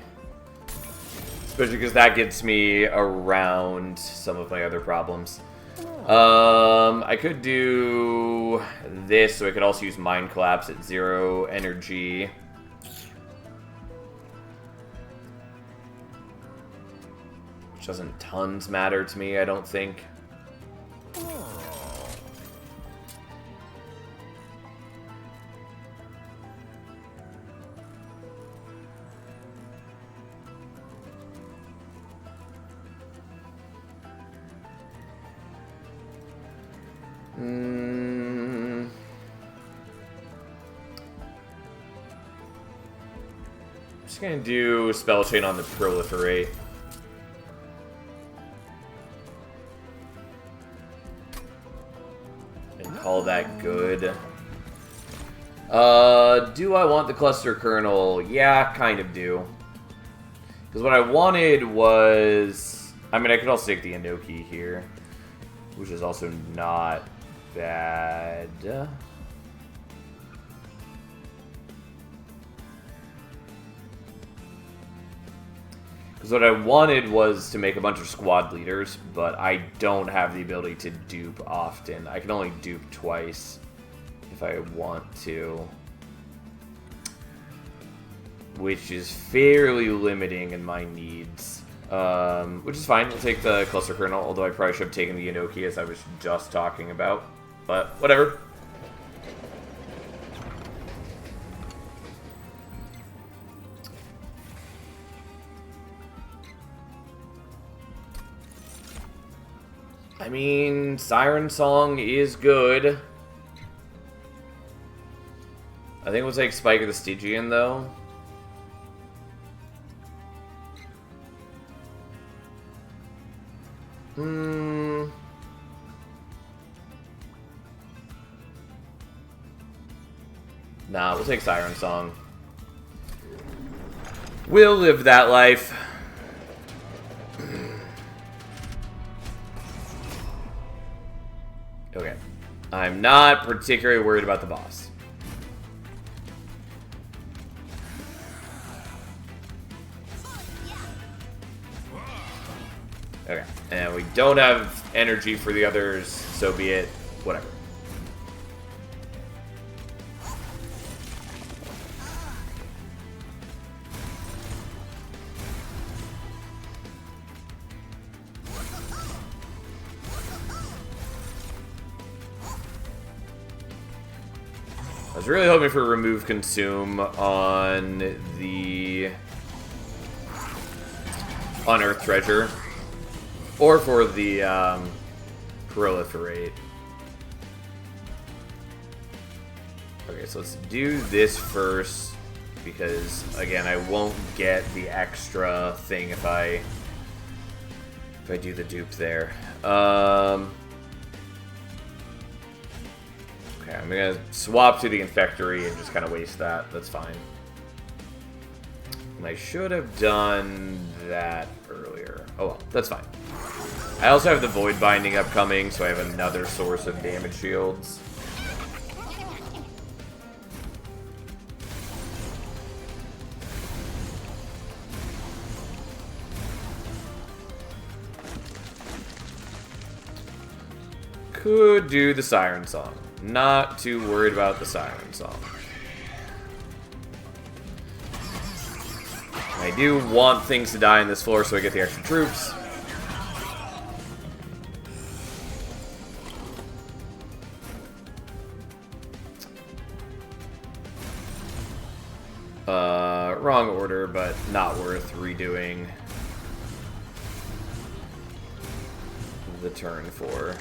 Especially because that gets me around some of my other problems. I could do this, so I could also use Mind Collapse at 0 energy. Which doesn't tons matter to me, I don't think. Just gonna do Spell Chain on the Proliferate. And call that good. Do I want the Cluster Kernel? Yeah, kind of do. Because what I wanted was... I mean, I could also take the Inoki here, which is also not bad. Because what I wanted was to make a bunch of squad leaders, but I don't have the ability to dupe often. I can only dupe twice if I want to, which is fairly limiting in my needs. Which is fine. We'll take the Cluster Kernel, although I probably should have taken the Inoki as I was just talking about. But whatever. I mean, Siren Song is good. I think we'll take Spike of the Stygian, though. Nah, we'll take Siren Song. We'll live that life. Okay. I'm not particularly worried about the boss. Okay. And we don't have energy for the others, so be it. Whatever. was really hoping for remove consume on the unearthed treasure. Or for the proliferate. Okay, so let's do this first. Because, again, I won't get the extra thing if I do the dupe there. Okay, I'm gonna swap to the infectory and just kind of waste that. That's fine. And I should have done that earlier. Oh well, that's fine. I also have the Void Binding upcoming, so I have another source of damage shields. Could do the Siren Song. Not too worried about the Siren Song. I do want things to die on this floor so I get the extra troops. Wrong order, but not worth redoing the turn for.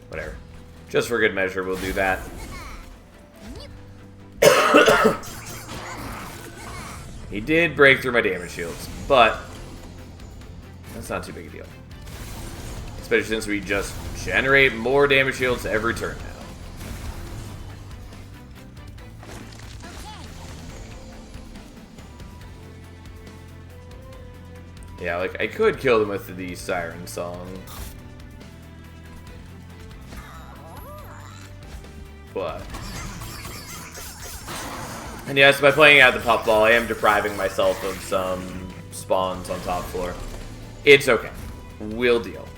Whatever. Just for good measure, we'll do that. He did break through my damage shields, but that's not too big a deal. Especially since we just generate more damage shields every turn now. Yeah, like, I could kill them with the Siren Song. But... And yes, by playing out the puffball, I am depriving myself of some spawns on top floor. It's okay. We'll deal.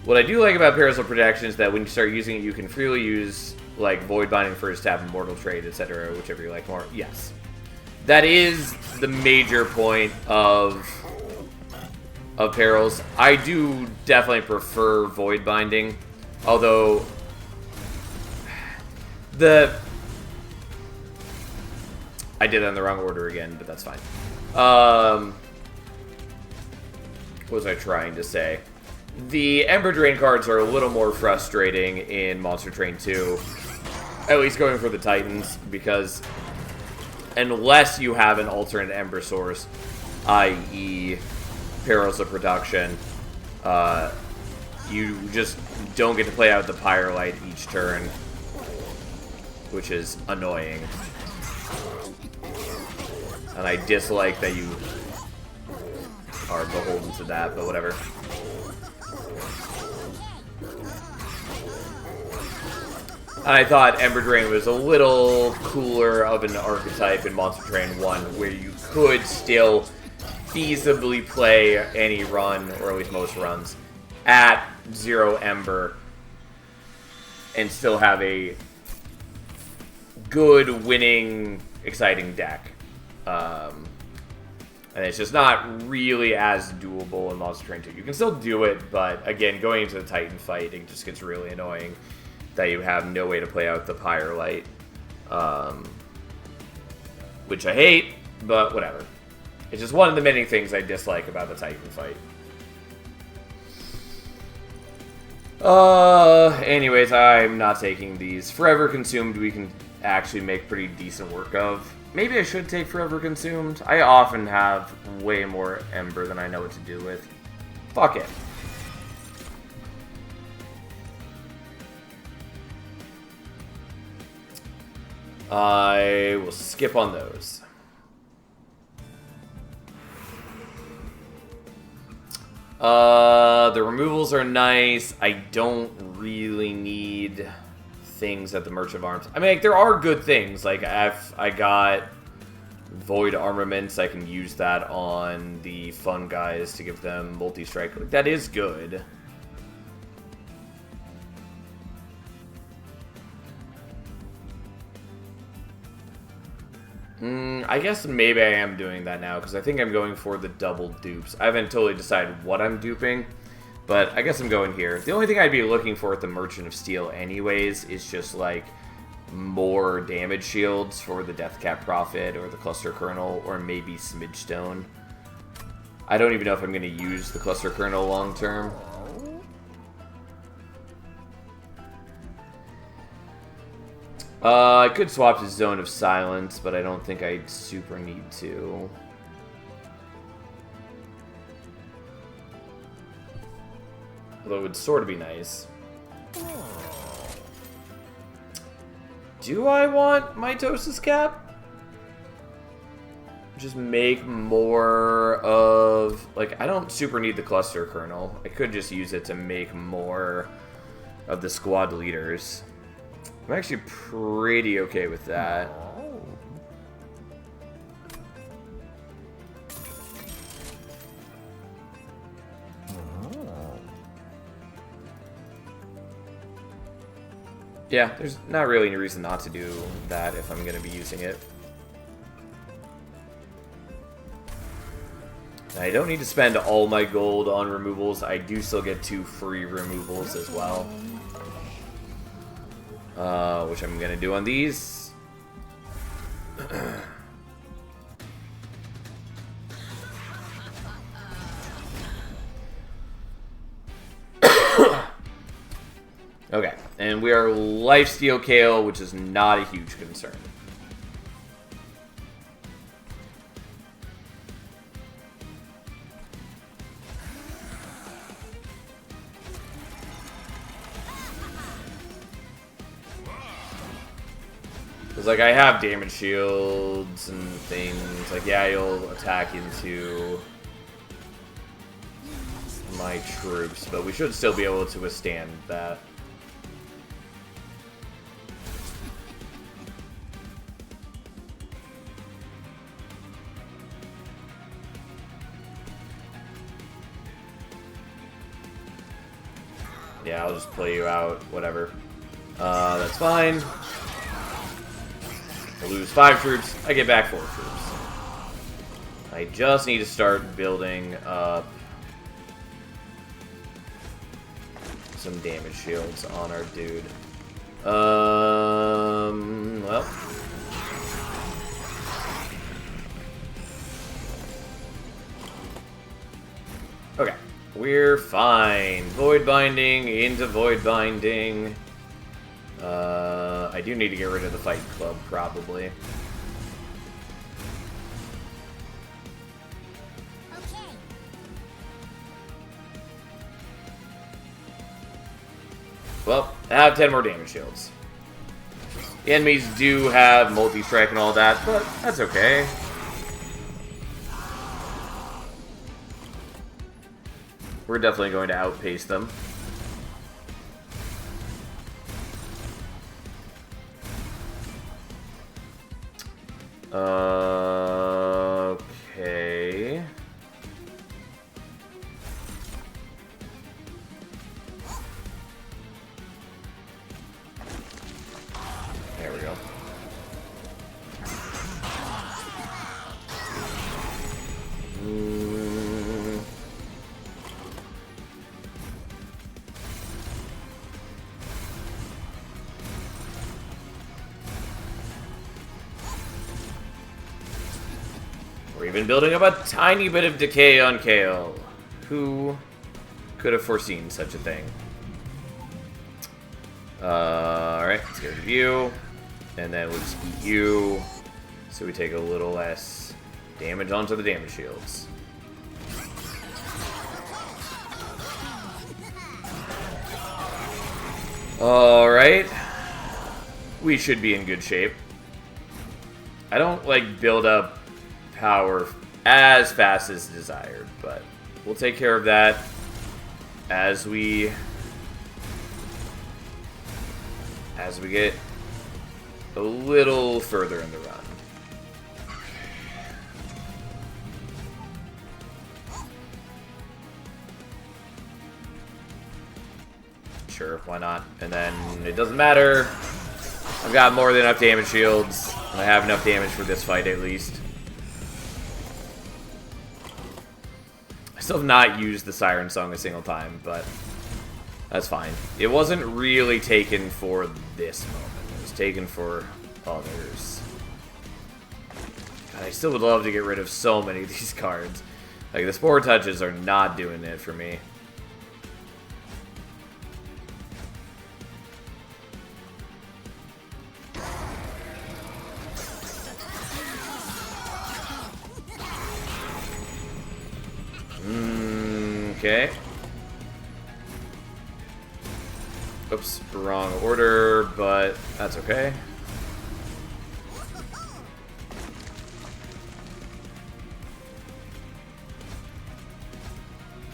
What I do like about Parasol Protection is that when you start using it, you can freely use, like, Void Binding first tap, Immortal Trade, etc., whichever you like more. Yes. That is the major point of Perils. I do definitely prefer Void Binding, although I did that in the wrong order again, but that's fine. What was I trying to say? The Ember Drain cards are a little more frustrating in Monster Train 2, at least going for the Titans, because unless you have an alternate Ember source, i.e. Perils of Production, you just don't get to play out the Pyrolite each turn, which is annoying. And I dislike that you are beholden to that, but whatever. I thought Ember Drain was a little cooler of an archetype in Monster Train 1, where you could still feasibly play any run, or at least most runs, at 0 Ember, and still have a good, winning, exciting deck. And it's just not really as doable in Monster Train 2. You can still do it, but again, going into the Titan fight, it just gets really annoying that you have no way to play out the Pyrolite. Which I hate, but whatever. It's just one of the many things I dislike about the Titan fight. Anyways, I'm not taking these. Forever Consumed we can actually make pretty decent work of. Maybe I should take Forever Consumed. I often have way more Ember than I know what to do with. Fuck it. I will skip on those. The removals are nice. I don't really need things at the Merchant of Arms. I mean, like, there are good things. Like, I got Void Armaments. I can use that on the fun guys to give them multi-strike. Like, that is good. I guess maybe I am doing that now, because I think I'm going for the double dupes. I haven't totally decided what I'm duping, but I guess I'm going here. The only thing I'd be looking for at the Merchant of Steel anyways is just, like, more damage shields for the Deathcap Prophet or the Cluster Kernel, or maybe Smidgestone. I don't even know if I'm going to use the Cluster Kernel long term. I could swap to Zone of Silence, but I don't think I super need to. Although it would sort of be nice. Do I want Mitosis Cap? Just make more of... Like, I don't super need the Cluster Kernel. I could just use it to make more of the squad leaders. I'm actually pretty okay with that. Yeah, there's not really any reason not to do that if I'm going to be using it. I don't need to spend all my gold on removals. I do still get 2 free removals as well. Which I'm going to do on these. Okay, and we are Lifesteal KO, which is not a huge concern. Because, like, I have damage shields and things. Like, yeah, you'll attack into my troops, but we should still be able to withstand that. Yeah, I'll just play you out, whatever. That's fine. I lose 5 troops, I get back 4 troops. I just need to start building up some damage shields on our dude. Well. Okay. We're fine. Void Binding into Void Binding. I do need to get rid of the Fight Club, probably. Okay. Well, I have 10 more damage shields. The enemies do have multi-strike and all that, but that's okay. We're definitely going to outpace them. Okay. There we go. We're even building up a tiny bit of decay on KO. Who could have foreseen such a thing? Alright, let's get rid of you. And then we'll just eat you. So we take a little less damage onto the damage shields. Alright. We should be in good shape. I don't, like, build up power as fast as desired, but we'll take care of that as we as we get a little further in the run. Sure, why not? And then it doesn't matter. I've got more than enough damage shields. I have enough damage for this fight at least. I still have not used the Siren Song a single time, but that's fine. It wasn't really taken for this moment. It was taken for others. God, I still would love to get rid of so many of these cards. Like, the Spore Touches are not doing it for me. Okay. Oops, wrong order, but that's okay.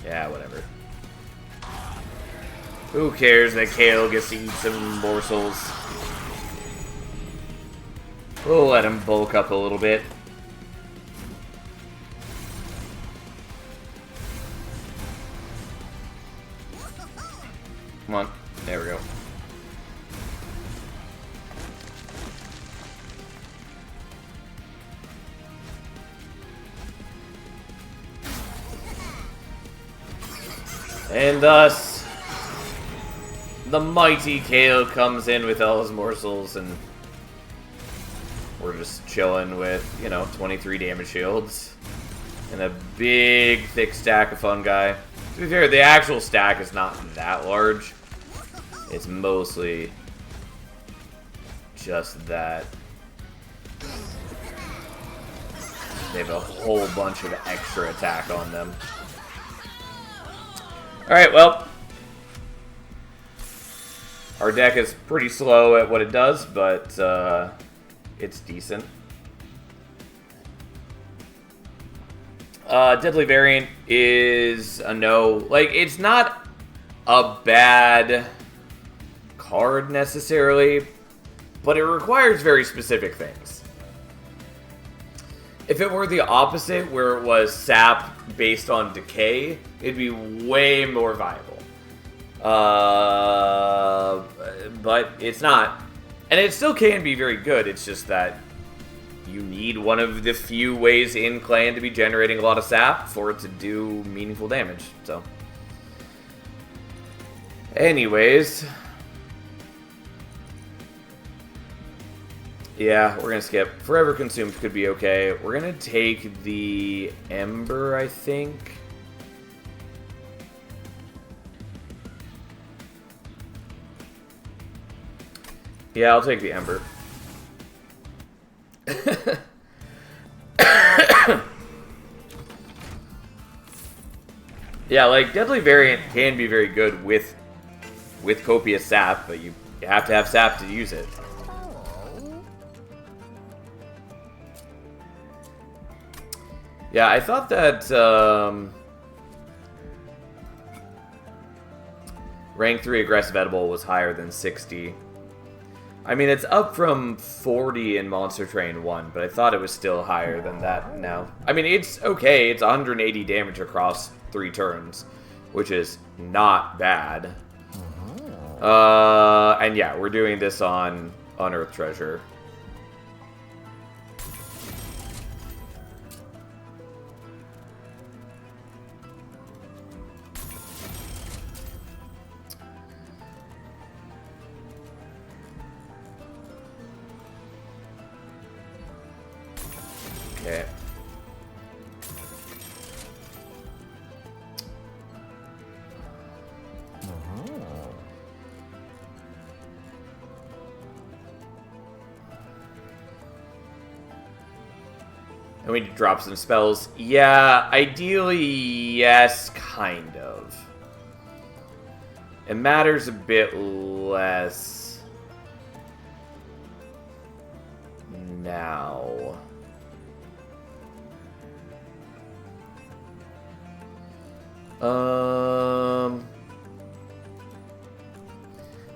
Yeah, whatever. Who cares that Kale gets to eat some morsels? We'll let him bulk up a little bit. Come on. There we go. And thus, the mighty Kale comes in with all his morsels, and we're just chilling with, you know, 23 damage shields and a big, thick stack of fungi. To be fair, the actual stack is not that large. It's mostly just that they have a whole bunch of extra attack on them. Alright, well, our deck is pretty slow at what it does, but it's decent. Deadly Variant is a no. Like, it's not a bad card necessarily, but it requires very specific things. If it were the opposite, where it was sap based on decay, it'd be way more viable. But it's not. And it still can be very good, it's just that you need one of the few ways in Clan to be generating a lot of sap for it to do meaningful damage, so. Anyways. Yeah, we're gonna skip. Forever Consumed could be okay. We're gonna take the Ember, I think. Yeah, I'll take the Ember. Yeah, like, Deadly Variant can be very good with copious sap, but you have to have sap to use it. Yeah, I thought that rank 3 aggressive edible was higher than 60. I mean, it's up from 40 in Monster Train 1, but I thought it was still higher than that now. I mean, it's okay. It's 180 damage across 3 turns, which is not bad. And yeah, we're doing this on Unearthed Treasure. Okay. And we need to drop some spells. Yeah, ideally, yes, kind of. It matters a bit less now.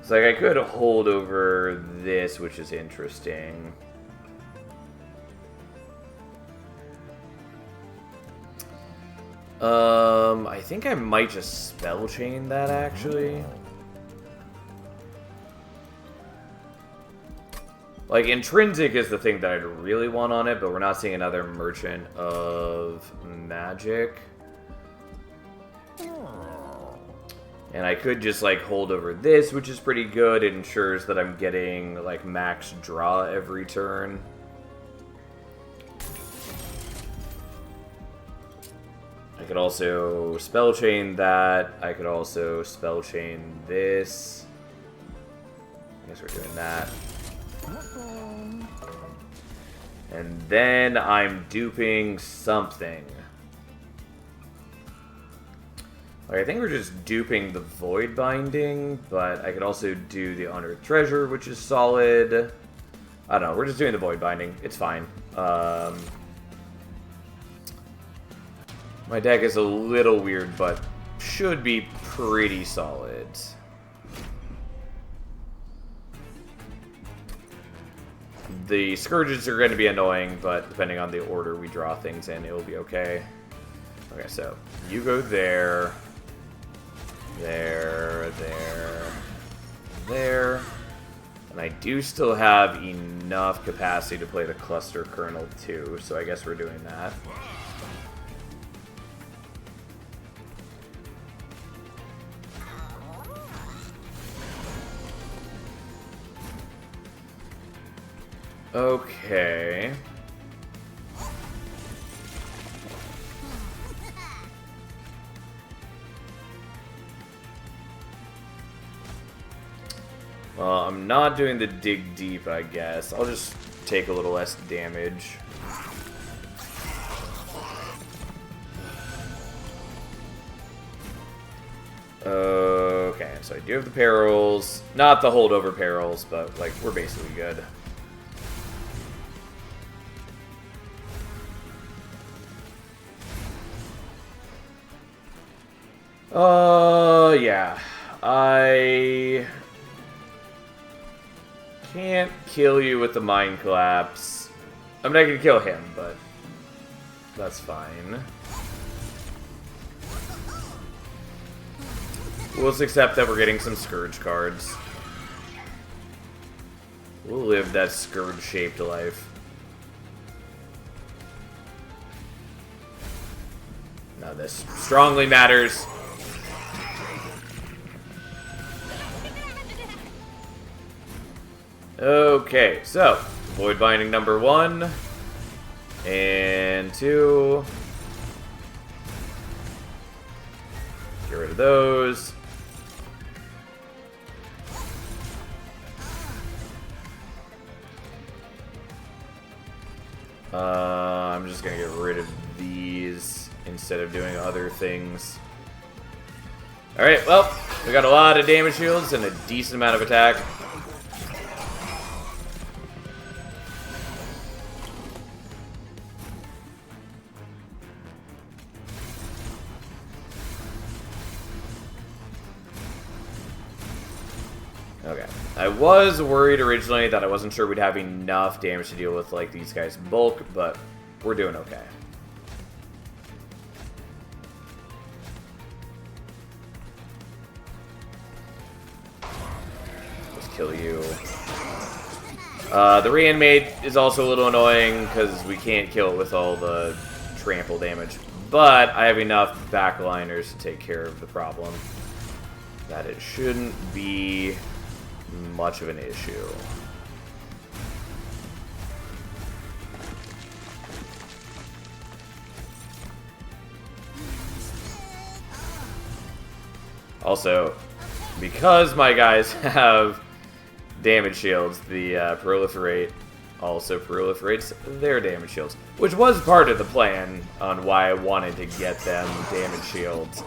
It's like I could hold over this, which is interesting. I think I might just spell chain that actually. Like, intrinsic is the thing that I'd really want on it, but we're not seeing another merchant of magic. And I could just, like, hold over this, which is pretty good. It ensures that I'm getting, like, max draw every turn. I could also spell chain that. I could also spell chain this. I guess we're doing that. And then I'm duping something. Like, I think we're just duping the Void Binding, but I could also do the Unearthed Treasure, which is solid. I don't know, we're just doing the Void Binding. It's fine. My deck is a little weird, but should be pretty solid. The Scourges are going to be annoying, but depending on the order we draw things in, it will be okay. Okay, so you go there, there, and I do still have enough capacity to play the Cluster Kernel too, so I guess we're doing that. Okay. Well, I'm not doing the dig deep, I guess. I'll just take a little less damage. Okay, so I do have the perils. Not the holdover perils, but, like, we're basically good. Yeah. I can't kill you with the Mind Collapse. I'm not gonna kill him, but that's fine. We'll just accept that we're getting some Scourge cards. We'll live that Scourge-shaped life. Now this strongly matters. Okay, so Void Binding number 1 and 2. Get rid of those. I'm just gonna get rid of these instead of doing other things. Alright, well, we got a lot of damage shields and a decent amount of attack. Okay. I was worried originally that I wasn't sure we'd have enough damage to deal with, like, these guys' bulk, but we're doing okay. Let's kill you. The Reanimate is also a little annoying because we can't kill it with all the trample damage, but I have enough backliners to take care of the problem that it shouldn't be much of an issue. Also, because my guys have damage shields, the Proliferate also proliferates their damage shields, which was part of the plan on why I wanted to get them damage shields,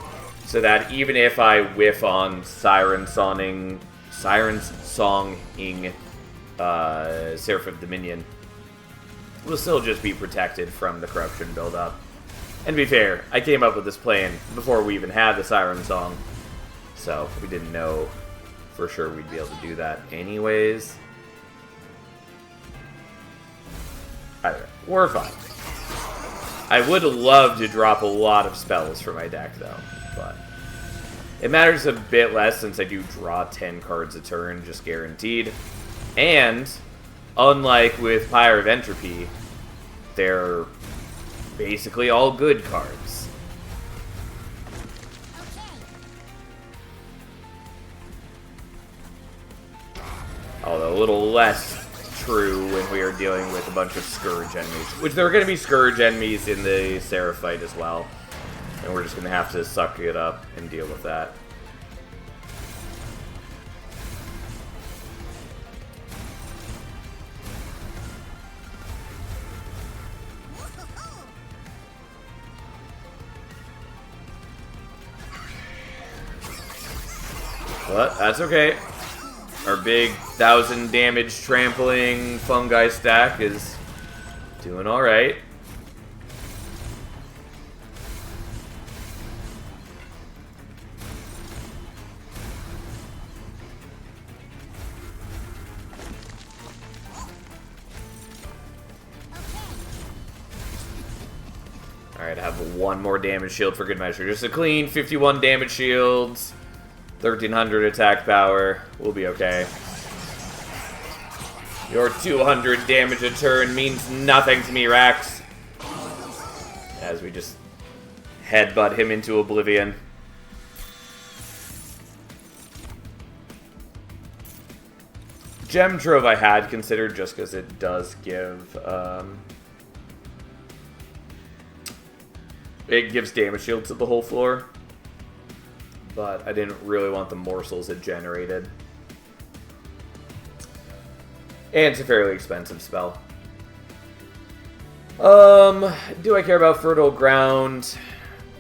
so that even if I whiff on Siren's Songing Seraph of Dominion, we'll still just be protected from the corruption buildup. And to be fair, I came up with this plan before we even had the Siren Song, so we didn't know for sure we'd be able to do that anyways. Either way, we're fine. I would love to drop a lot of spells for my deck, though, but it matters a bit less since I do draw 10 cards a turn, just guaranteed. And, unlike with Pyre of Entropy, they're basically all good cards. Although a little less true when we are dealing with a bunch of Scourge enemies. Which there are going to be Scourge enemies in the Seraph fight as well. And we're just going to have to suck it up and deal with that. But that's okay. Our big 1,000 damage trampling fungi stack is doing alright. Alright, I have one more damage shield for good measure. Just a clean 51 damage shields. 1,300 attack power. We'll be okay. Your 200 damage a turn means nothing to me, Rax. As we just headbutt him into oblivion. Gem Trove I had considered just because it does give... it gives damage shield to the whole floor. But I didn't really want the morsels it generated. And it's a fairly expensive spell. Do I care about Fertile Ground?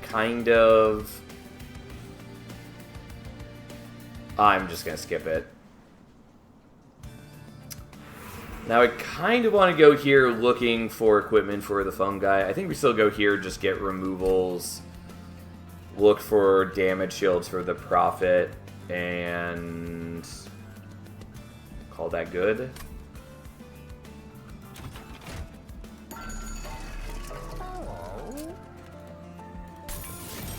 Kind of. I'm just gonna skip it. Now I kind of want to go here looking for equipment for the fungi. I think we still go here, just get removals. Look for damage shields for the Prophet, and call that good.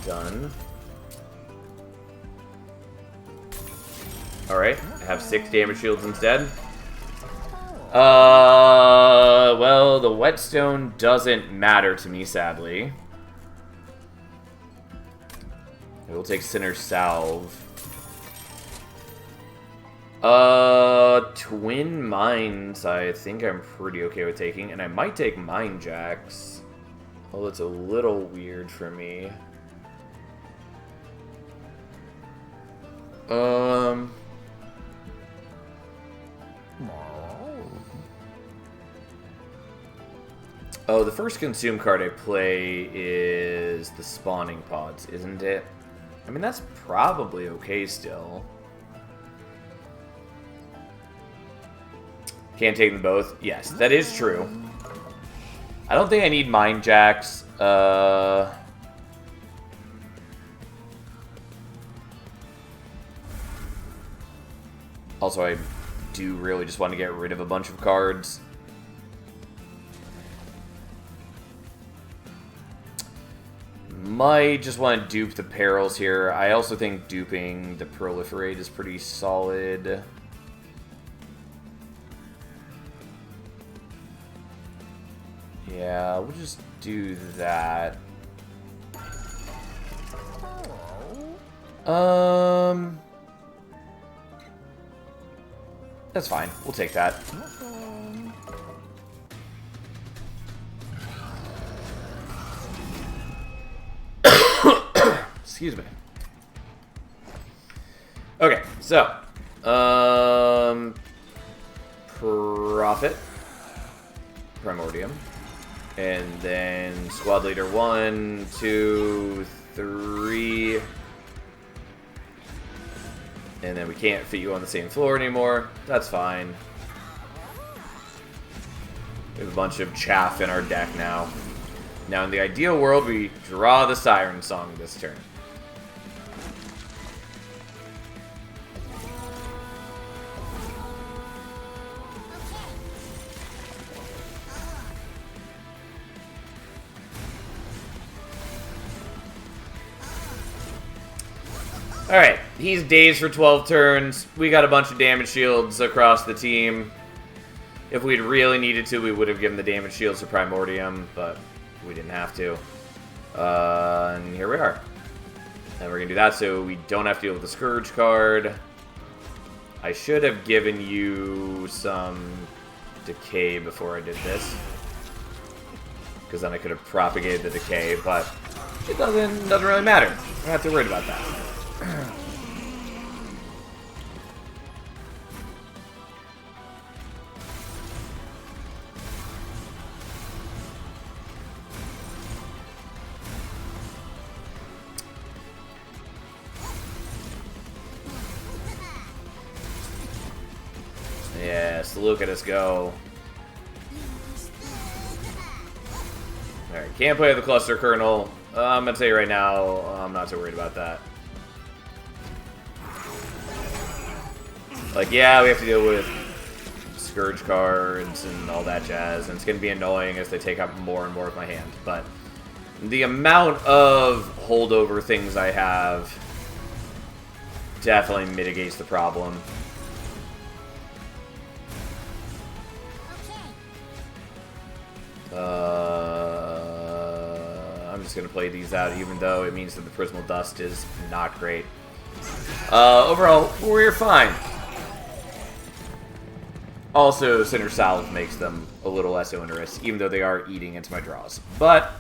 Done. Alright, I have 6 damage shields instead. Well, the whetstone doesn't matter to me, sadly. We'll take Sinner's Salve. Twin Mines, I think I'm pretty okay with taking. And I might take Mind Jacks. Oh, that's a little weird for me. Oh, the first consume card I play is the Spawning Pods, isn't it? I mean, that's probably okay still. Can't take them both? Yes, that is true. I don't think I need Mind Jacks. Also, I do really just want to get rid of a bunch of cards. Might just want to dupe the Perils here. I also think duping the Proliferate is pretty solid. Yeah, we'll just do that. That's fine. We'll take that. Excuse me. Okay, so Prophet, Primordium, and then Squad Leader 1, 2, 3, and then we can't fit you on the same floor anymore. That's fine. We have a bunch of chaff in our deck now. Now, in the ideal world, we draw the Siren Song this turn. Alright, he's dazed for 12 turns. We got a bunch of damage shields across the team. If we'd really needed to, we would have given the damage shields to Primordium, but we didn't have to. And here we are. And we're going to do that so we don't have to deal with the Scourge card. I should have given you some decay before I did this, because then I could have propagated the decay, but it doesn't really matter. I don't have to worry about that. Yes, look at us go. Alright, can't play with the Cluster Kernel. I'm gonna tell you right now, I'm not too worried about that. Like, yeah, we have to deal with Scourge cards and all that jazz, and it's gonna be annoying as they take up more and more of my hand, but the amount of holdover things I have definitely mitigates the problem. I'm just going to play these out, even though it means that the Prismal Dust is not great. Overall, we're fine. Also, Sinner Salve makes them a little less onerous, even though they are eating into my draws. But,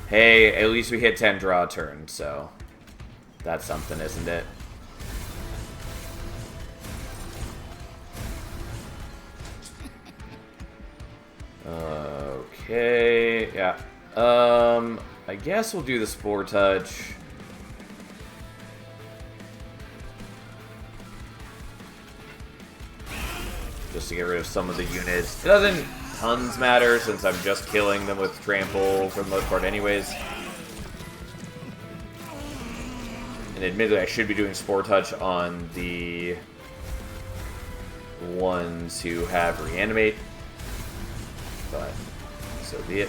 hey, at least we hit 10 draw turns, so that's something, isn't it? Okay, yeah. I guess we'll do the Spore Touch. Just to get rid of some of the units. It doesn't tons matter since I'm just killing them with Trample for the most part anyways. And admittedly, I should be doing Spore Touch on the ones who have Reanimate. But so be it.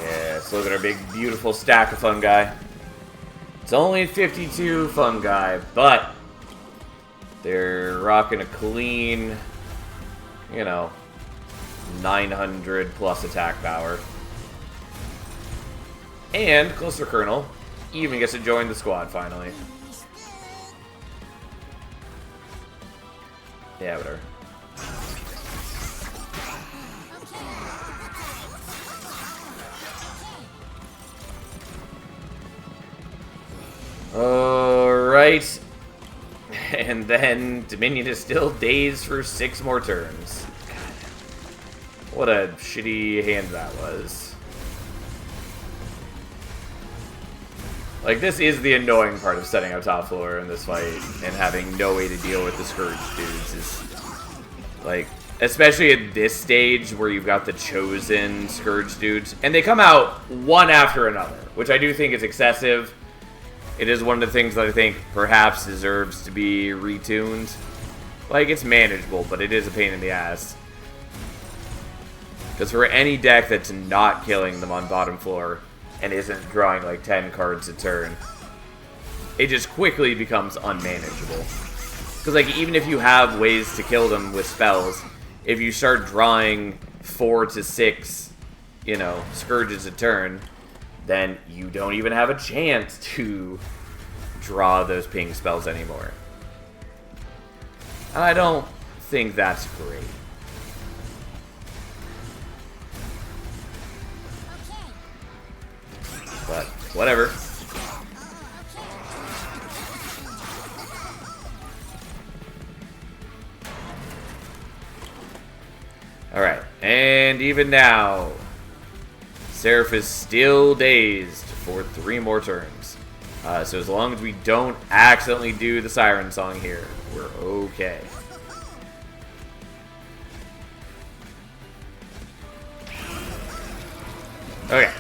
Yes, look at our big, beautiful stack of fungi. It's only 52 fungi, but they're rocking a clean, you know, 900 plus attack power. And Cluster Kernel even gets to join the squad finally. Yeah, whatever. Alright. And then Dominion is still dazed for 6 more turns. God. What a shitty hand that was. Like, this is the annoying part of setting up top floor in this fight and having no way to deal with the Scourge dudes. Is, like, especially at this stage where you've got the chosen Scourge dudes, and they come out one after another, which I do think is excessive. It is one of the things that I think perhaps deserves to be retuned. Like, it's manageable, but it is a pain in the ass. Because for any deck that's not killing them on bottom floor and isn't drawing like 10 cards a turn, it just quickly becomes unmanageable. Because like, even if you have ways to kill them with spells, if you start drawing 4 to 6, you know, Scourges a turn, then you don't even have a chance to draw those ping spells anymore. And I don't think that's great. But, whatever. Alright, and even now, Seraph is still dazed for 3 more turns. So as long as we don't accidentally do the Siren Song here, we're okay. Okay.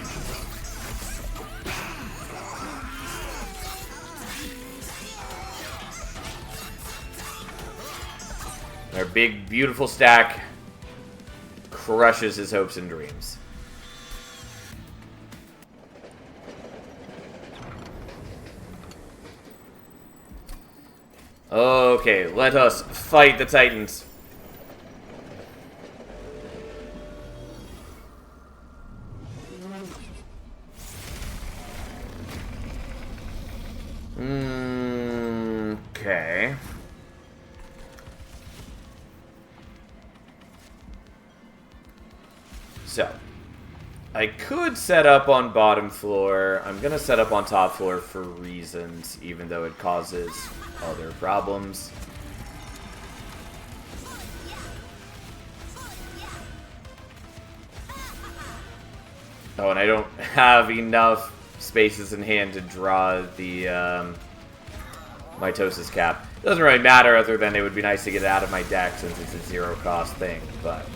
Our big, beautiful stack crushes his hopes and dreams. Okay, let us fight the Titans. Okay. So, I could set up on bottom floor. I'm gonna set up on top floor for reasons, even though it causes other problems. Oh, and I don't have enough spaces in hand to draw the mitosis cap. Doesn't really matter, other than it would be nice to get it out of my deck since it's a zero-cost thing, but...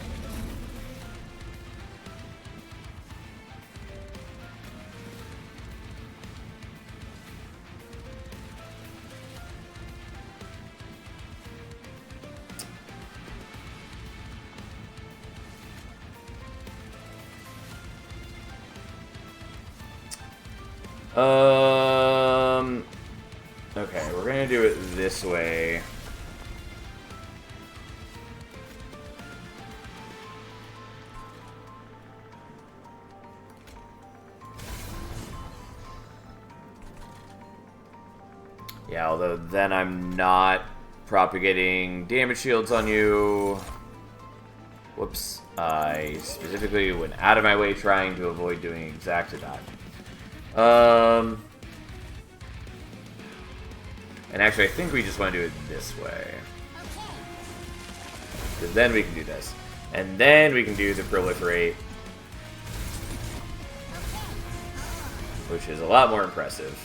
Okay, we're gonna do it this way. Yeah, although then I'm not propagating damage shields on you. Whoops. I specifically went out of my way trying to avoid doing exactly that. And actually, I think we just want to do it this way. Because then we can do this. And then we can do the proliferate. Which is a lot more impressive.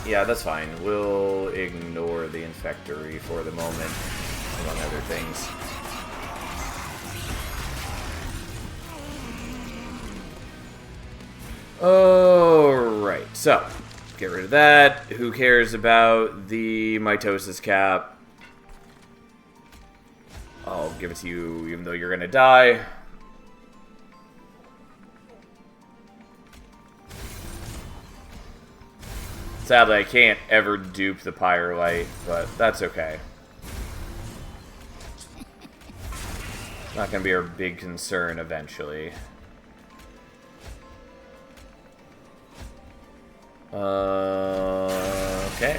Yeah, that's fine. We'll ignore the Infectory for the moment, among other things. Alright, so, get rid of that. Who cares about the mitosis cap? I'll give it to you even though you're gonna die. Sadly, I can't ever dupe the Pyrolite, but that's okay. It's not going to be our big concern eventually. Okay.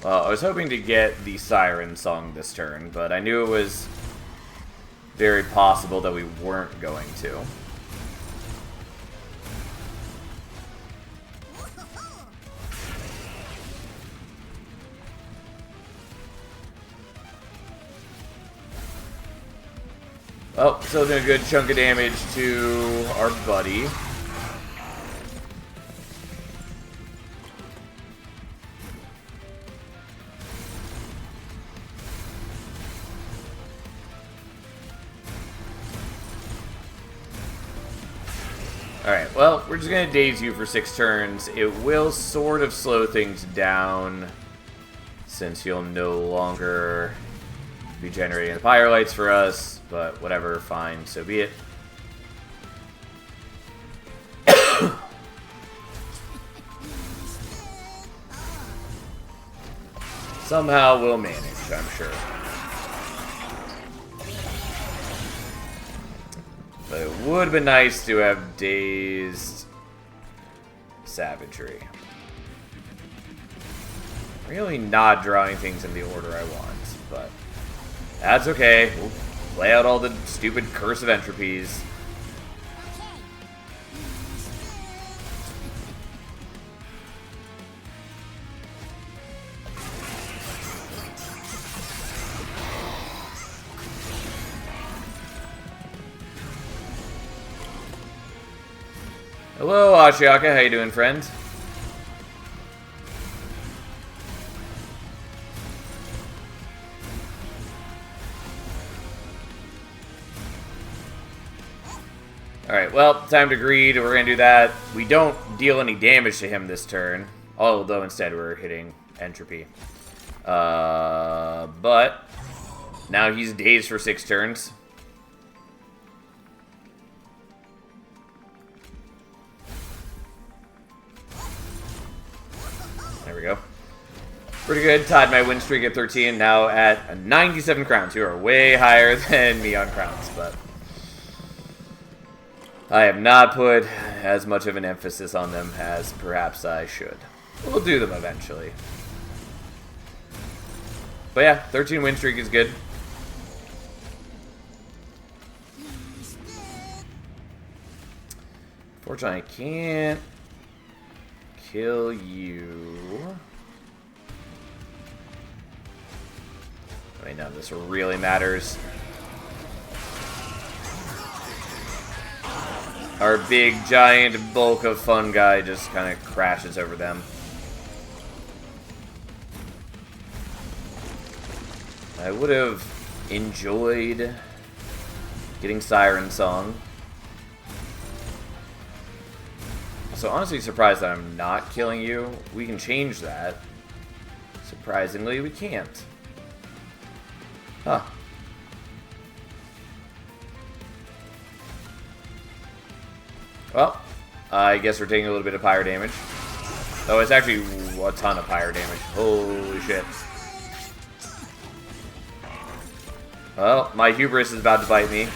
Well, I was hoping to get the Siren Song this turn, but I knew it was very possible that we weren't going to. Oh, still doing a good chunk of damage to our buddy. Alright, well, we're just going to daze you for 6 turns. It will sort of slow things down, since you'll no longer be generating the Pyrolites for us, but whatever, fine, so be it. Somehow we'll manage, I'm sure. But it would have been nice to have dazed Savagery. Really not drawing things in the order I want, but that's okay. We'll play out all the stupid Curse of Entropies. Hello, Ashiaka. How you doing, friend? Alright, well, time to greed. We're going to do that. We don't deal any damage to him this turn. Although instead we're hitting entropy. But now he's dazed for 6 turns. There we go. Pretty good. Tied my win streak at 13. Now at 97 crowns. You are way higher than me on crowns, but I have not put as much of an emphasis on them as perhaps I should. We'll do them eventually. But yeah, 13 win streak is good. Fortunately, I can't kill you. Wait, no, this really matters. Our big, giant bulk of fun guy just kind of crashes over them. I would have enjoyed getting Siren Song. So honestly surprised that I'm not killing you. We can change that. Surprisingly, we can't. Huh. Well, I guess we're taking a little bit of pyre damage. Oh, it's actually a ton of pyre damage. Holy shit. Well, my hubris is about to bite me.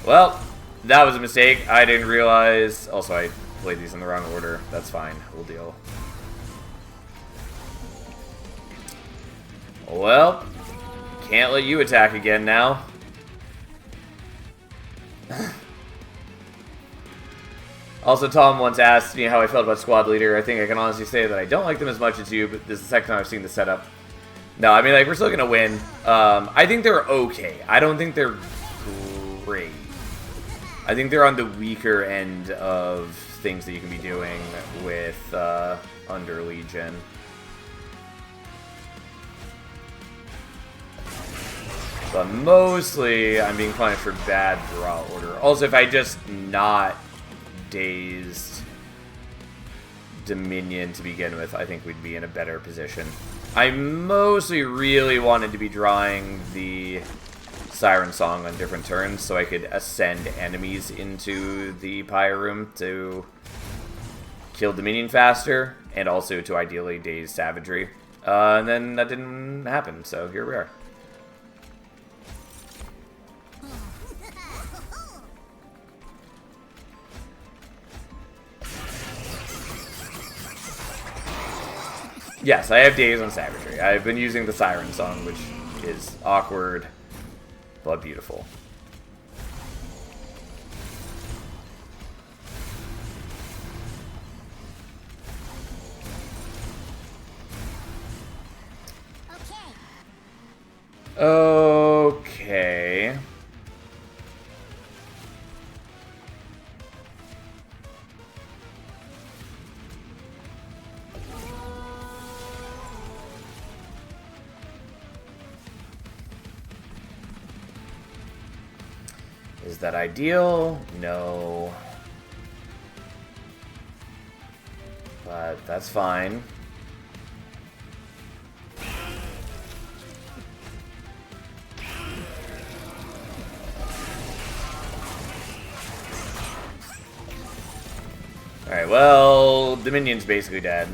Well, that was a mistake. I didn't realize. Also, I played these in the wrong order. That's fine. We'll deal. Well, can't let you attack again now. Also, Tom once asked me how I felt about Squad Leader. I think I can honestly say that I don't like them as much as you, but this is the second time I've seen the setup. No, I mean, like, we're still going to win. I think they're okay. I don't think they're great. I think they're on the weaker end of things that you can be doing with under Legion. But mostly, I'm being punished for bad draw order. Also, if I just not dazed Dominion to begin with, I think we'd be in a better position. I mostly really wanted to be drawing the Siren Song on different turns so I could ascend enemies into the Pyre Room to kill Dominion faster, and also to ideally daze Savagery. And then that didn't happen, so here we are. Yes, I have days on Savagery. I've been using the Siren Song, which is awkward, but beautiful. Okay. Is that ideal? No. But that's fine. Alright, well, Dominion's basically dead.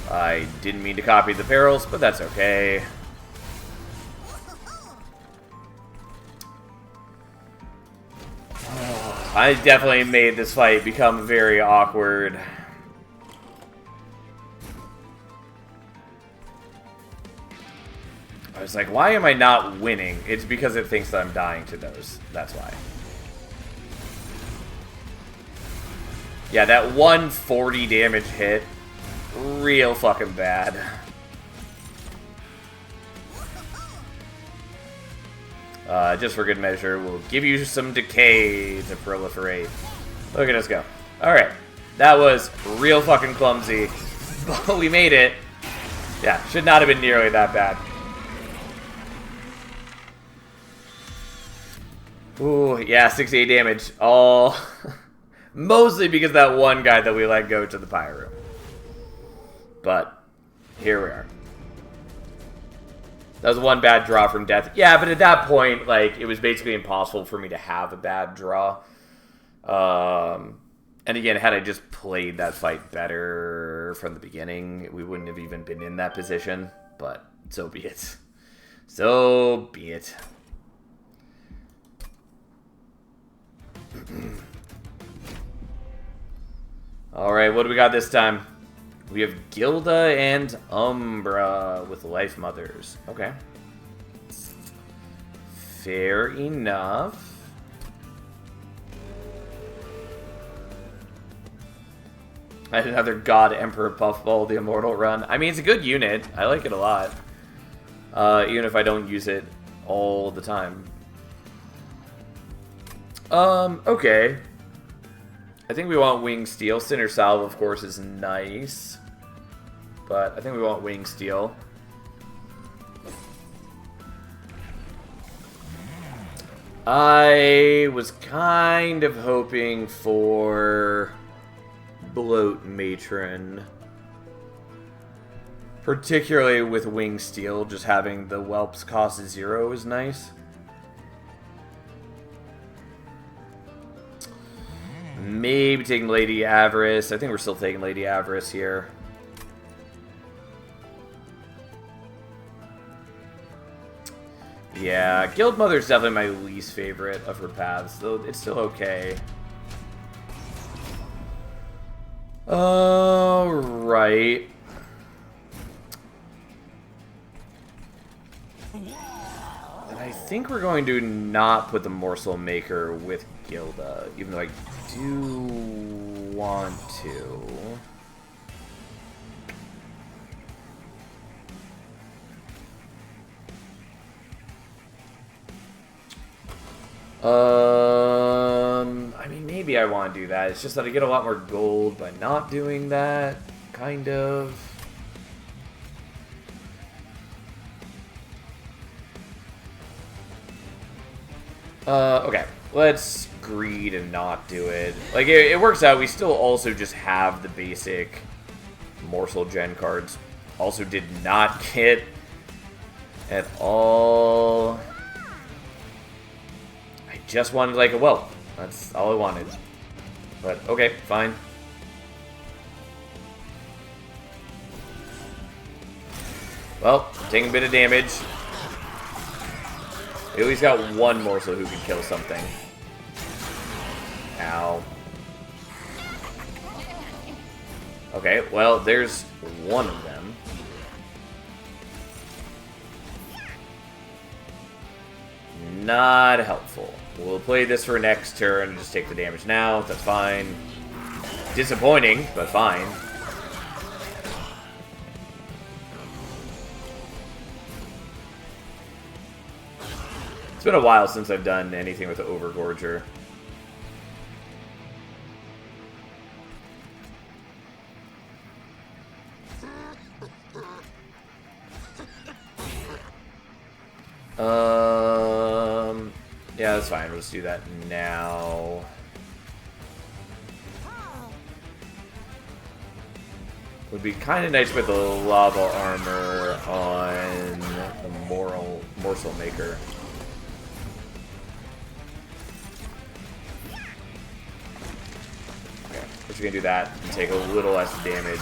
I didn't mean to copy the perils, but that's okay. I definitely made this fight become very awkward. I was like, why am I not winning? It's because it thinks that I'm dying to those. That's why. Yeah, that 140 damage hit. Real fucking bad. Just for good measure, we'll give you some decay to proliferate. Look at us go. Alright. That was real fucking clumsy. But we made it. Yeah, should not have been nearly that bad. Ooh, yeah, 68 damage. All... mostly because that one guy that we let go to the pyro room. But, here we are. That was one bad draw from death. Yeah, but at that point, like, it was basically impossible for me to have a bad draw. And again, had I just played that fight better from the beginning, we wouldn't have even been in that position. But, so be it. So be it. Alright, what do we got this time? We have Gilda and Umbra with Life Mothers. Okay. Fair enough. I had another God Emperor Puffball, the Immortal run. I mean, it's a good unit. I like it a lot. Even if I don't use it all the time. Okay. I think we want Wing Steel. Sinner Salve, of course, is nice. But I think we want Wing Steel. I was kind of hoping for Bloat Matron. Particularly with Wing Steel, just having the Whelps cost 0 is nice. Maybe taking Lady Avarice. I think we're still taking Lady Avarice here. Yeah, Guild Mother's definitely my least favorite of her paths, though it's still okay. Alright. And I think we're going to not put the Morsel Maker with Gilda, even though I do want to. I mean, maybe I want to do that. It's just that I get a lot more gold by not doing that, kind of. Okay. Let's greed and not do it. Like, it works out. We still also just have the basic Morsel Gen cards. Also did not get at all. I just wanted, like, a whelp. That's all I wanted. But, okay, fine. Well, taking a bit of damage. We at least got one morsel who can kill something. Ow. Okay, well, there's one of them. Not helpful. We'll play this for next turn and just take the damage now. That's fine. Disappointing, but fine. It's been a while since I've done anything with the Overgorger. Yeah, that's fine. We'll just do that now. Would be kind of nice with the lava armor on the morsel maker. Okay, we're just gonna do that and take a little less damage.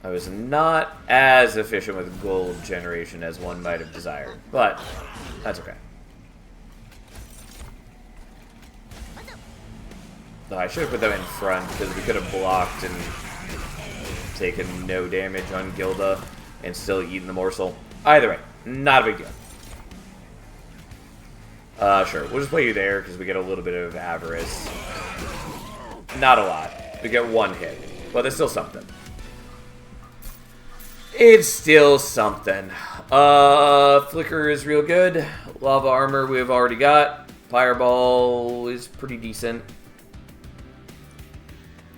I was not as efficient with gold generation as one might have desired, but that's okay. No, I should have put them in front because we could have blocked and taken no damage on Gilda and still eaten the morsel. Either way, not a big deal. Sure, we'll just play you there because we get a little bit of avarice. Not a lot. We get one hit, but there's still something. It's still something. Flicker is real good. Lava armor we've already got. Fireball is pretty decent.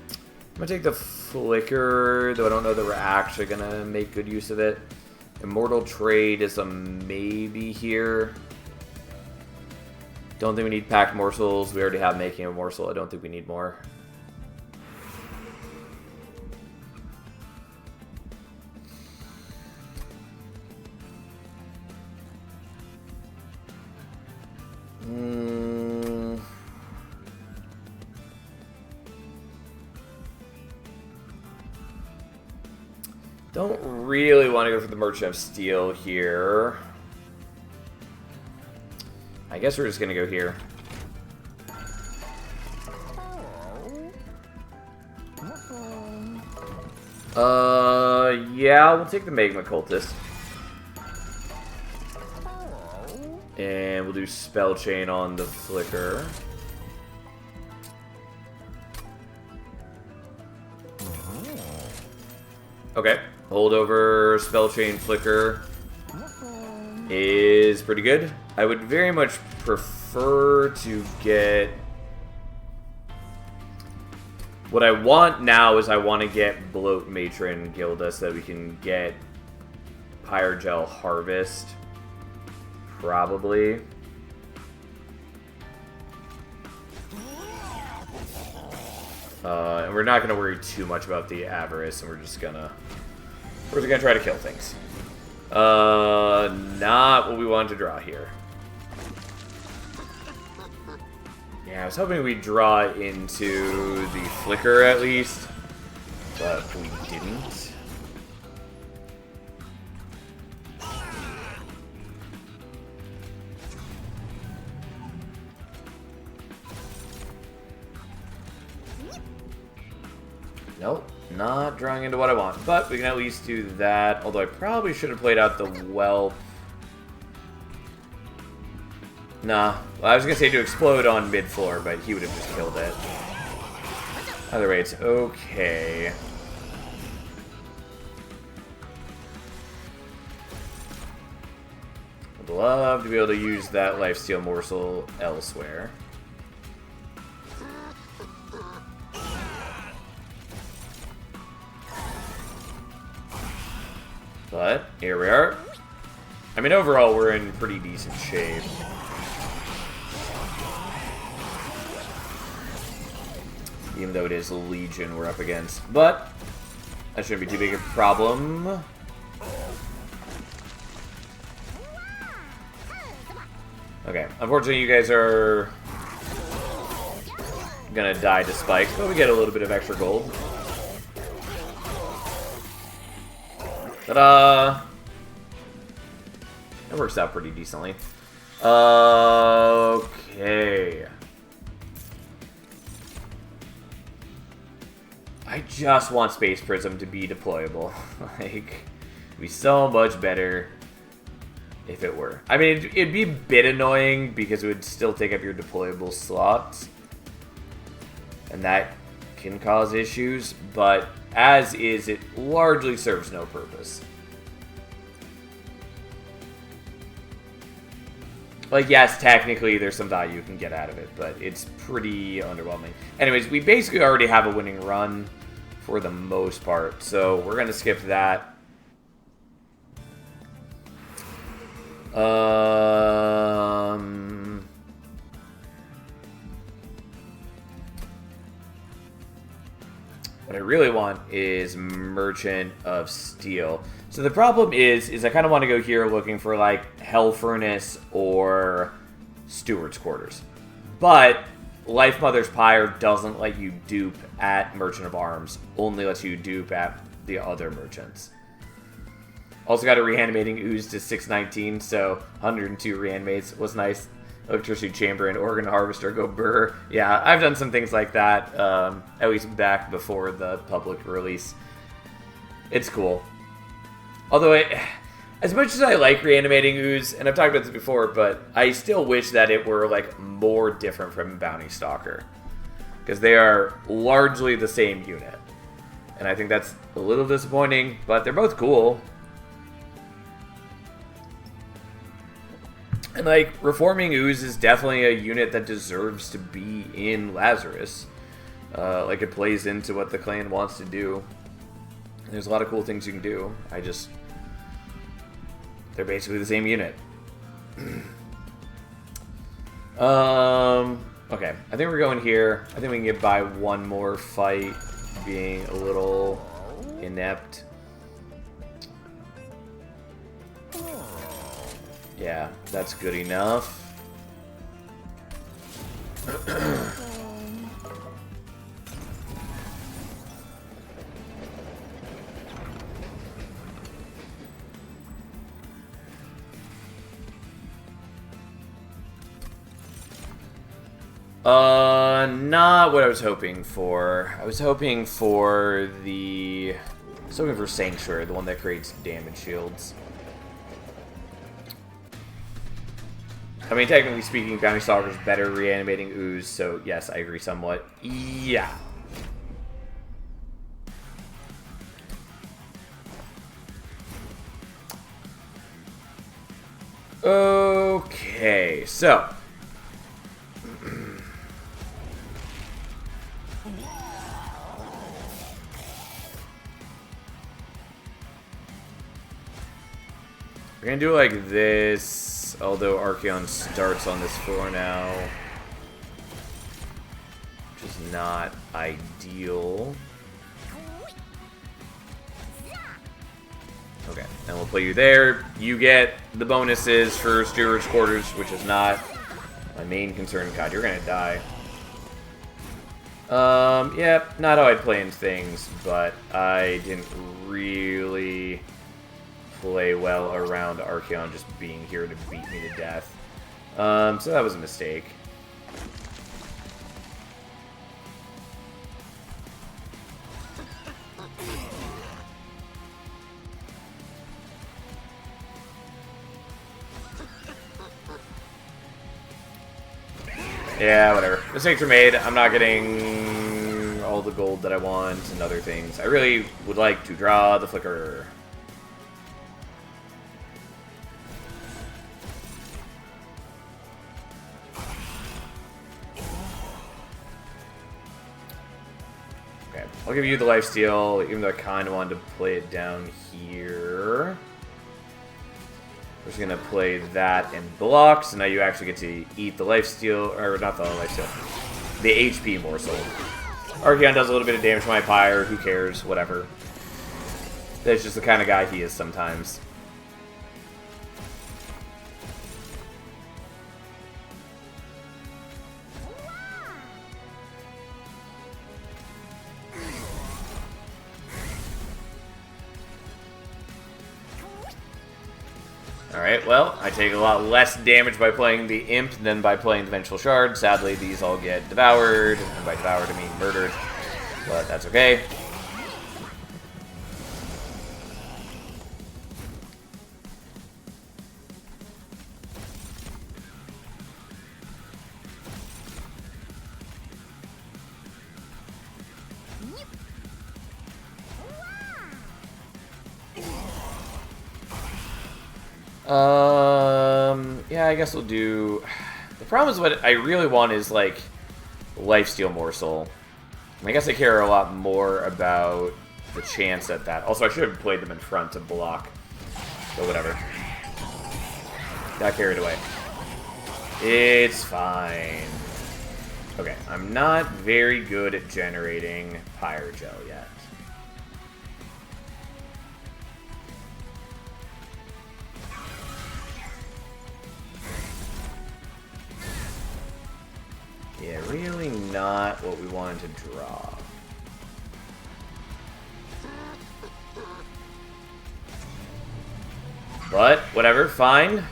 I'm gonna take the Flicker, though I don't know that we're actually gonna make good use of it. Immortal Trade is a maybe here. Don't think we need packed morsels. We already have making a morsel. I don't think we need more. Don't really want to go for the Merchant of Steel here. I guess we're just going to go here. Yeah, we'll take the Magma Cultist. And we'll do Spell Chain on the Flicker. Okay. Holdover, Spell Chain, Flicker is pretty good. I would very much prefer to get... What I want now is I want to get Bloat Matron Gilda so that we can get Pyrogel Harvest. Probably. And we're not going to worry too much about the Avarice, and we're just going to try to kill things. Not what we wanted to draw here. Yeah, I was hoping we'd draw into the Flicker at least, but we didn't. Nope, not drawing into what I want, but we can at least do that, although I probably should have played out the Whelp. Nah, well, I was going to say to explode on mid-floor, but he would have just killed it. Either way, it's okay. Would love to be able to use that Lifesteal Morsel elsewhere. But, here we are. I mean, overall, we're in pretty decent shape. Even though it is Legion we're up against. But, that shouldn't be too big a problem. Okay, unfortunately you guys are gonna die to spikes, but we get a little bit of extra gold. Ta-da! That works out pretty decently. Okay. I just want Space Prism to be deployable. Like, it'd be so much better if it were. I mean, it'd be a bit annoying because it would still take up your deployable slots. And that can cause issues, but as is, it largely serves no purpose. Like, yes, technically there's some value you can get out of it, but it's pretty underwhelming. Anyways, we basically already have a winning run for the most part, so we're going to skip that. What I really want is Merchant of Steel. So the problem is I kind of want to go here looking for like Hell Furnace or Steward's Quarters. But Life Mother's Pyre doesn't let you dupe at Merchant of Arms, only lets you dupe at the other merchants. Also got a Reanimating Ooze to 619, so 102 reanimates was nice. Electricity Chamber and Organ Harvester go brr. Yeah, I've done some things like that, at least back before the public release. It's cool. Although, as much as I like Reanimating Ooze, and I've talked about this before, but I still wish that it were like more different from Bounty Stalker. Because they are largely the same unit. And I think that's a little disappointing, but they're both cool. And like, Reforming Ooze is definitely a unit that deserves to be in Lazarus. Like, it plays into what the clan wants to do. And there's a lot of cool things you can do. They're basically the same unit. Okay. I think we're going here. I think we can get by one more fight being a little inept. Yeah, that's good enough. Not what I was hoping for. I was hoping for Sanctuary, the one that creates damage shields. I mean, technically speaking, Bounty Stalker's better reanimating Ooze, so yes, I agree somewhat. Yeah. Okay, so... we're gonna do it like this, although Archeon starts on this floor now, which is not ideal. Okay, and we'll play you there. You get the bonuses for Steward's Quarters, which is not my main concern. God, you're gonna die. Yeah, not how I'd planned things, but I didn't really play well around Archeon just being here to beat me to death. So that was a mistake. Yeah, whatever. Mistakes were made. I'm not getting all the gold that I want and other things. I really would like to draw the Flicker. Okay, I'll give you the lifesteal, even though I kind of wanted to play it down here. We're just going to play that and block, so now you actually get to eat the lifesteal, or not the lifesteal, the HP morsel. Archeon does a little bit of damage to my Pyre, who cares, whatever. That's just the kind of guy he is sometimes. Alright, well, I take a lot less damage by playing the Imp than by playing the Vengeful Shard. Sadly, these all get devoured, and by devoured I mean murdered, but that's okay. Yeah, I guess we'll do... The problem is what I really want is, like, Lifesteal Morsel. I guess I care a lot more about the chance at that. Also, I should have played them in front to block. But whatever. Got carried away. It's fine. Okay, I'm not very good at generating Pyrogel yet. Yeah, really not what we wanted to draw. But, whatever, fine.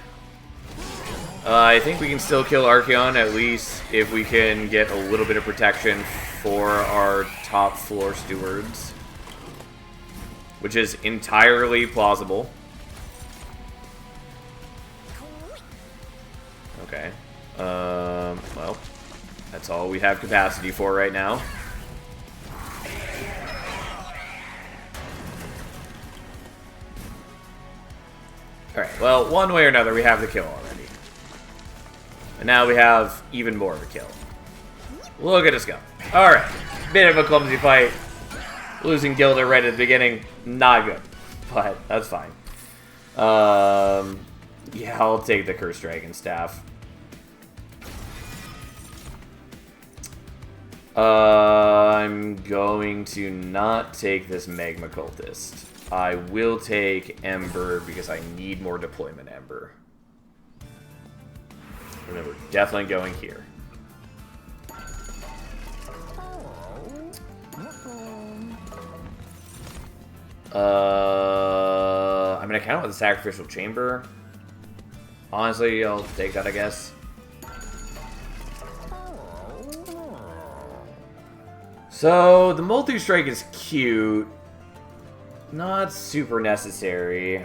I think we can still kill Archeon, at least if we can get a little bit of protection for our top floor stewards. Which is entirely plausible. Okay. Well, that's all we have capacity for right now. Alright, well, one way or another, we have the kill already. And now we have even more of a kill. Look at us go. Alright. Bit of a clumsy fight. Losing Gilder right at the beginning. Not good. But that's fine. Yeah, I'll take the Cursed Dragon Staff. I'm going to not take this Magma Cultist. I will take Ember because I need more deployment Ember. And then we're definitely going here. I mean, I kind of want the Sacrificial Chamber. Honestly, I'll take that, I guess. So, the multi-strike is cute. Not super necessary.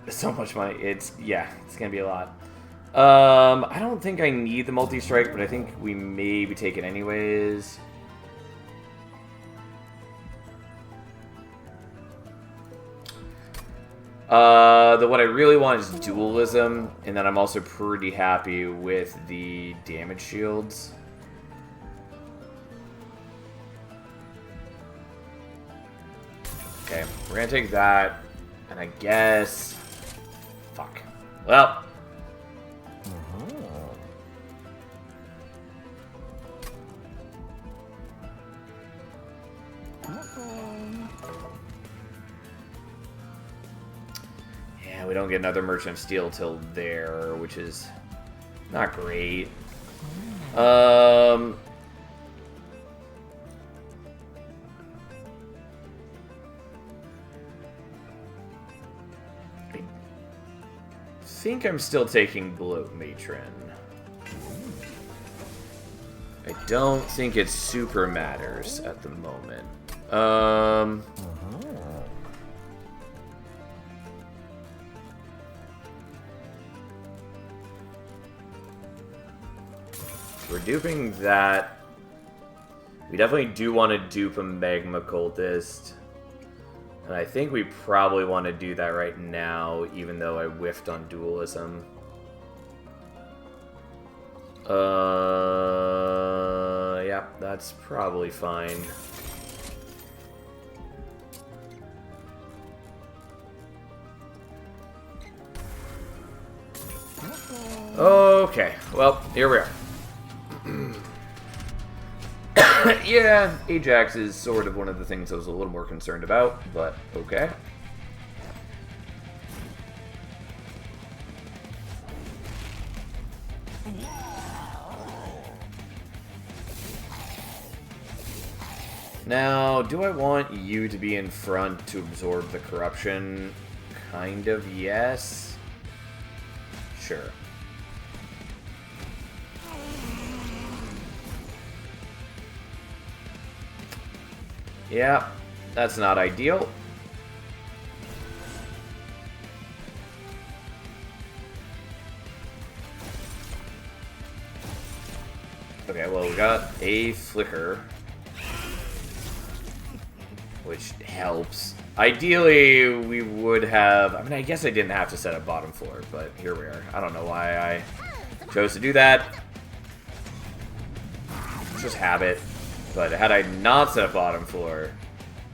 So much money. It's gonna be a lot. I don't think I need the multi-strike, but I think we maybe take it anyways. What I really want is dualism, and then I'm also pretty happy with the damage shields. Okay, we're gonna take that, and I guess... Fuck. Well... Yeah, we don't get another Merchant of Steel till there, which is not great. I think I'm still taking Bloat Matron. I don't think it super matters at the moment. We're duping that. We definitely do want to dupe a Magma Cultist. And I think we probably want to do that right now, even though I whiffed on dualism. Yeah, that's probably fine. Okay, well, here we are. Yeah, Ajax is sort of one of the things I was a little more concerned about, but okay. Now, do I want you to be in front to absorb the corruption? Kind of, yes. Sure. Yeah, that's not ideal. Okay, well, we got a flicker, which helps. Ideally, we would have... I mean, I guess I didn't have to set up bottom floor, but here we are. I don't know why I chose to do that. It's just habit. But had I not set up bottom floor,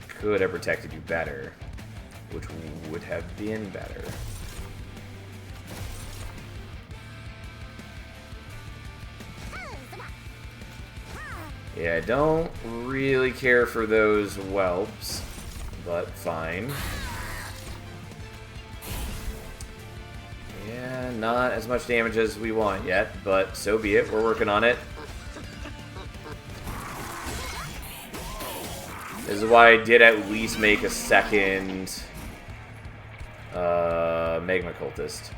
could have protected you better, which would have been better. Yeah, I don't really care for those whelps, but fine. Yeah, not as much damage as we want yet, but so be it. We're working on it. This is why I did at least make a second Magma Cultist.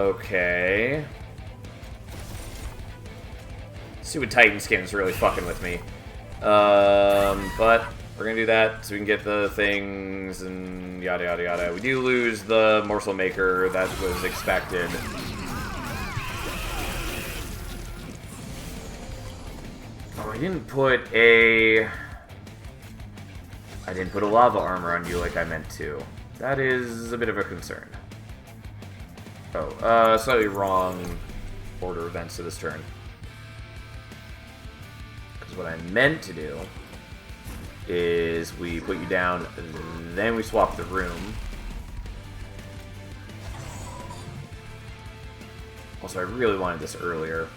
Okay. Stupid Titan skin is really fucking with me. But we're gonna do that so we can get the things and yada yada yada. We do lose the morsel maker that was expected. Oh, I didn't put a lava armor on you like I meant to. That is a bit of a concern. Oh, slightly wrong order of events to this turn. Because what I meant to do is we put you down, then we swap the room. Also, I really wanted this earlier.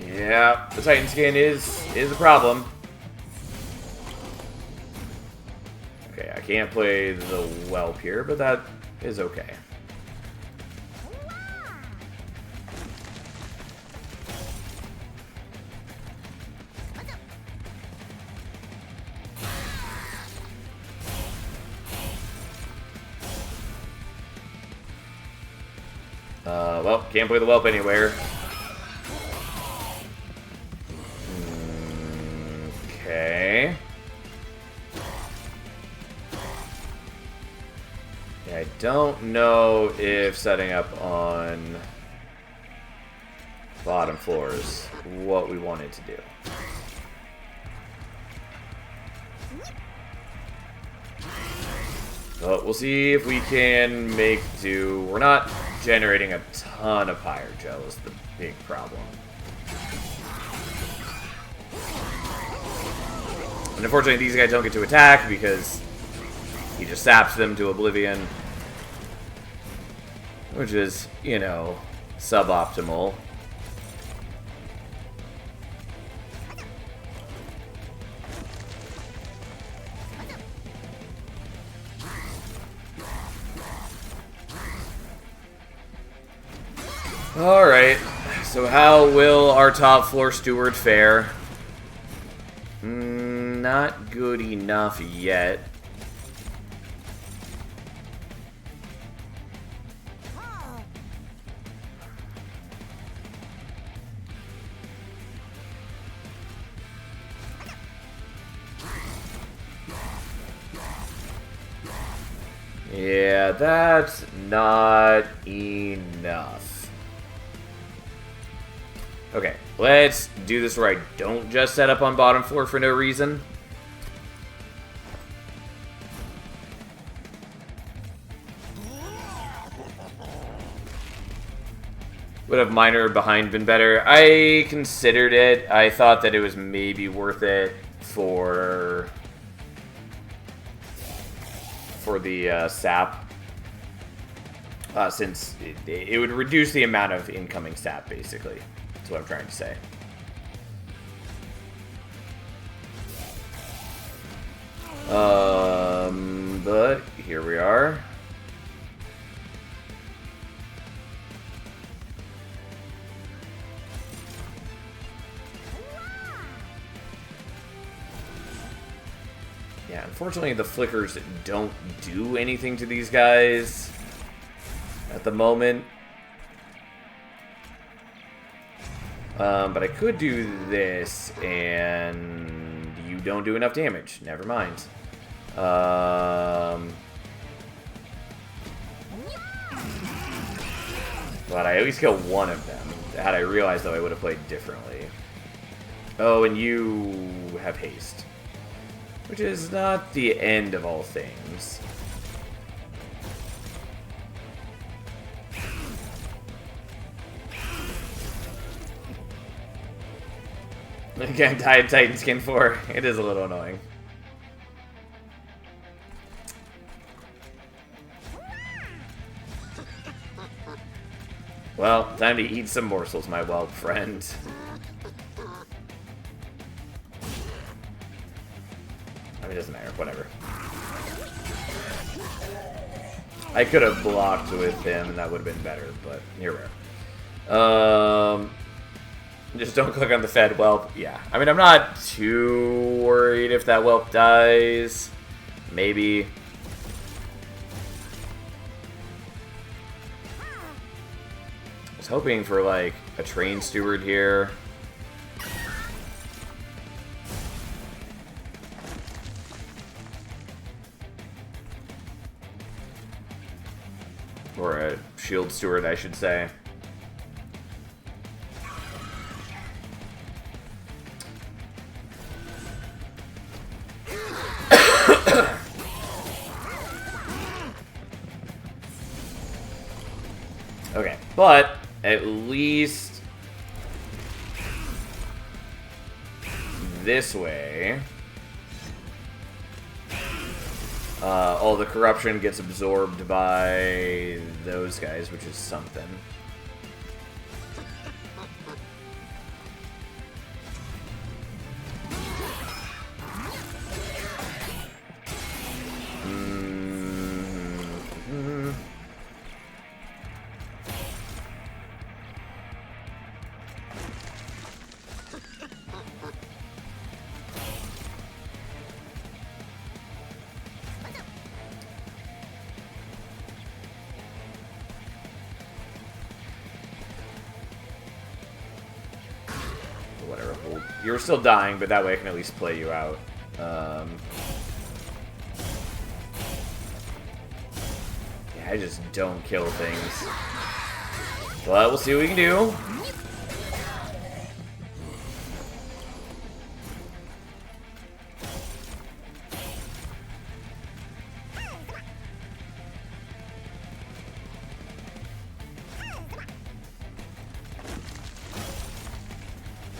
Yeah, the Titan skin is a problem. Okay, I can't play the whelp here, but that is okay. Well, can't play the whelp anywhere. Okay. Yeah, I don't know if setting up on bottom floor is what we wanted to do. But we'll see if we can make do. We're not generating a ton of Pyre Gel is the big problem. And unfortunately, these guys don't get to attack because he just saps them to oblivion. Which is, you know, suboptimal. Alright, so how will our top floor steward fare? Not good enough yet. Yeah, that's not enough. Okay, let's do this where I don't just set up on bottom floor for no reason. Would have minor behind been better? I considered it. I thought that it was maybe worth it for the sap. Since it would reduce the amount of incoming sap, basically. That's what I'm trying to say. But here we are. Yeah, unfortunately the flickers don't do anything to these guys at the moment. But I could do this, and you don't do enough damage. Never mind. But I at least kill one of them. Had I realized, though, I would have played differently. Oh, and you have haste. Which is not the end of all things. Again, Titan Skin 4. It is a little annoying. Well, time to eat some morsels, my whelp friend. I mean, it doesn't matter. Whatever. I could have blocked with him, and that would have been better, but here we are. Just don't click on the fed whelp. Yeah. I mean, I'm not too worried if that whelp dies. Maybe. I was hoping for, like, a train steward here. Or a shield steward, I should say. Okay, but at least this way, all the corruption gets absorbed by those guys, which is something. Whatever. You're still dying, but that way I can at least play you out. Yeah, I just don't kill things. But we'll see what we can do.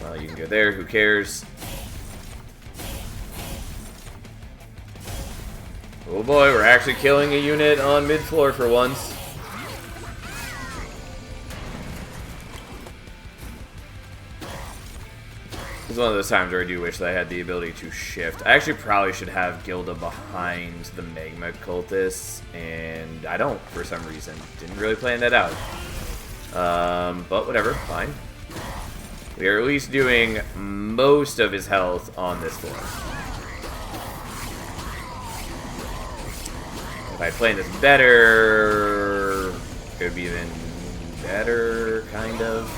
Well, you can go there, who cares? Oh boy, we're actually killing a unit on mid-floor for once. It's one of those times where I do wish that I had the ability to shift. I actually probably should have Gilda behind the Magma Cultists, and I don't for some reason. Didn't really plan that out. But whatever, fine. We are at least doing most of his health on this floor. If I planned this better, it would be even better, kind of.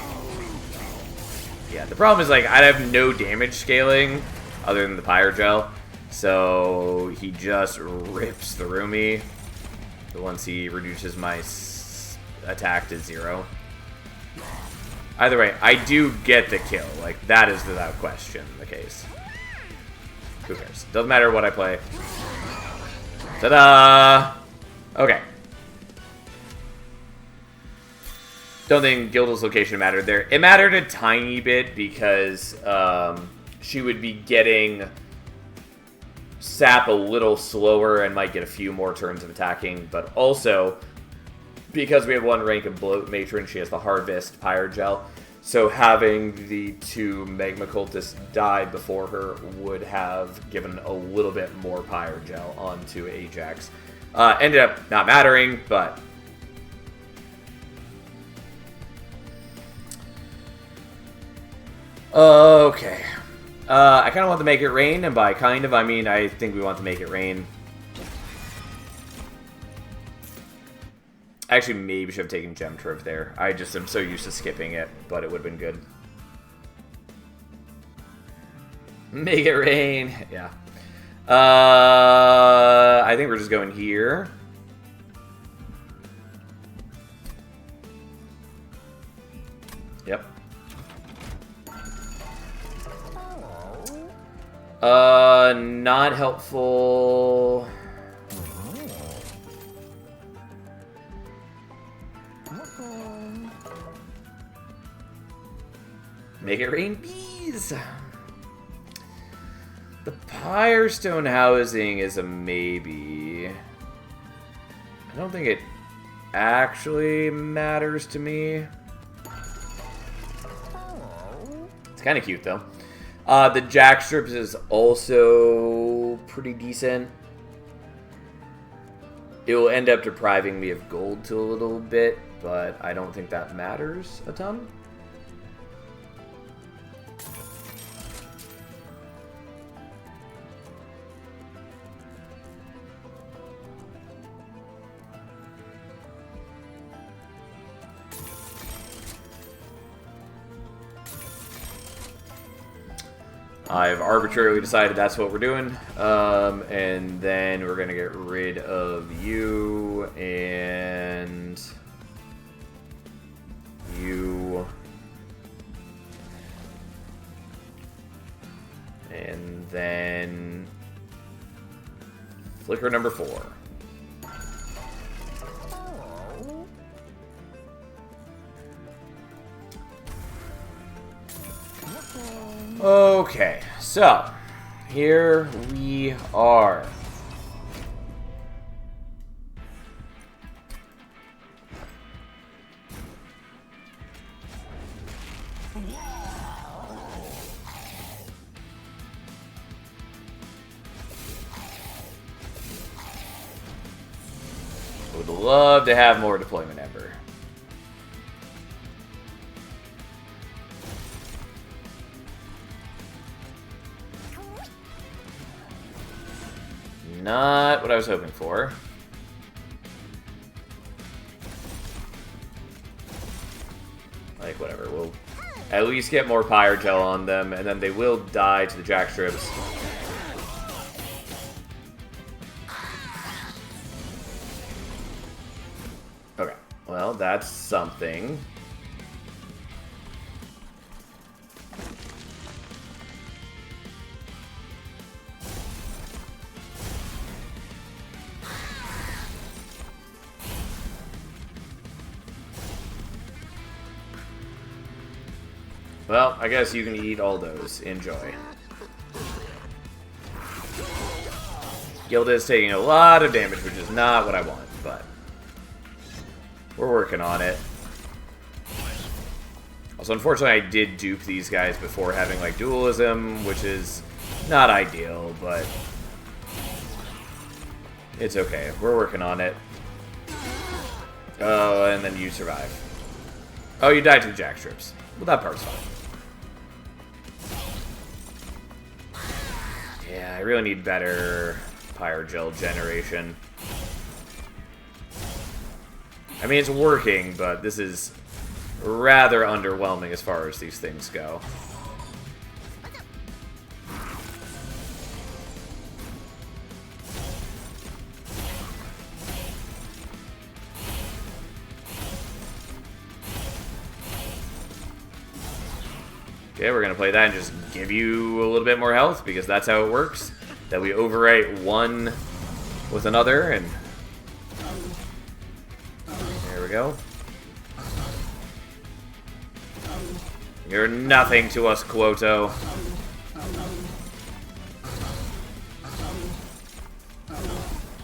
Yeah, the problem is, like, I have no damage scaling other than the Pyrogel, so he just rips through me once he reduces my attack to 0. Either way, I do get the kill. Like, that is without question the case. Who cares? Doesn't matter what I play. Ta-da! Okay. Don't think Gilda's location mattered there. It mattered a tiny bit because she would be getting sap a little slower and might get a few more turns of attacking, but also because we have one rank of Bloat Matron, she has the Harvest Pyrogel, so having the 2 Magma Cultists die before her would have given a little bit more Pyrogel onto Ajax. Ended up not mattering, but okay. I kind of want to make it rain, and by kind of, I mean I think we want to make it rain. Actually, maybe should have taken Gem Turf there. I just am so used to skipping it, but it would have been good. Make it rain. Yeah. I think we're just going here. Yep. Not helpful. Make it rain bees. The Pyrestone housing is a maybe. I don't think it actually matters to me. It's kind of cute though. The Jackstrips is also pretty decent. It will end up depriving me of gold to a little bit, but I don't think that matters a ton. I've arbitrarily decided that's what we're doing. And then we're going to get rid of you and you. And then flicker number 4. Okay, so here we are. Would love to have more deployment Ember. Not what I was hoping for. Like, whatever. We'll at least get more Pyre Gel on them, and then they will die to the Jack Strips. Okay. Well, that's something. Well, I guess you can eat all those. Enjoy. Gilda is taking a lot of damage, which is not what I want, but we're working on it. Also, unfortunately, I did dupe these guys before having, like, dualism, which is not ideal, but it's okay. We're working on it. Oh, and then you survive. Oh, you died to the Jack Strips. Well, that part's fine. Yeah, I really need better Pyre Gel generation. I mean, it's working, but this is rather underwhelming as far as these things go. Okay, we're going to play that and just give you a little bit more health, because that's how it works. That we overwrite one with another, and there we go. You're nothing to us, Quoto.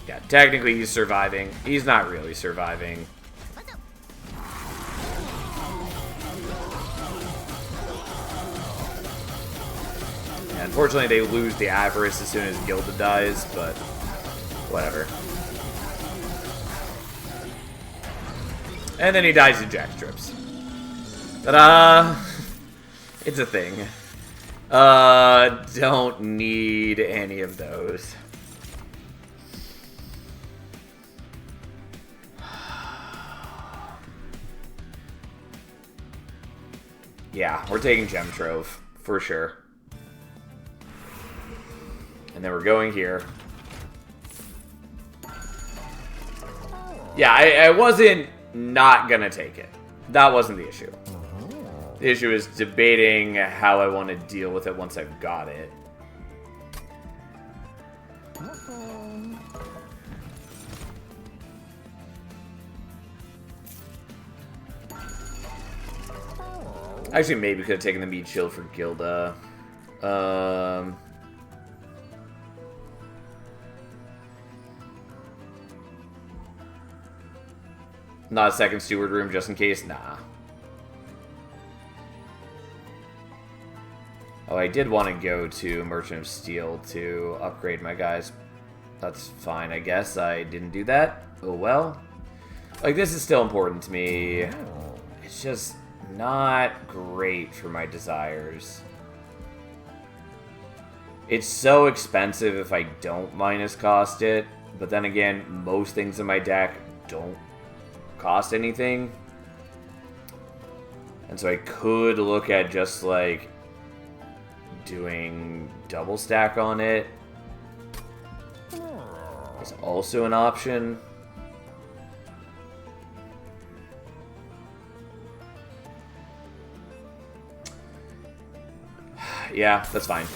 Yeah, technically he's surviving. He's not really surviving. Unfortunately, they lose the Avarice as soon as Gilda dies, but whatever. And then he dies to Jack Strips. Ta-da! It's a thing. Don't need any of those. Yeah, we're taking Gem Trove, for sure. And then we're going here. Yeah, I wasn't not gonna take it. That wasn't the issue. The issue is debating how I want to deal with it once I've got it. Actually, maybe could have taken the Meat Shield for Gilda. Not a second steward room just in case? Nah. Oh, I did want to go to Merchant of Steel to upgrade my guys. That's fine, I guess. I didn't do that. Oh well. Like, this is still important to me. It's just not great for my desires. It's so expensive if I don't minus cost it. But then again, most things in my deck don't cost anything, and so I could look at just like doing double stack on it is also an option. Yeah, that's fine.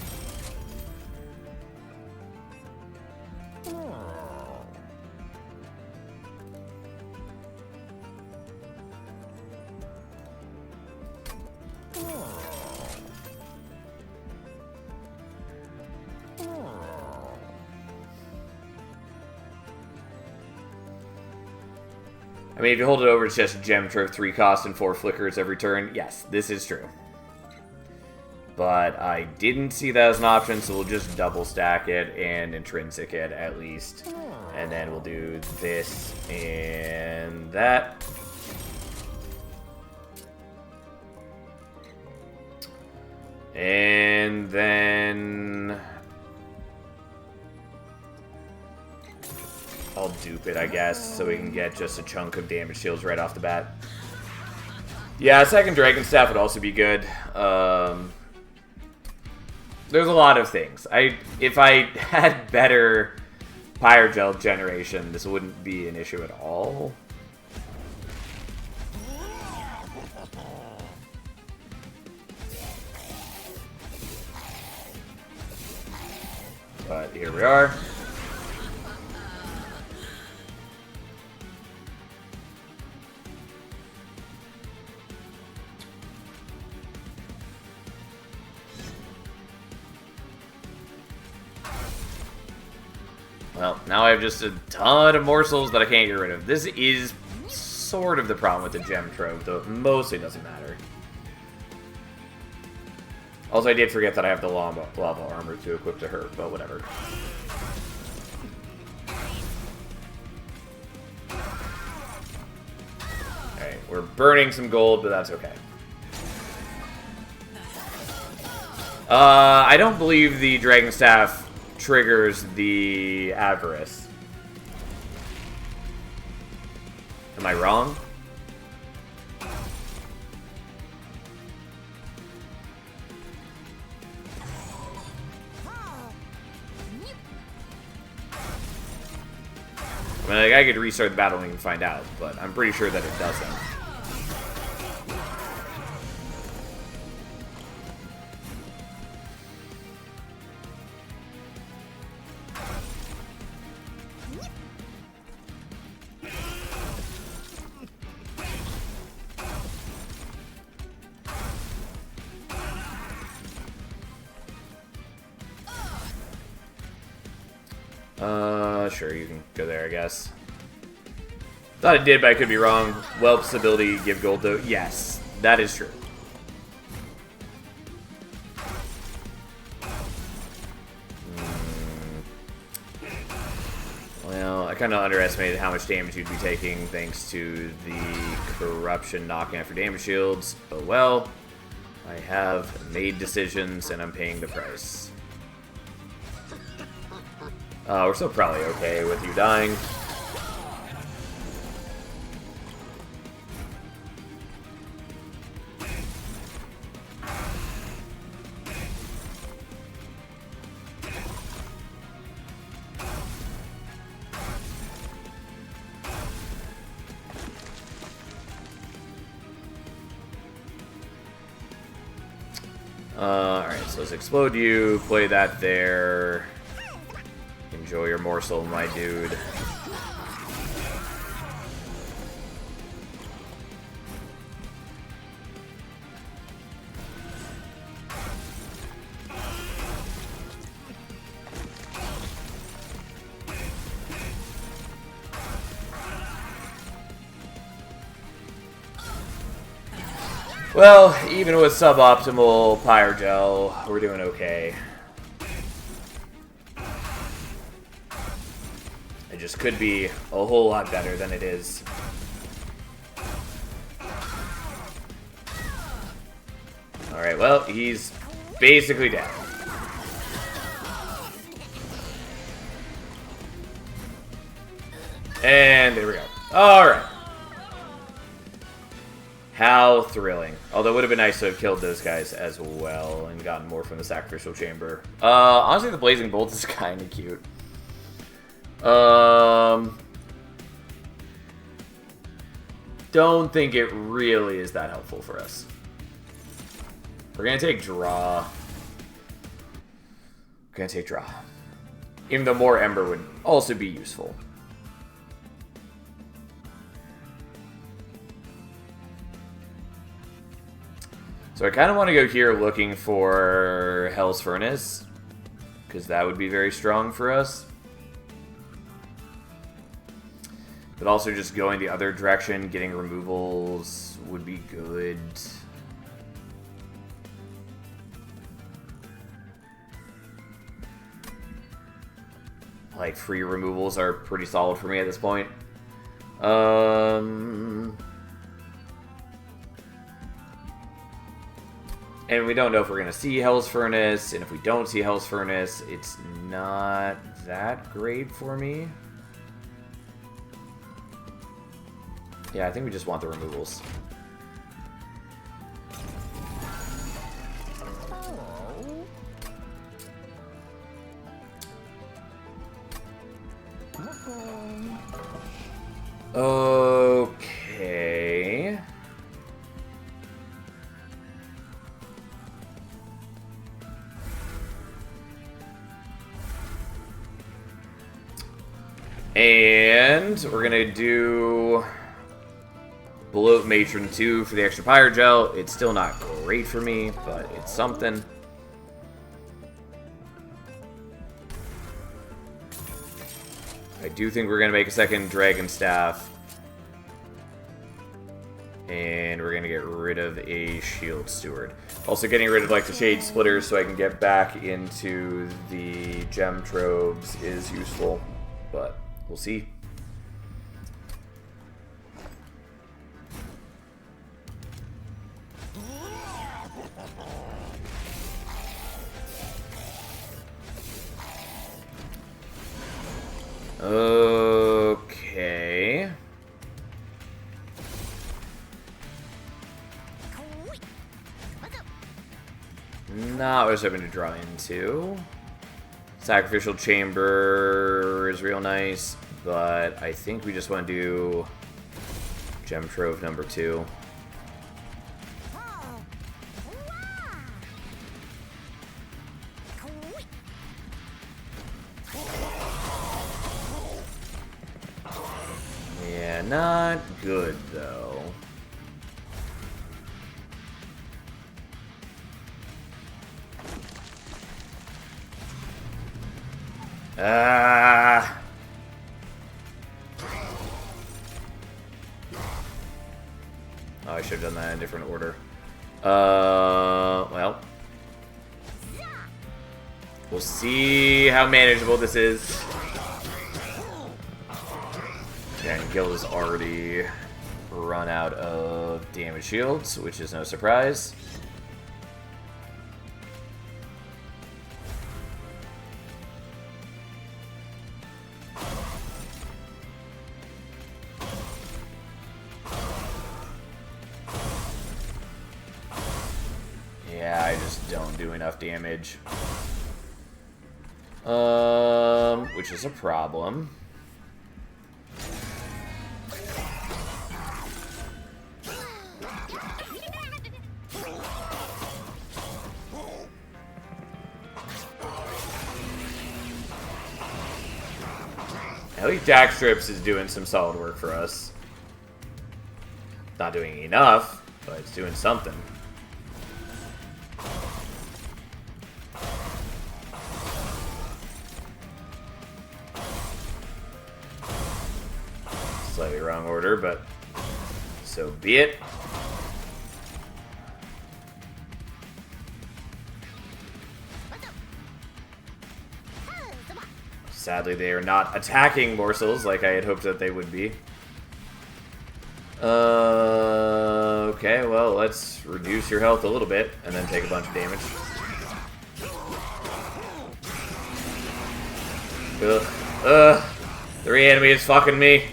I mean, if you hold it over, it's just gem trove 3 cost and 4 flickers every turn. Yes, this is true. But I didn't see that as an option, so we'll just double stack it and intrinsic it at least. And then we'll do this and that. And then I'll dupe it, I guess, so we can get just a chunk of damage shields right off the bat. Yeah, a second Dragon Staff would also be good. There's a lot of things. If I had better Pyrogel generation, this wouldn't be an issue at all. But here we are. Well, now I have just a ton of morsels that I can't get rid of. This is sort of the problem with the gem trove, though it mostly doesn't matter. Also, I did forget that I have the lava armor to equip to her, but whatever. Alright, we're burning some gold, but that's okay. I don't believe the Dragon Staff triggers the Avarice. Am I wrong? I mean, like, I could restart the battle and we can find out, but I'm pretty sure that it doesn't. Sure, you can go there, I guess. Thought it did, but I could be wrong. Whelp's ability give gold, though. Yes, that is true. Well, I kind of underestimated how much damage you'd be taking thanks to the corruption knocking after damage shields. Oh well. I have made decisions, and I'm paying the price. We're still probably okay with you dying. Alright, so let's explode you, play that there. Enjoy your morsel, my dude. Well, even with suboptimal Pyrogel, we're doing okay. It just could be a whole lot better than it is. Alright, well, he's basically dead. And there we go. Alright. How thrilling. Although it would have been nice to have killed those guys as well and gotten more from the Sacrificial Chamber. Honestly, the Blazing Bolt is kind of cute. Don't think it really is that helpful for us. We're going to take draw. We're going to take draw. Even though more Ember would also be useful. So I kind of want to go here looking for Hell's Furnace, because that would be very strong for us. But also just going the other direction, getting removals would be good. Like, free removals are pretty solid for me at this point. And we don't know if we're going to see Hell's Furnace, and if we don't see Hell's Furnace, it's not that great for me. Yeah, I think we just want the removals. Okay. And we're gonna do Bloat Matron 2 for the extra Pyre Gel. It's still not great for me, but it's something. I do think we're gonna make a second Dragon Staff. And we're gonna get rid of a Shield Steward. Also getting rid of like the Shade Splitters so I can get back into the Gem Troves is useful, but we'll see. Okay. Not what I was hoping to draw into. Sacrificial Chamber is real nice, but I think we just want to do Gem Trove number 2. Yeah, not good though. Oh, I should have done that in a different order. Well. We'll see how manageable this is. And Gil has already run out of damage shields, which is no surprise. Yeah, I just don't do enough damage. Which is a problem. At least Jack Strips is doing some solid work for us. Not doing enough, but it's doing something. Slightly wrong order, but so be it. Sadly, they are not attacking morsels like I had hoped that they would be. Okay, well, let's reduce your health a little bit and then take a bunch of damage. Ugh. The reanimate is fucking me.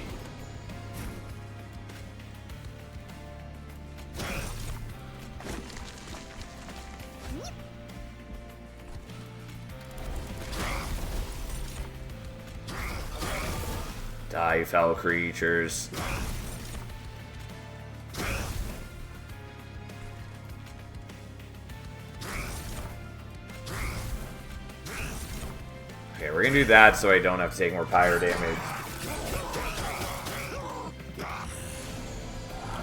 Die, fellow creatures. Okay, we're gonna do that so I don't have to take more pyro damage.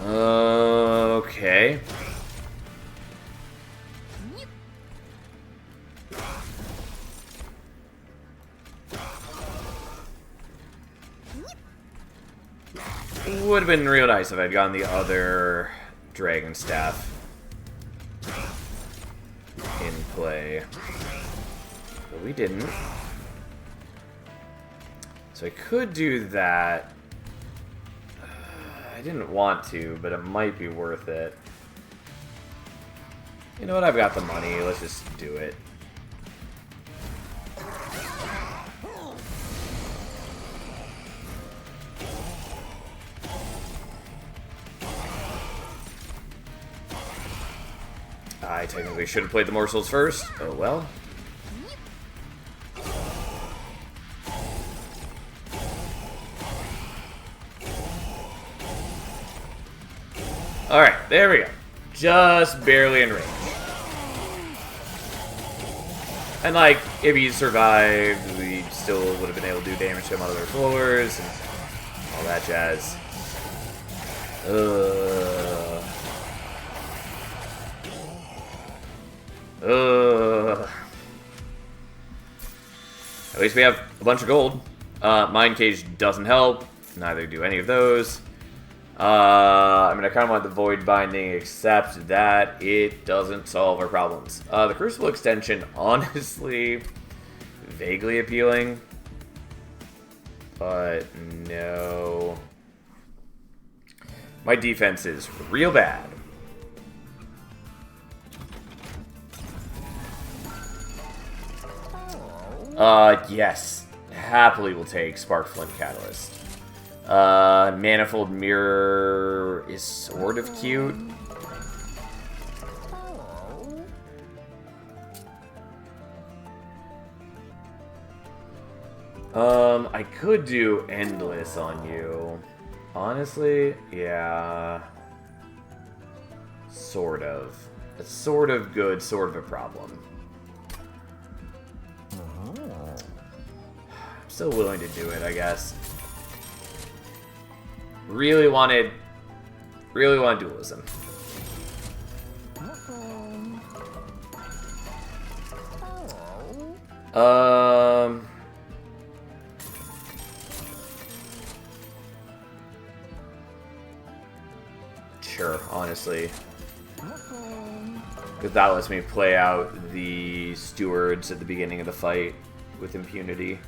Okay. Would have been real nice if I'd gotten the other dragon staff in play. But we didn't. So I could do that. I didn't want to, but it might be worth it. You know what? I've got the money. Let's just do it. I technically should have played the morsels first. Oh well. Alright, there we go. Just barely in range. And like, if he survived, we still would have been able to do damage to him on other floors and all that jazz. At least we have a bunch of gold. Mind Cage doesn't help. Neither do any of those. I mean, I kind of want the Void Binding, except that it doesn't solve our problems. The Crucible Extension, honestly, vaguely appealing. But no. My defense is real bad. Yes. Happily will take Spark Flint Catalyst. Manifold Mirror is sort of cute. I could do Endless on you. Honestly, yeah. Sort of. It's sort of good, sort of a problem. I'm still willing to do it, I guess. Really want dualism. Sure, honestly. Because that lets me play out the stewards at the beginning of the fight with impunity.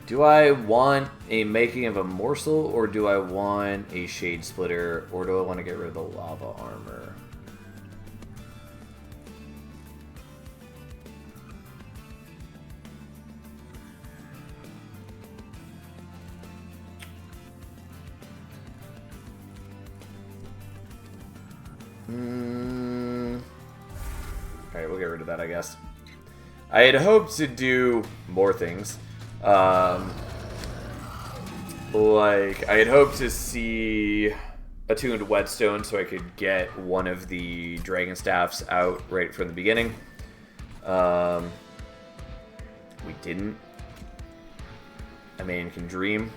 Do I want a Making of a Morsel, or do I want a Shade Splitter, or do I want to get rid of the Lava Armor? Alright, we'll get rid of that, I guess. I had hoped to do more things. Like, I had hoped to see Attuned Whetstone so I could get one of the Dragon Staffs out right from the beginning. We didn't. I mean, can dream.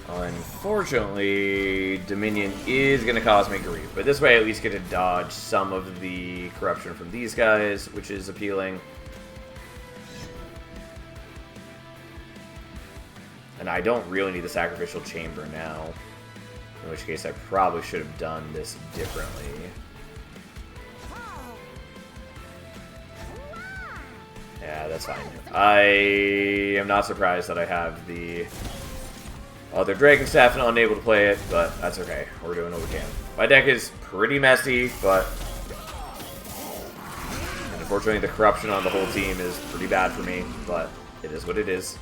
Unfortunately, Dominion is going to cause me grief, but this way I at least get to dodge some of the corruption from these guys, which is appealing. And I don't really need the Sacrificial Chamber now, in which case I probably should have done this differently. that's fine. I am not surprised that I have the other Dragon Staff and unable to play it, but that's okay. We're doing what we can. My deck is pretty messy, but unfortunately the corruption on the whole team is pretty bad for me, but it is what it is.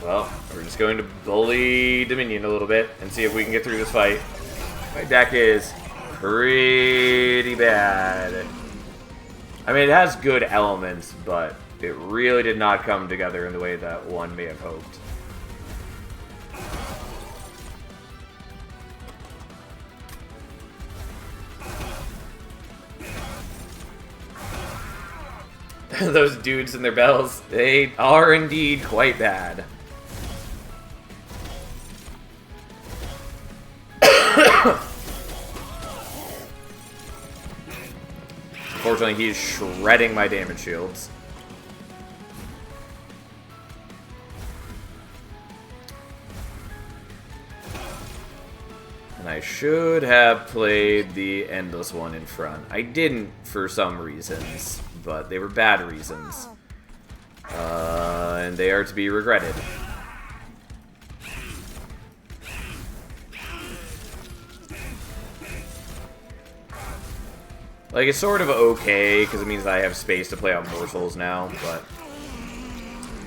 Well, we're just going to bully Dominion a little bit and see if we can get through this fight. My deck is pretty bad. I mean, it has good elements, but it really did not come together in the way that one may have hoped. Those dudes and their bells, they are indeed quite bad. Unfortunately, he's shredding my damage shields. And I should have played the Endless one in front. I didn't for some reasons, but they were bad reasons. And they are to be regretted. Like, it's sort of okay, because it means I have space to play out morsels now, but...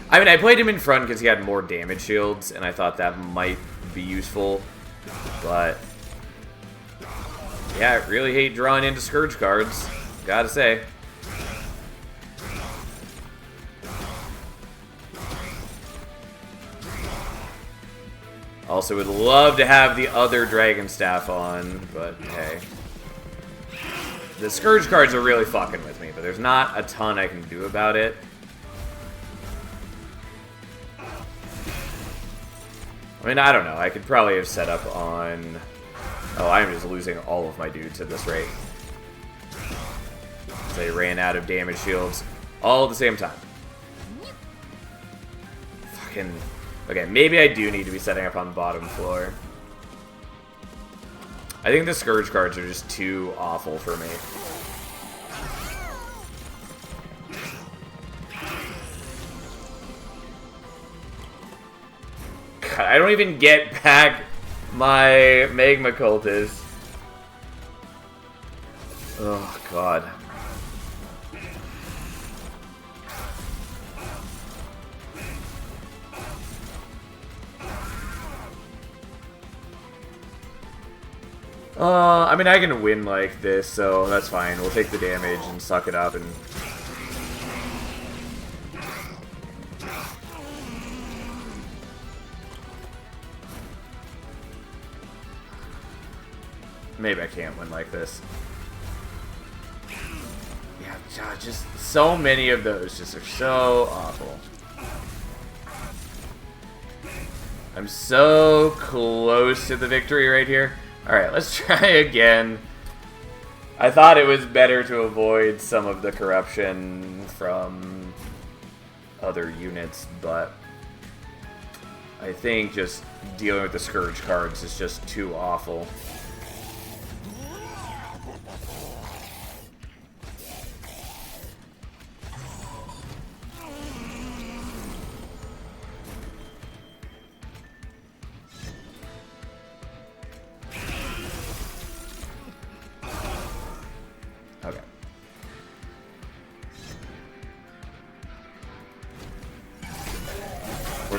I mean, I played him in front because he had more damage shields, and I thought that might be useful, but... yeah, I really hate drawing into Scourge cards, gotta say. Also would love to have the other Dragon Staff on, but hey. The Scourge cards are really fucking with me, but there's not a ton I can do about it. I mean, I don't know. I could probably have set up on... oh, I'm just losing all of my dudes at this rate. They ran out of damage shields all at the same time. Fucking... okay, maybe I do need to be setting up on the bottom floor. I think the Scourge cards are just too awful for me. God, I don't even get back my Magma Cultist. Oh, God. I mean, I can win like this, so that's fine. We'll take the damage and suck it up and... maybe I can't win like this. Yeah, God, just so many of those just are so awful. I'm so close to the victory right here. Alright, let's try again. I thought it was better to avoid some of the corruption from other units, but I think just dealing with the Scourge cards is just too awful.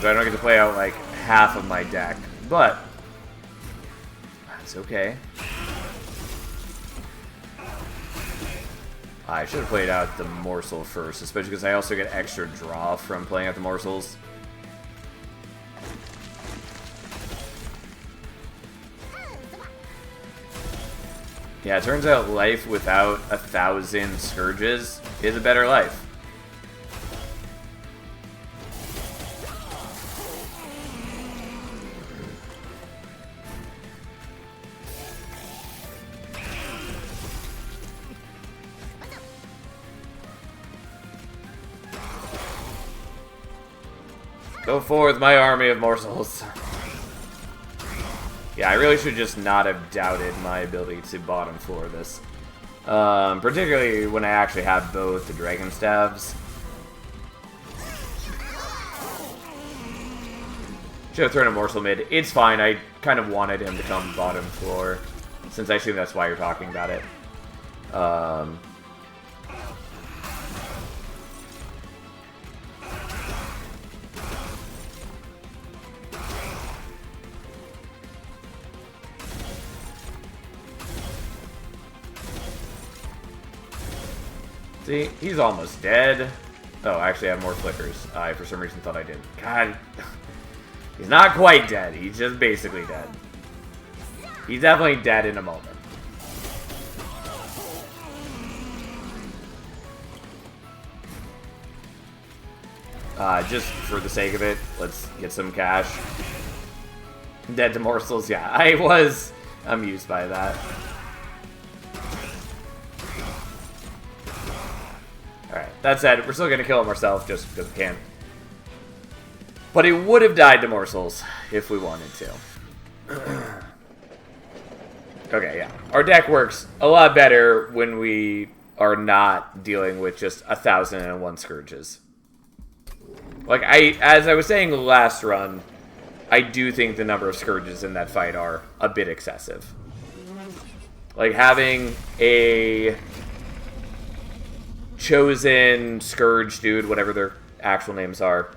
I don't get to play out like half of my deck, but that's okay. I should have played out the morsel first, especially because I also get extra draw from playing out the morsels. Yeah, it turns out life without 1,000 Scourges is a better life. Go forth, my army of morsels. Yeah, I really should just not have doubted my ability to bottom floor this. Particularly when I actually have both the dragon staves. Should have thrown a morsel mid. It's fine, I kind of wanted him to come bottom floor, since I assume that's why you're talking about it. See, he's almost dead. Oh, actually I have more flickers. I, for some reason, thought I didn't. God. He's not quite dead. He's just basically dead. He's definitely dead in a moment. Just for the sake of it, let's get some cash. Dead to morsels, yeah. I was amused by that. Alright, that said, we're still gonna kill him ourselves just because we can. But he would have died to morsels if we wanted to. Okay, yeah. Our deck works a lot better when we are not dealing with just 1,001 Scourges. Like, as I was saying last run, I do think the number of Scourges in that fight are a bit excessive. Like, having a chosen Scourge dude, whatever their actual names are,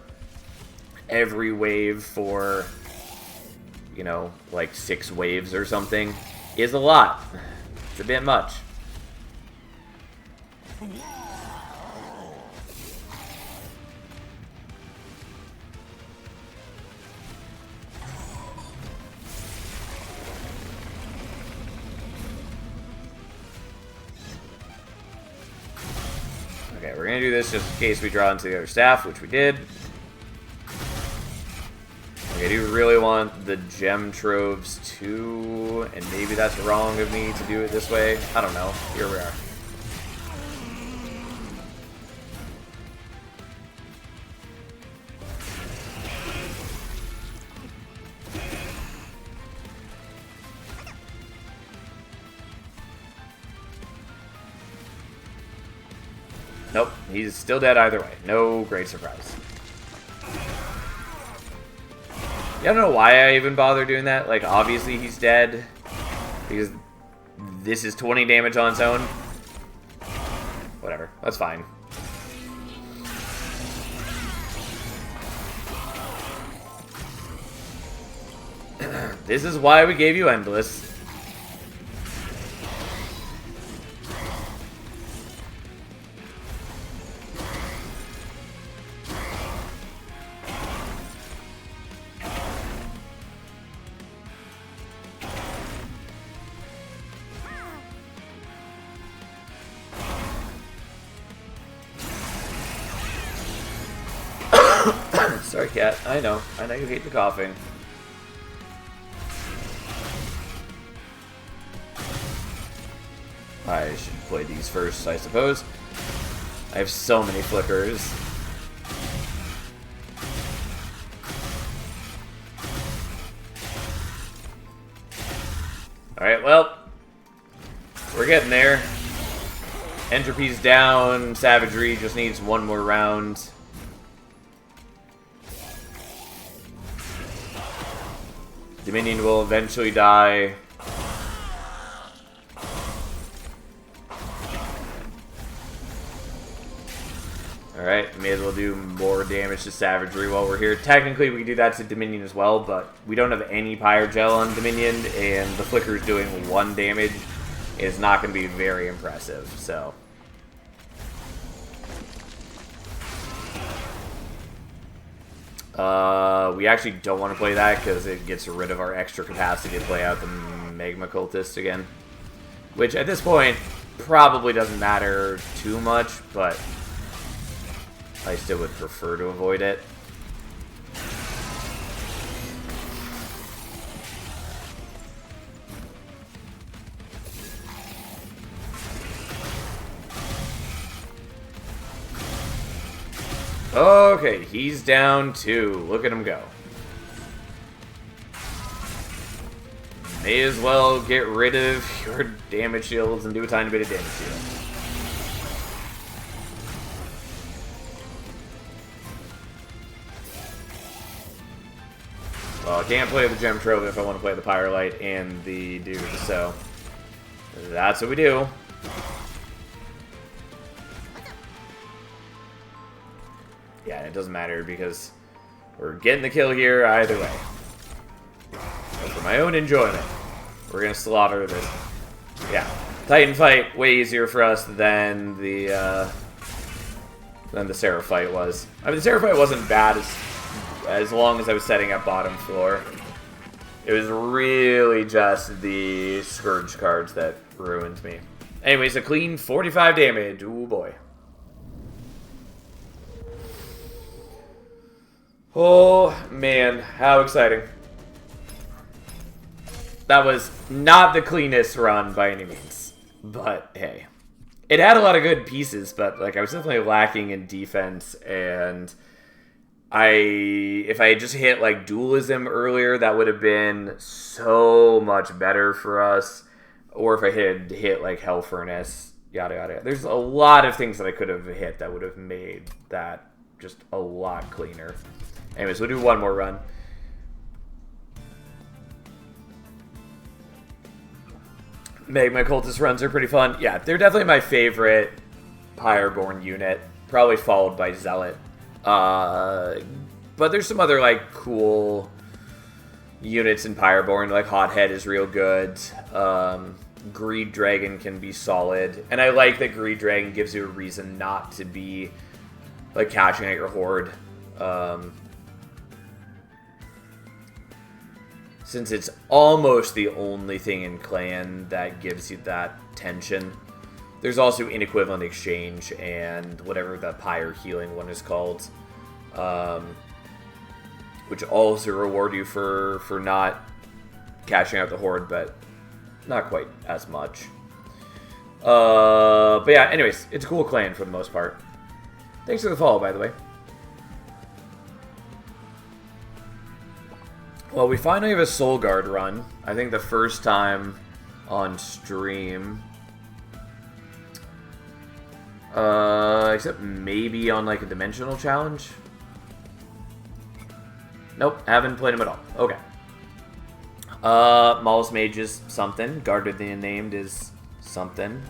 every wave for, you know, like 6 waves or something is a lot. It's a bit much. Okay, we're gonna do this just in case we draw into the other staff, which we did. Okay, I do really want the gem troves too, and maybe that's wrong of me to do it this way. I don't know. Here we are. Nope, he's still dead either way. No great surprise. I don't know why I even bother doing that. Like, obviously he's dead. Because this is 20 damage on its own. Whatever. That's fine. This is why we gave you Endless. Sorry, cat. I know you hate the coughing. I should play these first, I suppose. I have so many flickers. Alright, well, we're getting there. Entropy's down. Savagery just needs one more round. Dominion will eventually die. Alright, may as well do more damage to Savagery while we're here. Technically, we can do that to Dominion as well, but we don't have any Pyre Gel on Dominion, and the Flicker's doing 1 damage is not going to be very impressive, so... we actually don't want to play that because it gets rid of our extra capacity to play out the Magma Cultist again. Which, at this point, probably doesn't matter too much, but I still would prefer to avoid it. Okay, he's down 2. Look at him go. May as well get rid of your damage shields and do a tiny bit of damage to you. Well, I can't play the Gem Trophy if I want to play the Pyrolite and the dude, so that's what we do. Yeah, it doesn't matter because we're getting the kill here either way. But for my own enjoyment, we're gonna slaughter this. Yeah, Titan fight way easier for us than the Seraph fight was. I mean, the Seraph fight wasn't bad as long as I was setting up bottom floor. It was really just the Scourge cards that ruined me. Anyways, a clean 45 damage. Ooh boy. Oh man, how exciting. That was not the cleanest run by any means, but hey. It had a lot of good pieces, but like I was definitely lacking in defense, and if I had just hit like Dualism earlier, that would have been so much better for us. Or if I had hit like Hell Furnace, yada yada. There's a lot of things that I could have hit that would have made that just a lot cleaner. Anyways, we'll do one more run. My Cultist runs are pretty fun. Yeah, they're definitely my favorite Pyreborn unit. Probably followed by Zealot. But there's some other, like, cool units in Pyreborn. Like, Hothead is real good. Greed Dragon can be solid. And I like that Greed Dragon gives you a reason not to be, like, cashing at your Horde. Since it's almost the only thing in Clan that gives you that tension. There's also Inequivalent Exchange and whatever that Pyre Healing one is called. Which also reward you for not cashing out the Horde, but not quite as much. But yeah, anyways, it's a cool clan for the most part. Thanks for the follow, by the way. Well, we finally have a Soul Guard run. I think the first time on stream. Except maybe on like a Dimensional Challenge. Nope, haven't played him at all. Okay. Maulus Mage is something. Guardian Named is something.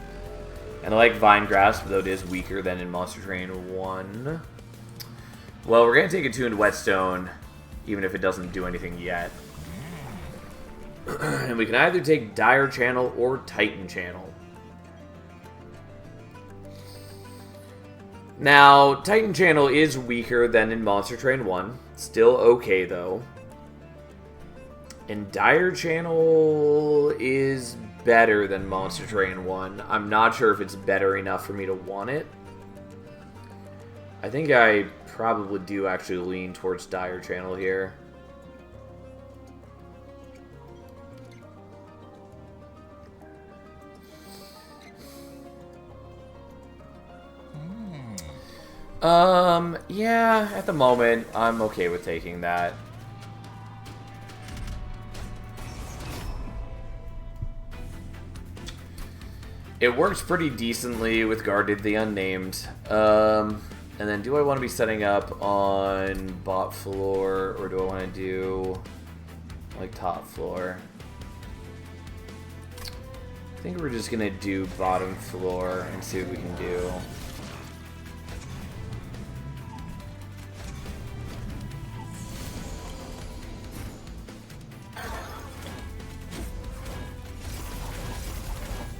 And I like Vine Grasp, though it is weaker than in Monster Train 1. Well, we're going to take Attuned Whetstone, even if it doesn't do anything yet. And we can either take Dire Channel or Titan Channel. Now, Titan Channel is weaker than in Monster Train 1. Still okay, though. And Dire Channel is better than Monster Train 1. I'm not sure if it's better enough for me to want it. I think I probably do actually lean towards Dire Channel here. Yeah, at the moment, I'm okay with taking that. It works pretty decently with Guarded the Unnamed. And then do I want to be setting up on bot floor, or do I want to do, like, top floor? I think we're just going to do bottom floor and see what we can do.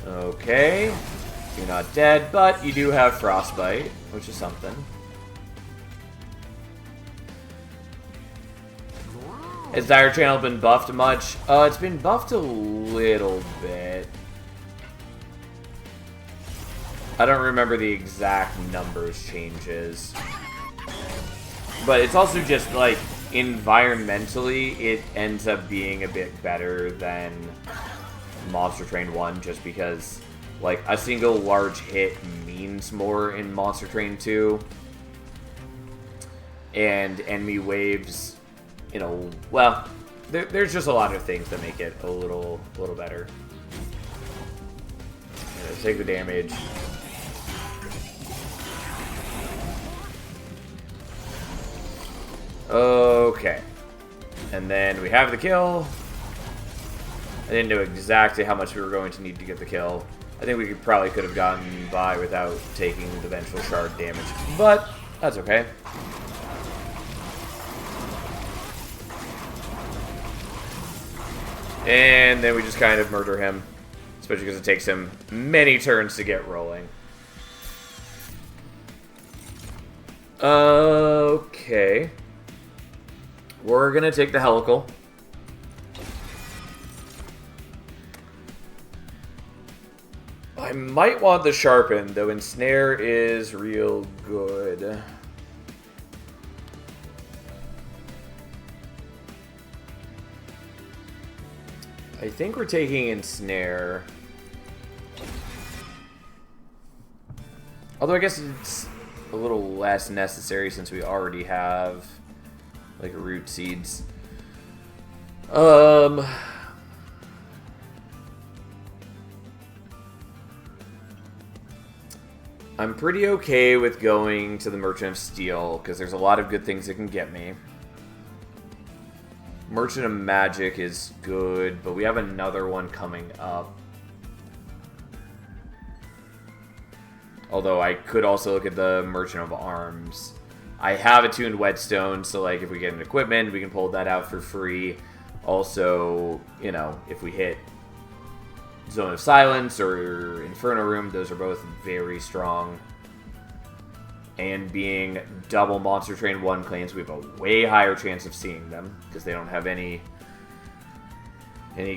Okay, you're not dead, but you do have Frostbite, which is something. Has Dire Channel been buffed much? It's been buffed a little bit. I don't remember the exact numbers changes. But it's also just, like, environmentally, it ends up being a bit better than Monster Train 1, just because, like, a single large hit means more in Monster Train 2. and enemy waves, you know, well, there's just a lot of things that make it a little better. Take the damage. Okay. And then we have the kill. I didn't know exactly how much we were going to need to get the kill. I think we probably could have gotten by without taking the vengeful shard damage, but that's okay. And then we just kind of murder him, especially because it takes him many turns to get rolling. Okay. We're gonna take the helical. I might want the sharpen, though ensnare is real good. I think we're taking ensnare. Although I guess it's a little less necessary since we already have like root seeds. I'm pretty okay with going to the Merchant of Steel, because there's a lot of good things it can get me. Merchant of Magic is good, but we have another one coming up. Although I could also look at the Merchant of Arms. I have attuned Whetstone, so like if we get an equipment, we can pull that out for free. Also, you know, if we hit Zone of Silence or Inferno Room, those are both very strong. And being double Monster Train 1 claims, we have a way higher chance of seeing them, because they don't have any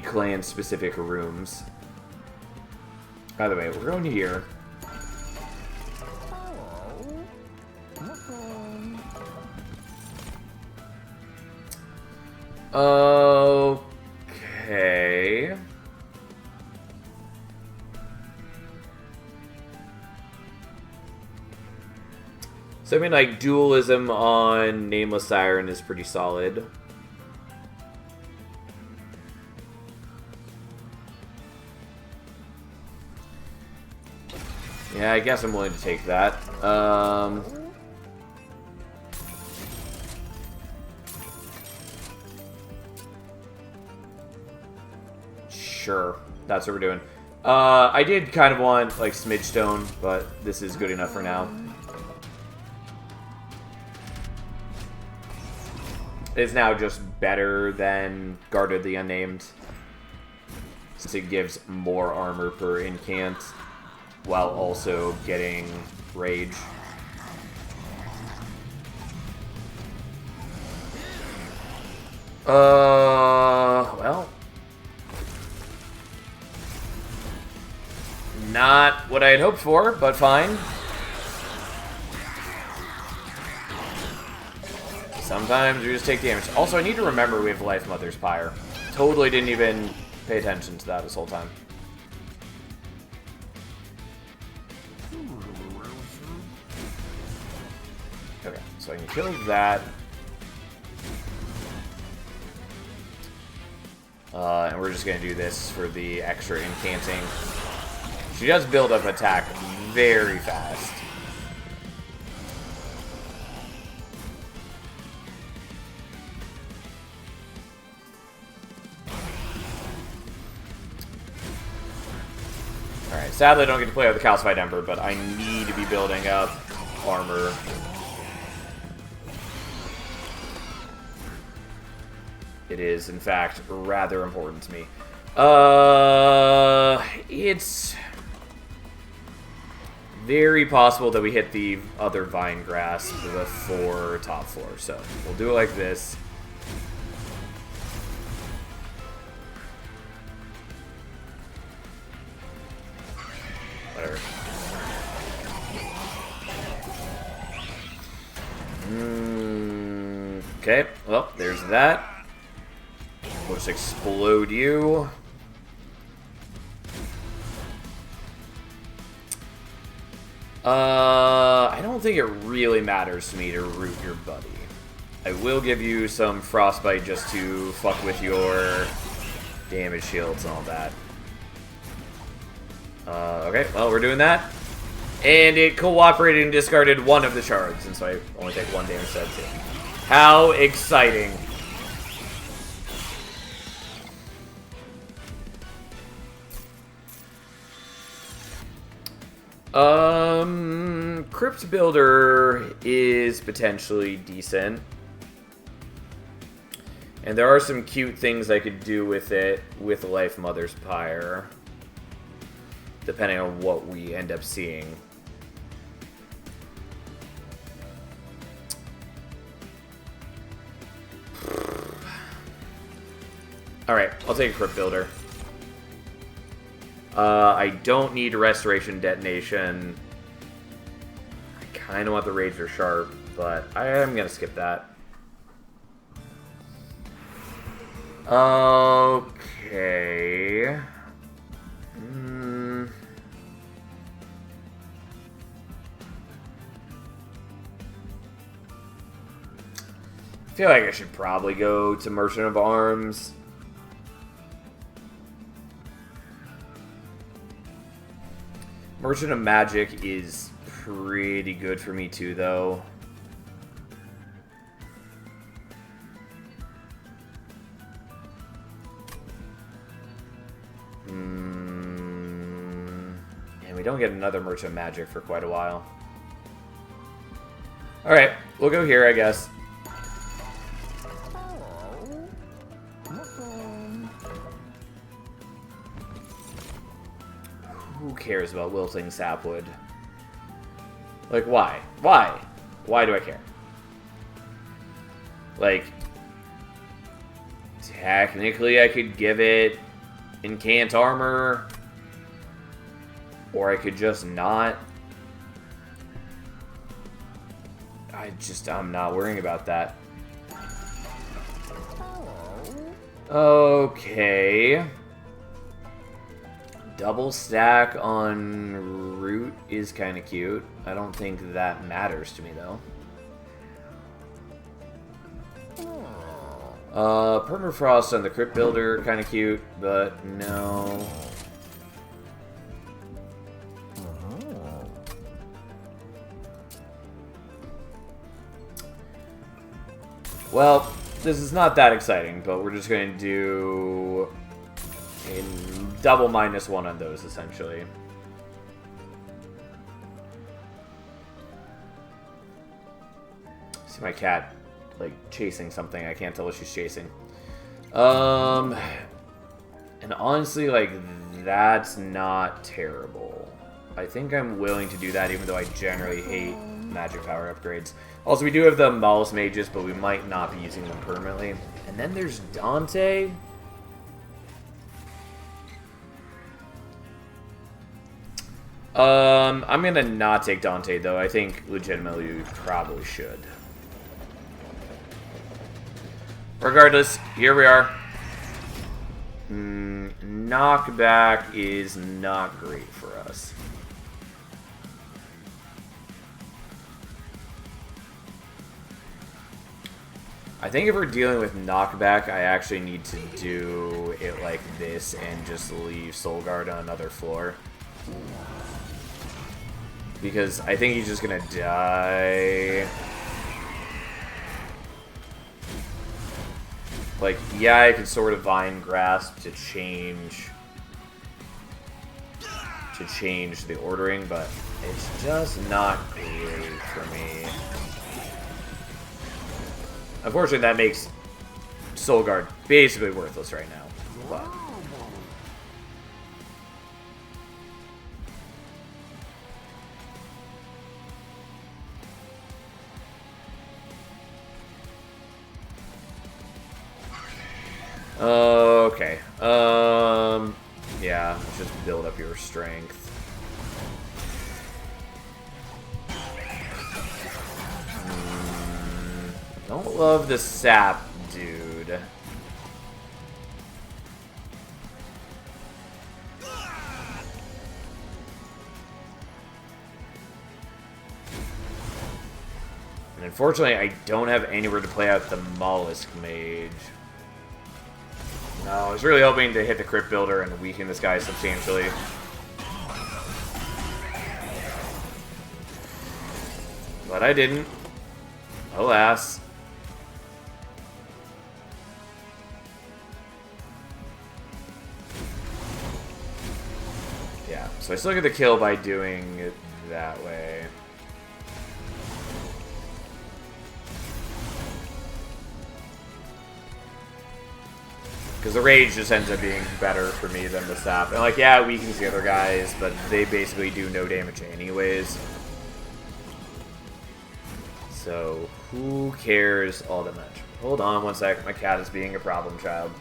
clan-specific rooms. By the way, we're going here. Okay. So I mean, like, dualism on Nameless Siren is pretty solid. Yeah, I guess I'm willing to take that. Sure, that's what we're doing. I did kind of want, like, Smidge Stone, but this is good enough for now. It's now just better than Guard of the Unnamed, since it gives more armor per incant, while also getting rage. Well, not what I had hoped for, but fine. Sometimes you just take damage. Also, I need to remember we have Life Mother's Pyre. Totally didn't even pay attention to that this whole time. Okay, so I can kill that. And we're just going to do this for the extra incanting. She does build up attack very fast. Alright, sadly I don't get to play with the Calcified Ember, but I need to be building up armor. It is, in fact, rather important to me. It's very possible that we hit the other Vine Grass before top floor, so we'll do it like this. Whatever. Okay, well, there's that. We'll just explode you. I don't think it really matters to me to root your buddy. I will give you some Frostbite just to fuck with your damage shields and all that. Okay, well, we're doing that. And it cooperated and discarded one of the shards, and so I only take 1 damage instead too. How exciting. Crypt Builder is potentially decent. And there are some cute things I could do with it with Life Mother's Pyre, depending on what we end up seeing. Alright, I'll take a Crypt Builder. I don't need Restoration Detonation. I kind of want the Razor Sharp, but I am going to skip that. Okay. I feel like I should probably go to Merchant of Arms. Merchant of Magic is pretty good for me too, though. And we don't get another Merchant of Magic for quite a while. Alright, we'll go here, I guess. Who cares about wilting sapwood? Like, why? Why? Why do I care? Like, technically I could give it Incant Armor, or I could just not. I'm not worrying about that. Okay. Double stack on Root is kind of cute. I don't think that matters to me, though. Permafrost on the Crypt Builder, kind of cute, but no. Well, this is not that exciting, but we're just going to do a double -1 on those, essentially. See my cat, like, chasing something. I can't tell what she's chasing. And honestly, like, that's not terrible. I think I'm willing to do that, even though I generally hate magic power upgrades. Also, we do have the Malus Mages, but we might not be using them permanently. And then there's Dante. I'm gonna not take Dante, though. I think legitimately we probably should. Regardless, here we are. Knockback is not great for us. I think if we're dealing with knockback, I actually need to do it like this and just leave Soul Guard on another floor. Because I think he's just gonna die. Like, yeah, I could sort of Vine Grasp to change the ordering, but it's just not great for me. Unfortunately, that makes Soul Guard basically worthless right now. But okay. Yeah, let's just build up your strength. Don't love the sap, dude. And unfortunately, I don't have anywhere to play out the Mollusk Mage. No, I was really hoping to hit the Crypt Builder and weaken this guy substantially. But I didn't. Alas. Yeah, so I still get the kill by doing it that way. Because the rage just ends up being better for me than the sap. And like, yeah, it weakens the other guys, but they basically do no damage anyways. So, who cares all that much? Hold on one sec, my cat is being a problem child.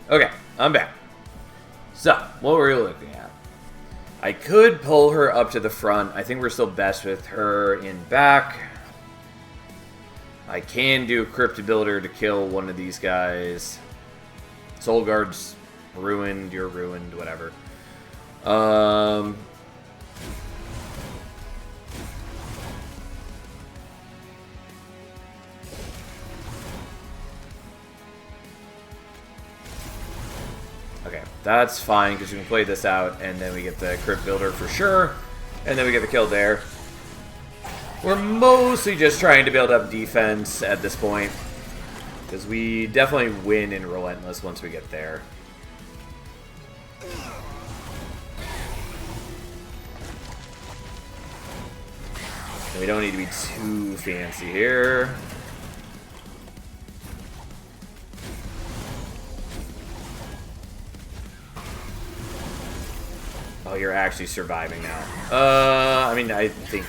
Okay, I'm back. So, what were we looking at? I could pull her up to the front. I think we're still best with her in back. I can do Crypt Builder to kill one of these guys. Soul Guard's ruined, you're ruined, whatever. Okay, that's fine, because we can play this out, and then we get the Crypt Builder for sure, and then we get the kill there. We're mostly just trying to build up defense at this point, because we definitely win in Relentless once we get there. And we don't need to be too fancy here. Oh, you're actually surviving now. I mean, I think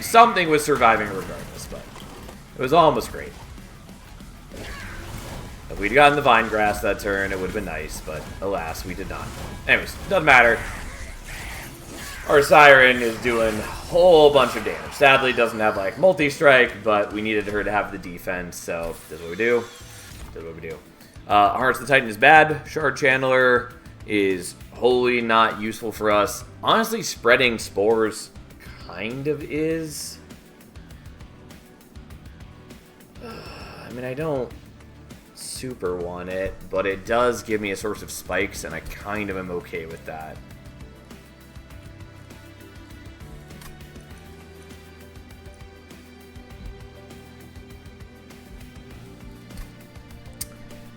something was surviving regardless, but it was almost great. If we'd gotten the Vine Grass that turn, it would have been nice, but alas, we did not. Anyways, doesn't matter. Our Siren is doing a whole bunch of damage. Sadly, doesn't have, like, multi-strike, but we needed her to have the defense, so this is what we do. This is what we do. Hearts the Titan is bad. Shard Channeler is wholly not useful for us. Honestly, spreading spores kind of is. I mean, I don't super want it, but it does give me a source of spikes, and I kind of am okay with that.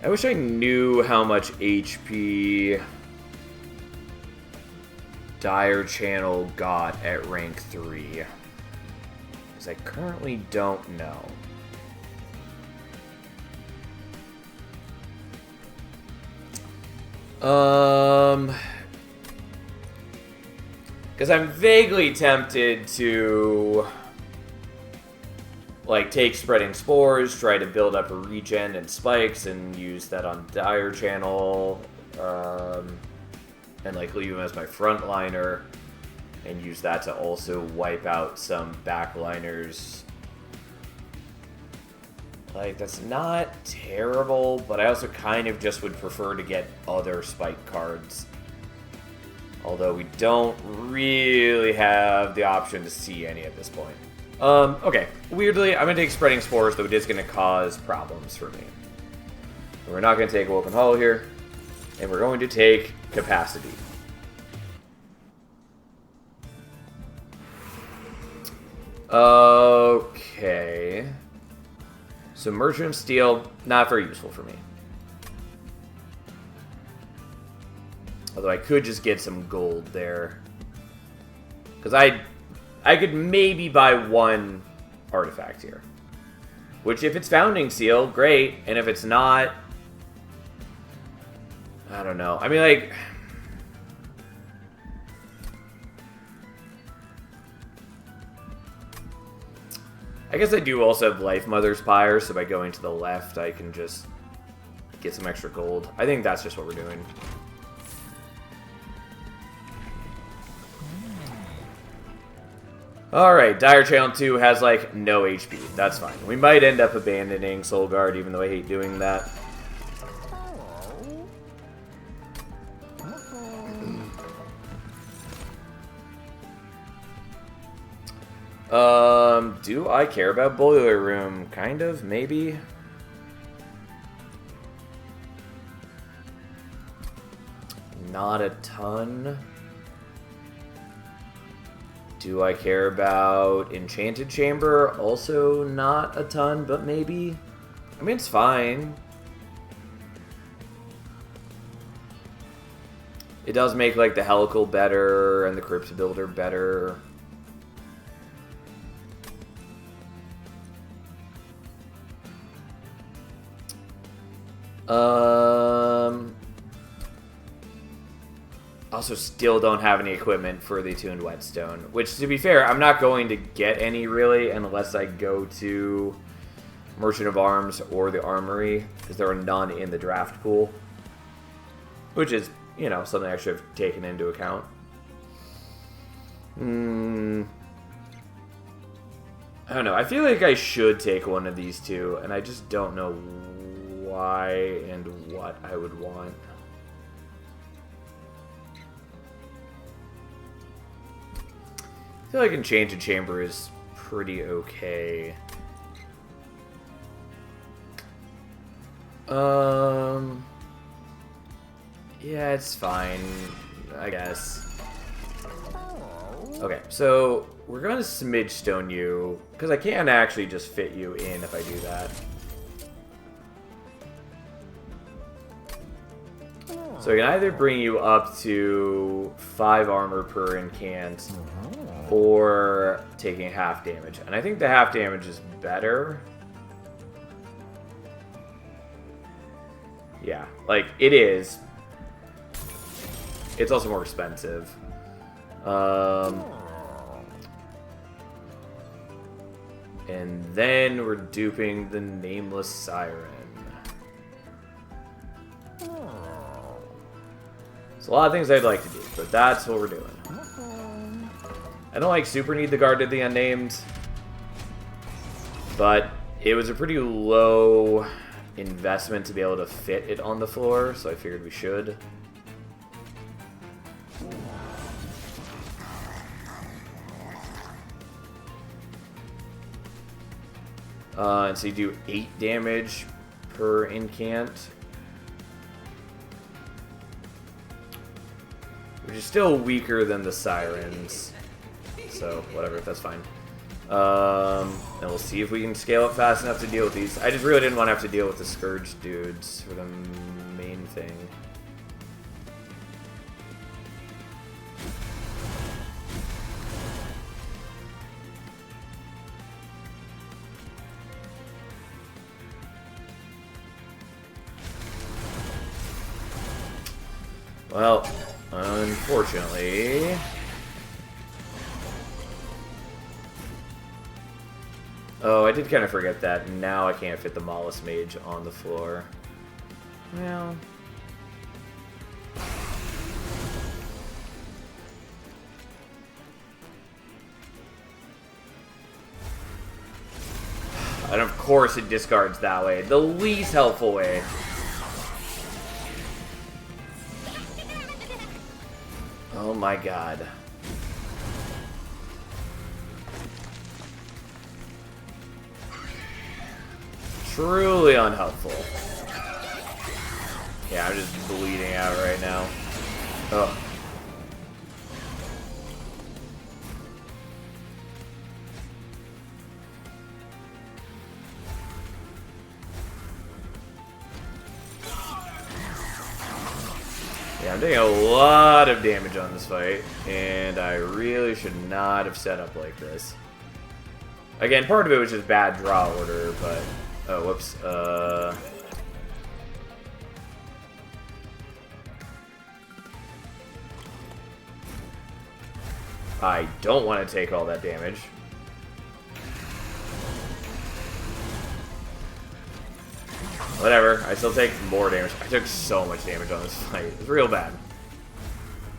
I wish I knew how much HP Dire Channel got at rank 3. Because I currently don't know. Because I'm vaguely tempted to like take spreading spores, try to build up a regen and spikes, and use that on Dire Channel, and like leave him as my frontliner, and use that to also wipe out some backliners. Like, that's not terrible, but I also kind of just would prefer to get other spike cards. Although we don't really have the option to see any at this point. Okay. Weirdly, I'm going to take Spreading Spores, though it is going to cause problems for me. We're not going to take Woken Hollow here. And we're going to take Capacity. Okay. So Merchant of Steel, not very useful for me. Although I could just get some gold there. Because I could maybe buy one artifact here. Which, if it's Founding Seal, great. And if it's not, I don't know. I mean, like, I guess I do also have Life Mother's Pyre, so by going to the left, I can just get some extra gold. I think that's just what we're doing. Alright, Dire Channel 2 has, like, no HP. That's fine. We might end up abandoning Soul Guard, even though I hate doing that. Do I care about Boiler Room? Kind of, maybe. Not a ton. Do I care about Enchanted Chamber? Also not a ton, but maybe. I mean, it's fine. It does make, like, the Helical better and the Crypt Builder better. Also still don't have any equipment for the Attuned Whetstone, which, to be fair, I'm not going to get any, really, unless I go to Merchant of Arms or the Armory, because there are none in the draft pool. Which is, you know, something I should have taken into account. I don't know. I feel like I should take one of these two, and I just don't know why and what I would want. I feel like Enchanted Chamber is pretty okay. Yeah, it's fine, I guess. Okay, so we're going to Smidge Stone you, because I can actually just fit you in if I do that. So I can either bring you up to 5 armor per incant, or taking half damage. And I think the half damage is better. Yeah, like, it is. It's also more expensive. And then we're duping the Nameless Siren. There's a lot of things I'd like to do, but that's what we're doing. I don't, like, super need the Guard of the Unnamed, but it was a pretty low investment to be able to fit it on the floor, so I figured we should. And so you do 8 damage per incant, which is still weaker than the Sirens. So, whatever, that's fine. And we'll see if we can scale up fast enough to deal with these. I just really didn't want to have to deal with the Scourge dudes for the main thing. Well, unfortunately, Oh, I did kind of forget that. Now I can't fit the Mollusk Mage on the floor. Well... And of course it discards that way. The least helpful way. Oh my god. Truly unhelpful. Yeah, I'm just bleeding out right now. Ugh. Yeah, I'm taking a lot of damage on this fight, and I really should not have set up like this. Again, part of it was just bad draw order, but... Oh, whoops. I don't want to take all that damage. Whatever, I still take more damage. I took so much damage on this fight. It's real bad.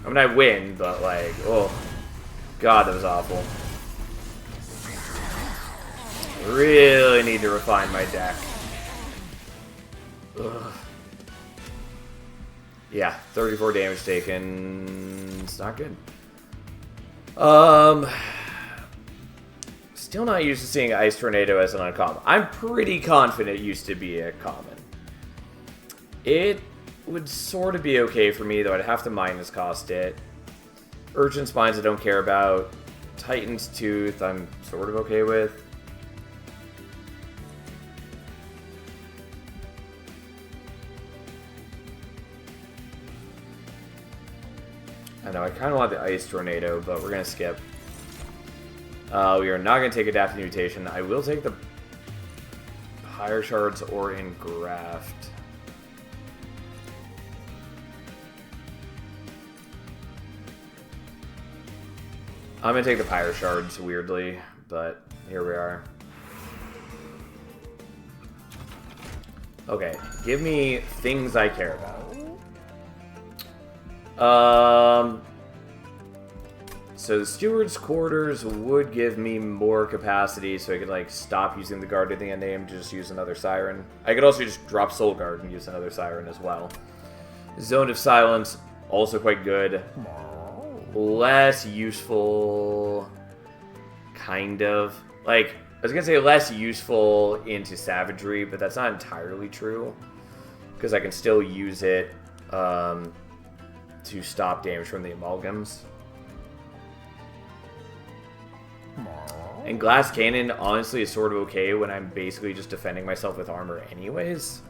I mean, I win, but like, oh. God, that was awful. Really need to refine my deck. Ugh. Yeah, 34 damage taken. It's not good. Still not used to seeing Ice Tornado as an uncommon. I'm pretty confident it used to be a common. It would sort of be okay for me, though I'd have to minus cost it. Urchin Spines I don't care about. Titan's Tooth I'm sort of okay with. I know, I kind of want the Ice Tornado, but we're going to skip. We are not going to take Adaptive Mutation. I will take the Pyre Shards or Engraft. I'm going to take the Pyre Shards, weirdly, but here we are. Okay, give me things I care about. So the Steward's Quarters would give me more capacity, so I could like stop using the Guard at the end name to just use another Siren. I could also just drop Soul Guard and use another Siren as well. Zone of Silence, also quite good. Less useful, kind of. Like, I was gonna say less useful into Savagery, but that's not entirely true. Because I can still use it to stop damage from the Amalgams. And Glass Cannon, honestly, is sort of okay when I'm basically just defending myself with armor anyways.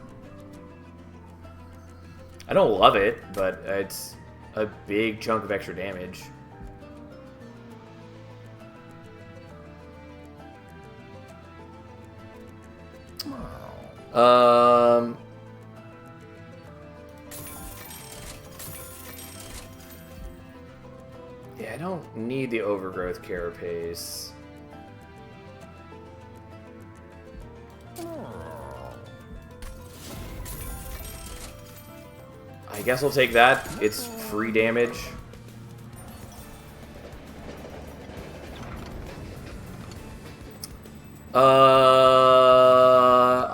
I don't love it, but it's a big chunk of extra damage. Yeah, I don't need the Overgrowth Carapace. I guess I'll take that. It's free damage.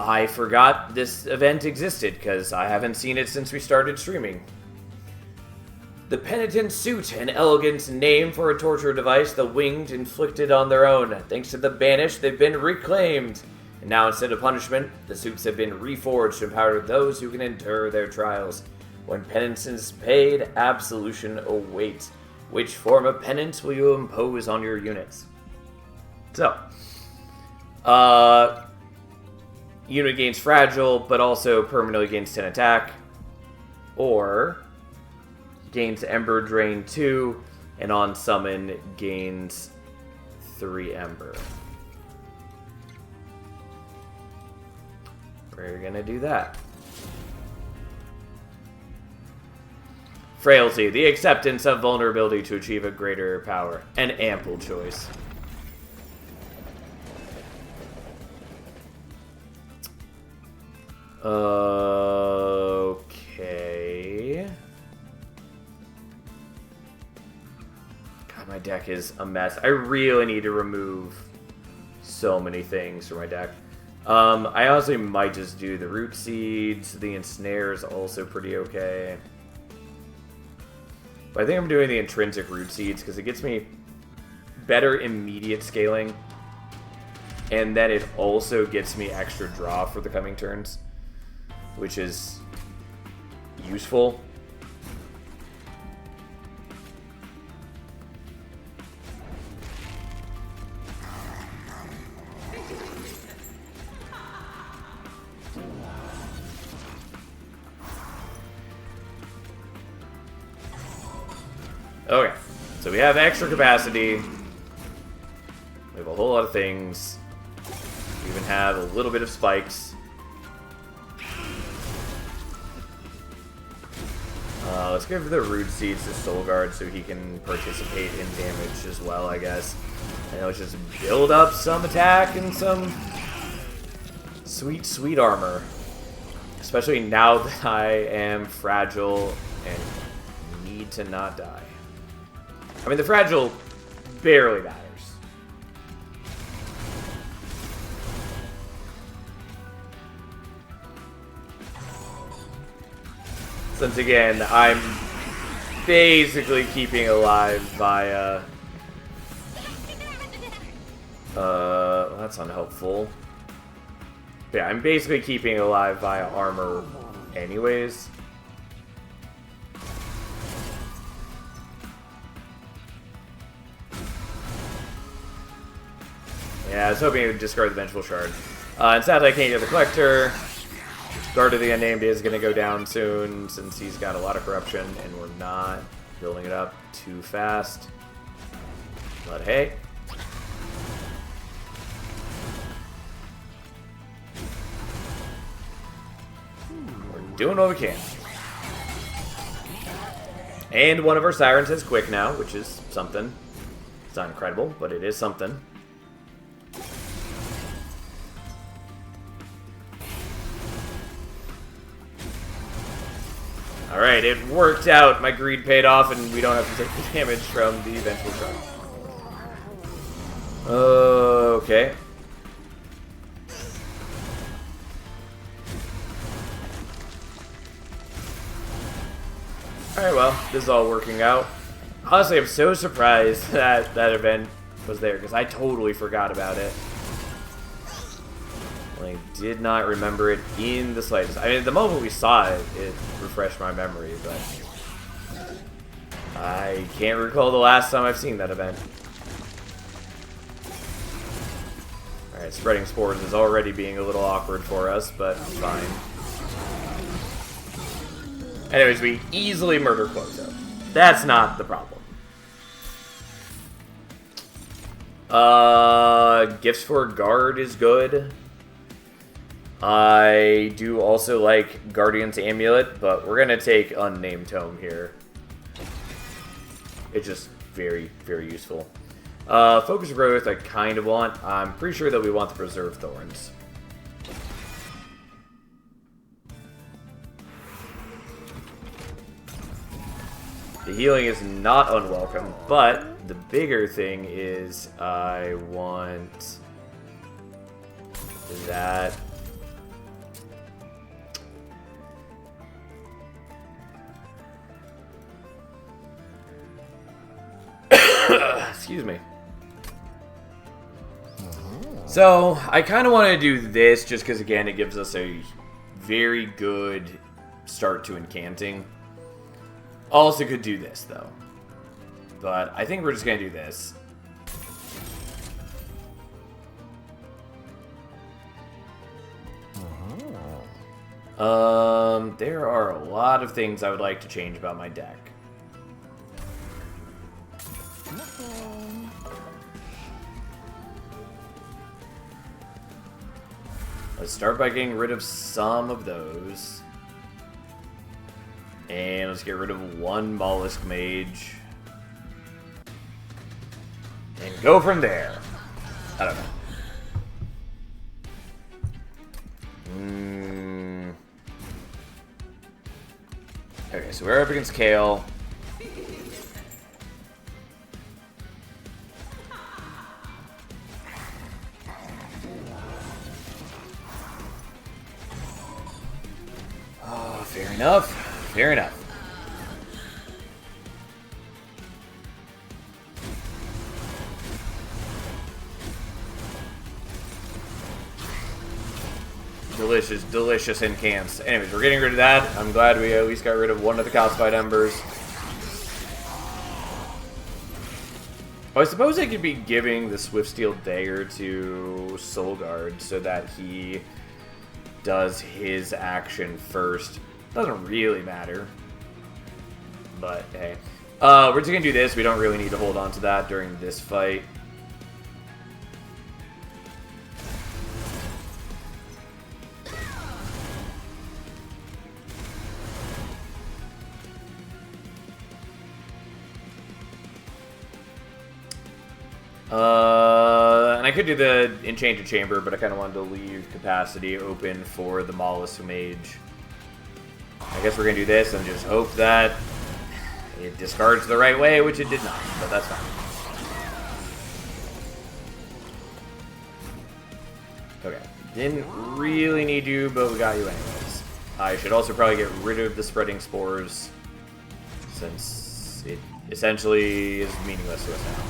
I forgot this event existed because I haven't seen it since we started streaming. The penitent suit, an elegant name for a torture device the winged inflicted on their own. Thanks to the banished, they've been reclaimed. And now instead of punishment, the suits have been reforged to empower those who can endure their trials. When penance is paid, absolution awaits. Which form of penance will you impose on your units? So, unit gains fragile, but also permanently gains 10 attack. Or gains Ember Drain 2, and on summon gains 3 Ember. We're gonna do that. Frailty, the acceptance of vulnerability to achieve a greater power. An ample choice. Okay. God, my deck is a mess. I really need to remove so many things from my deck. I honestly might just do the root seeds. The ensnare is also pretty okay. But I think I'm doing the intrinsic root seeds because it gets me better immediate scaling. And then it also gets me extra draw for the coming turns, which is useful. Okay, so we have extra capacity. We have a whole lot of things. We even have a little bit of spikes. Let's give the root seeds to Soulguard so he can participate in damage as well, I guess. And let's just build up some attack and some sweet, sweet armor. Especially now that I am fragile and need to not die. I mean, the fragile barely matters. Since again, I'm basically keeping alive via... well, that's unhelpful. But yeah, I'm basically keeping alive via armor anyways. Yeah, I was hoping it would discard the Vengeful Shard. And sadly I can't get the Collector. Guard of the Unnamed is going to go down soon since he's got a lot of corruption and we're not building it up too fast. But hey. We're doing what we can. And one of our Sirens has Quick now, which is something. It's not incredible, but it is something. Alright, it worked out. My greed paid off, and we don't have to take the damage from the Vengeful Shard. Okay. Alright, well, this is all working out. Honestly, I'm so surprised that that event was there, because I totally forgot about it. I did not remember it in the slightest. I mean, the moment we saw it, it refreshed my memory, but I can't recall the last time I've seen that event. Alright, spreading spores is already being a little awkward for us, but fine. Anyways, we easily murder Quoto. That's not the problem. Gifts for Guard is good. I do also like Guardian's Amulet, but we're going to take Unnamed Tome here. It's just very, very useful. Focus Growth I kind of want. I'm pretty sure that we want the Preserve Thorns. The healing is not unwelcome, but the bigger thing is I want that... Excuse me. So, I kind of want to do this just because, again, it gives us a very good start to incanting. Also could do this, though. But I think we're just going to do this. There are a lot of things I would like to change about my deck. Let's start by getting rid of some of those. And let's get rid of one Mollusk Mage. And go from there. I don't know. Okay, so we're up against Kale. Oh, fair enough. Fair enough. Delicious, delicious incants. Anyways, we're getting rid of that. I'm glad we at least got rid of one of the calcified embers. Oh, I suppose I could be giving the Swift Steel Dagger to Soulguard so that he does his action first. Doesn't really matter. But, hey. We're just gonna do this. We don't really need to hold on to that during this fight. And I could do the Enchanted Chamber, but I kind of wanted to leave capacity open for the Mollusk Mage. I guess we're going to do this and just hope that it discards the right way, which it did not, but that's fine. Okay, didn't really need you, but we got you anyways. I should also probably get rid of the Spreading Spores, since it essentially is meaningless to us now.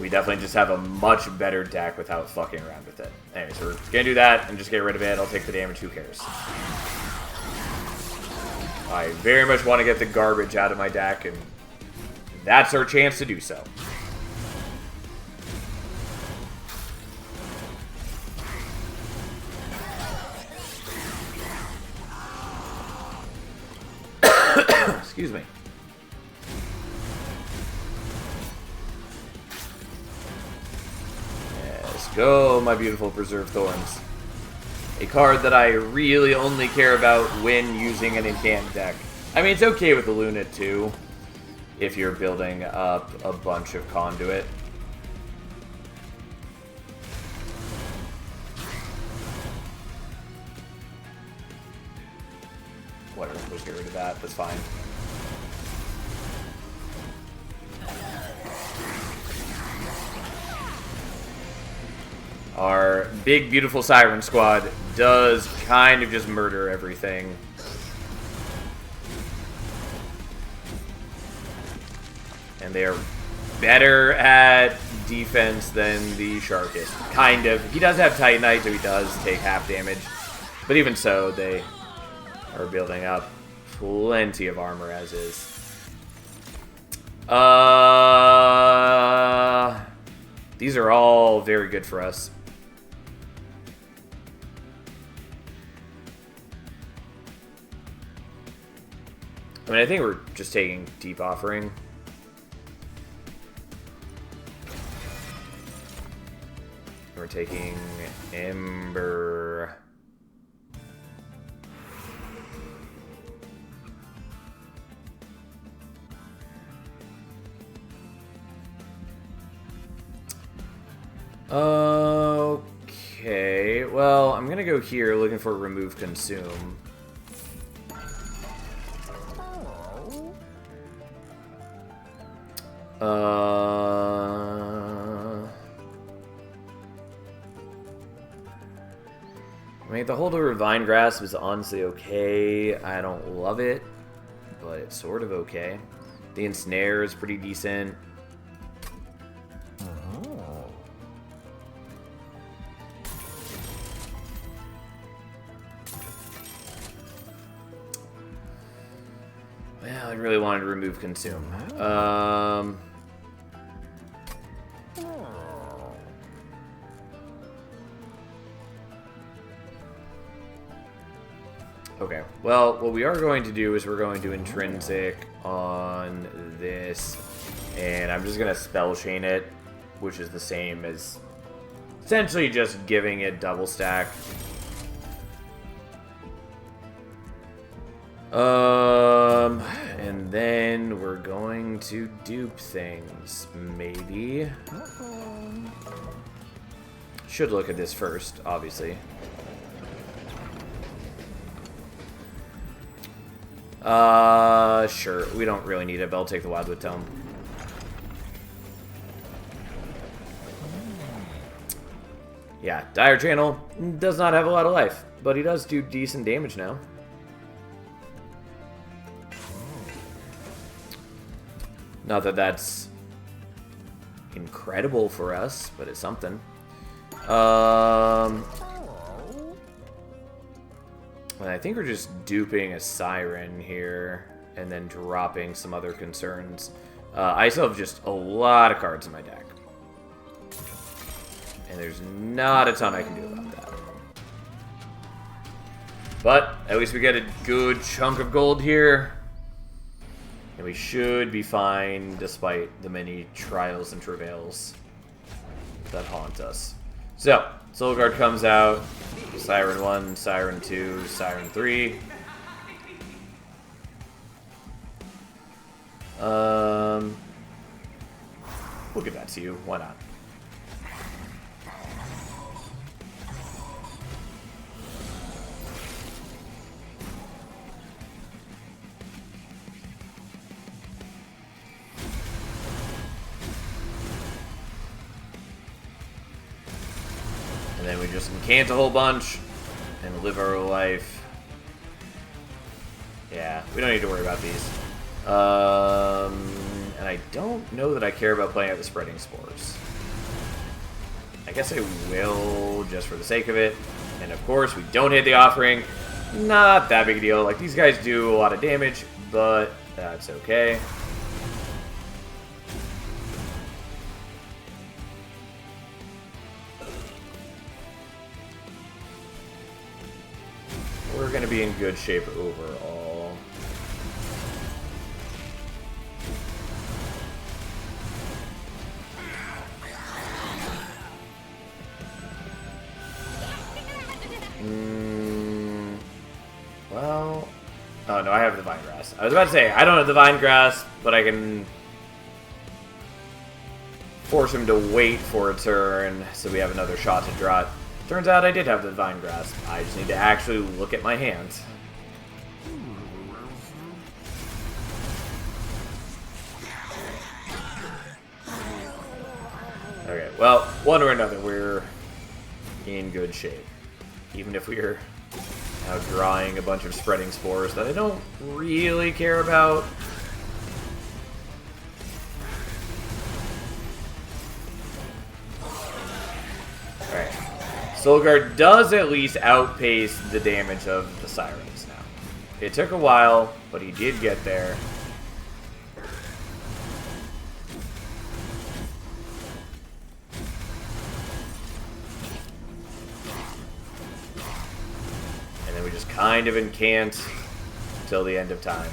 We definitely just have a much better deck without fucking around with it. Anyways, we're gonna do that and just get rid of it. I'll take the damage, who cares? I very much want to get the garbage out of my deck, and that's our chance to do so. Excuse me. Go, my beautiful Preserve Thorns. A card that I really only care about when using an incant deck. I mean, it's okay with the Luna too, if you're building up a bunch of Conduit. Whatever, we'll just get rid of that, that's fine. Our big, beautiful Siren Squad does kind of just murder everything. And they are better at defense than the Sharkist. Kind of. He does have Titanite, so he does take half damage. But even so, they are building up plenty of armor as is. These are all very good for us. I mean, I think we're just taking Deep Offering. We're taking Ember. Okay, well, I'm gonna go here looking for Remove Consume. I mean, the Holder of Vine Grasp is honestly okay. I don't love it, but it's sort of okay. The Ensnare is pretty decent. Well, I really wanted to remove Consume. Okay, well, what we are going to do is we're going to Intrinsic on this, and I'm just going to Spell Chain it, which is the same as essentially just giving it double stack. And then we're going to dupe things, maybe. Should look at this first, obviously. Sure. We don't really need it, but I'll take the Wildwood Tome. Yeah, Dire Channel does not have a lot of life, but he does do decent damage now. Not that that's incredible for us, but it's something. And I think we're just duping a Siren here and then dropping some other concerns. I still have just a lot of cards in my deck. And there's not a ton I can do about that. But at least we get a good chunk of gold here. And we should be fine despite the many trials and travails that haunt us. So, Soul Guard comes out. Siren 1, Siren 2, Siren 3. We'll give that to you. Why not? And then we just incant a whole bunch and live our life. Yeah, we don't need to worry about these. And I don't know that I care about playing out the Spreading Spores. I guess I will just for the sake of it. And of course, we don't hit the Offering. Not that big a deal. Like, these guys do a lot of damage, but that's okay. We're going to be in good shape overall. Well... Oh, no, I have Divine Grasp. I was about to say, I don't have Divine Grasp, but I can force him to wait for a turn so we have another shot to draw it. Turns out I did have the Divine Grasp. I just need to actually look at my hand. Okay, well, one or another, we're in good shape. Even if we're now drawing a bunch of Spreading Spores that I don't really care about. Alright. Soul Guard does at least outpace the damage of the Sirens now. It took a while, but he did get there. And then we just kind of incant till the end of time.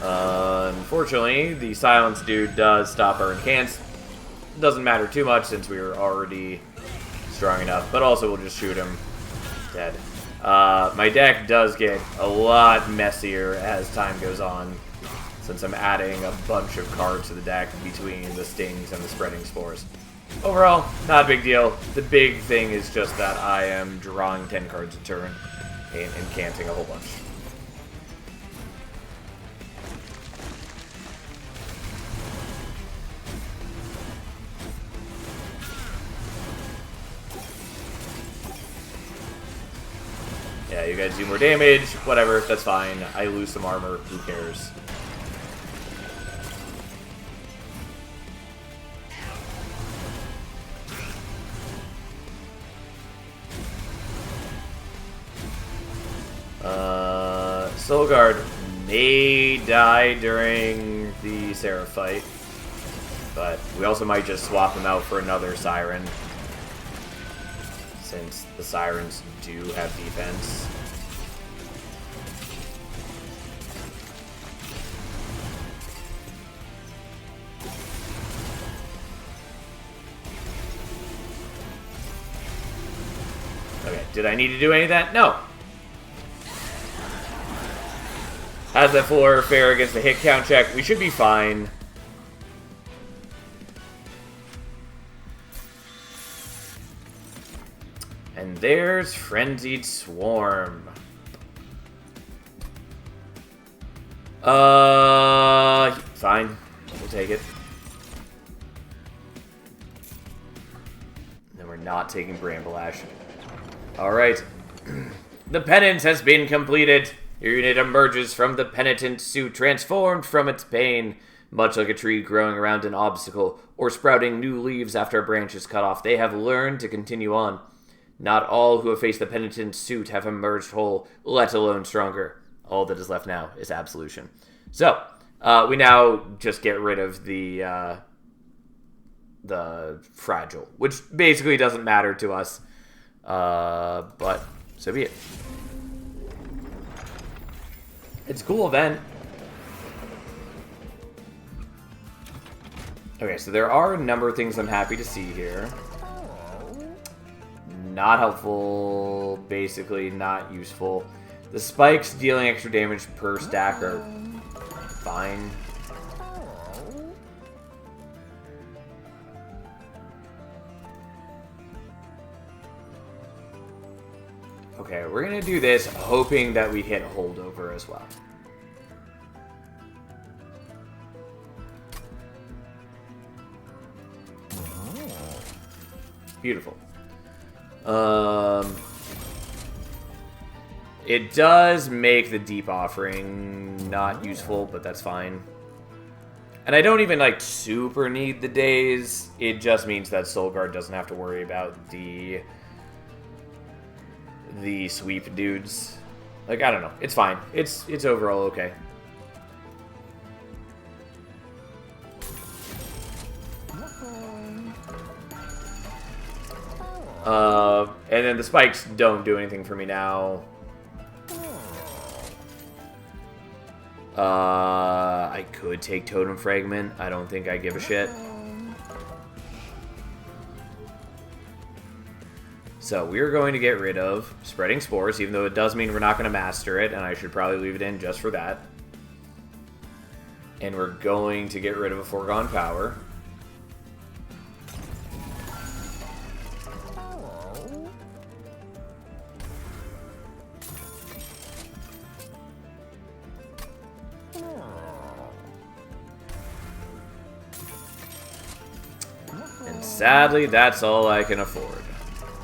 Unfortunately, the Silence dude does stop our incants. Doesn't matter too much since we were already strong enough, but also we'll just shoot him dead. My deck does get a lot messier as time goes on, since I'm adding a bunch of cards to the deck between the Stings and the Spreading Spores. Overall, not a big deal. The big thing is just that I am drawing 10 cards a turn and incanting a whole bunch. Yeah, you guys do more damage, whatever, that's fine. I lose some armor, who cares? Soul Guard may die during the Seraph fight, but we also might just swap him out for another Siren, since the Sirens do have defense. Okay, did I need to do any of that? No. Has that full airfare against the hit count check. We should be fine. And there's Frenzied Swarm. Fine. We'll take it. And we're not taking Bramble Ash. Alright. The penance has been completed. Your unit emerges from the penitent suit, transformed from its pain. Much like a tree growing around an obstacle, or sprouting new leaves after a branch is cut off, they have learned to continue on. Not all who have faced the penitent suit have emerged whole, let alone stronger. All that is left now is absolution. So, we now just get rid of the fragile, which basically doesn't matter to us. But so be it. It's a cool event. Okay, so there are a number of things I'm happy to see here. Not helpful, basically not useful. The spikes dealing extra damage per stack are fine. Okay, we're gonna do this, hoping that we hit holdover as well. Beautiful. It does make the deep offering not useful, but that's fine. And I don't even, like, super need the days. It just means that Soulguard doesn't have to worry about the sweep dudes. Like, I don't know. It's fine. It's overall okay. And then the spikes don't do anything for me now. I could take Totem Fragment. I don't think I give a shit. So we're going to get rid of Spreading Spores, even though it does mean we're not going to master it, and I should probably leave it in just for that. And we're going to get rid of a Foregone Power. And sadly, that's all I can afford.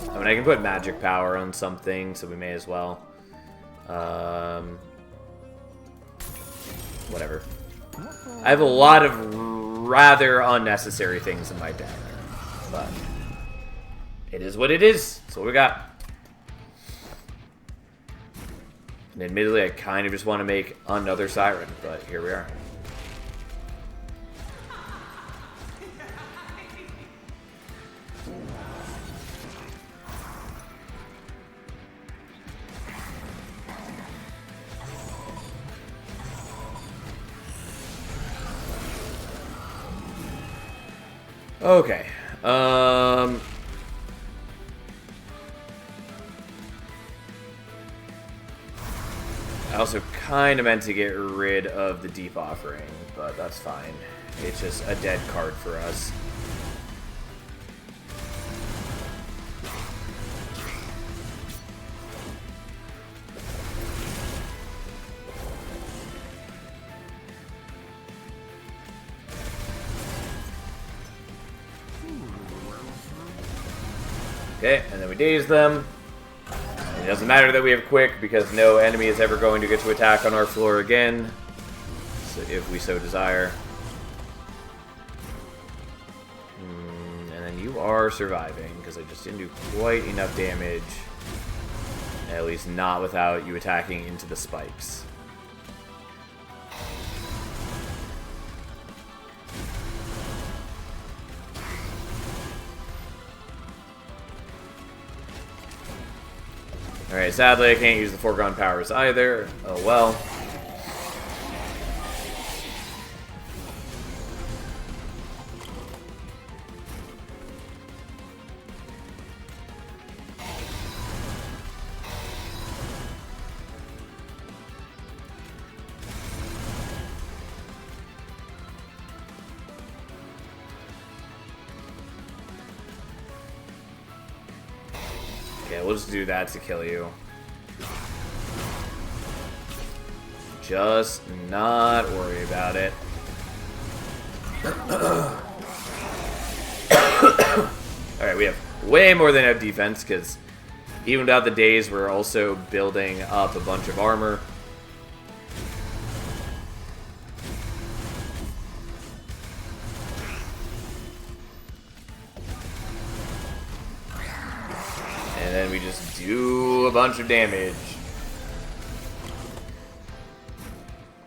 I mean, I can put Magic Power on something, so we may as well. Whatever. I have a lot of rather unnecessary things in my deck, but it is what it is. That's what we got. And admittedly, I kind of just want to make another Siren, but here we are. Okay. I also kind of meant to get rid of the Deep Offering, but that's fine. It's just a dead card for us. Okay, and then we daze them. It doesn't matter that we have Quick, because no enemy is ever going to get to attack on our floor again, so if we so desire. And then you are surviving, because I just didn't do quite enough damage. At least not without you attacking into the spikes. Alright, sadly I can't use the Foregone Powers either. Oh well. Okay, we'll just do that to kill you. just not worry about it. Alright, we have way more than enough defense, because even without the days, we're also building up a bunch of armor. And then we just do a bunch of damage.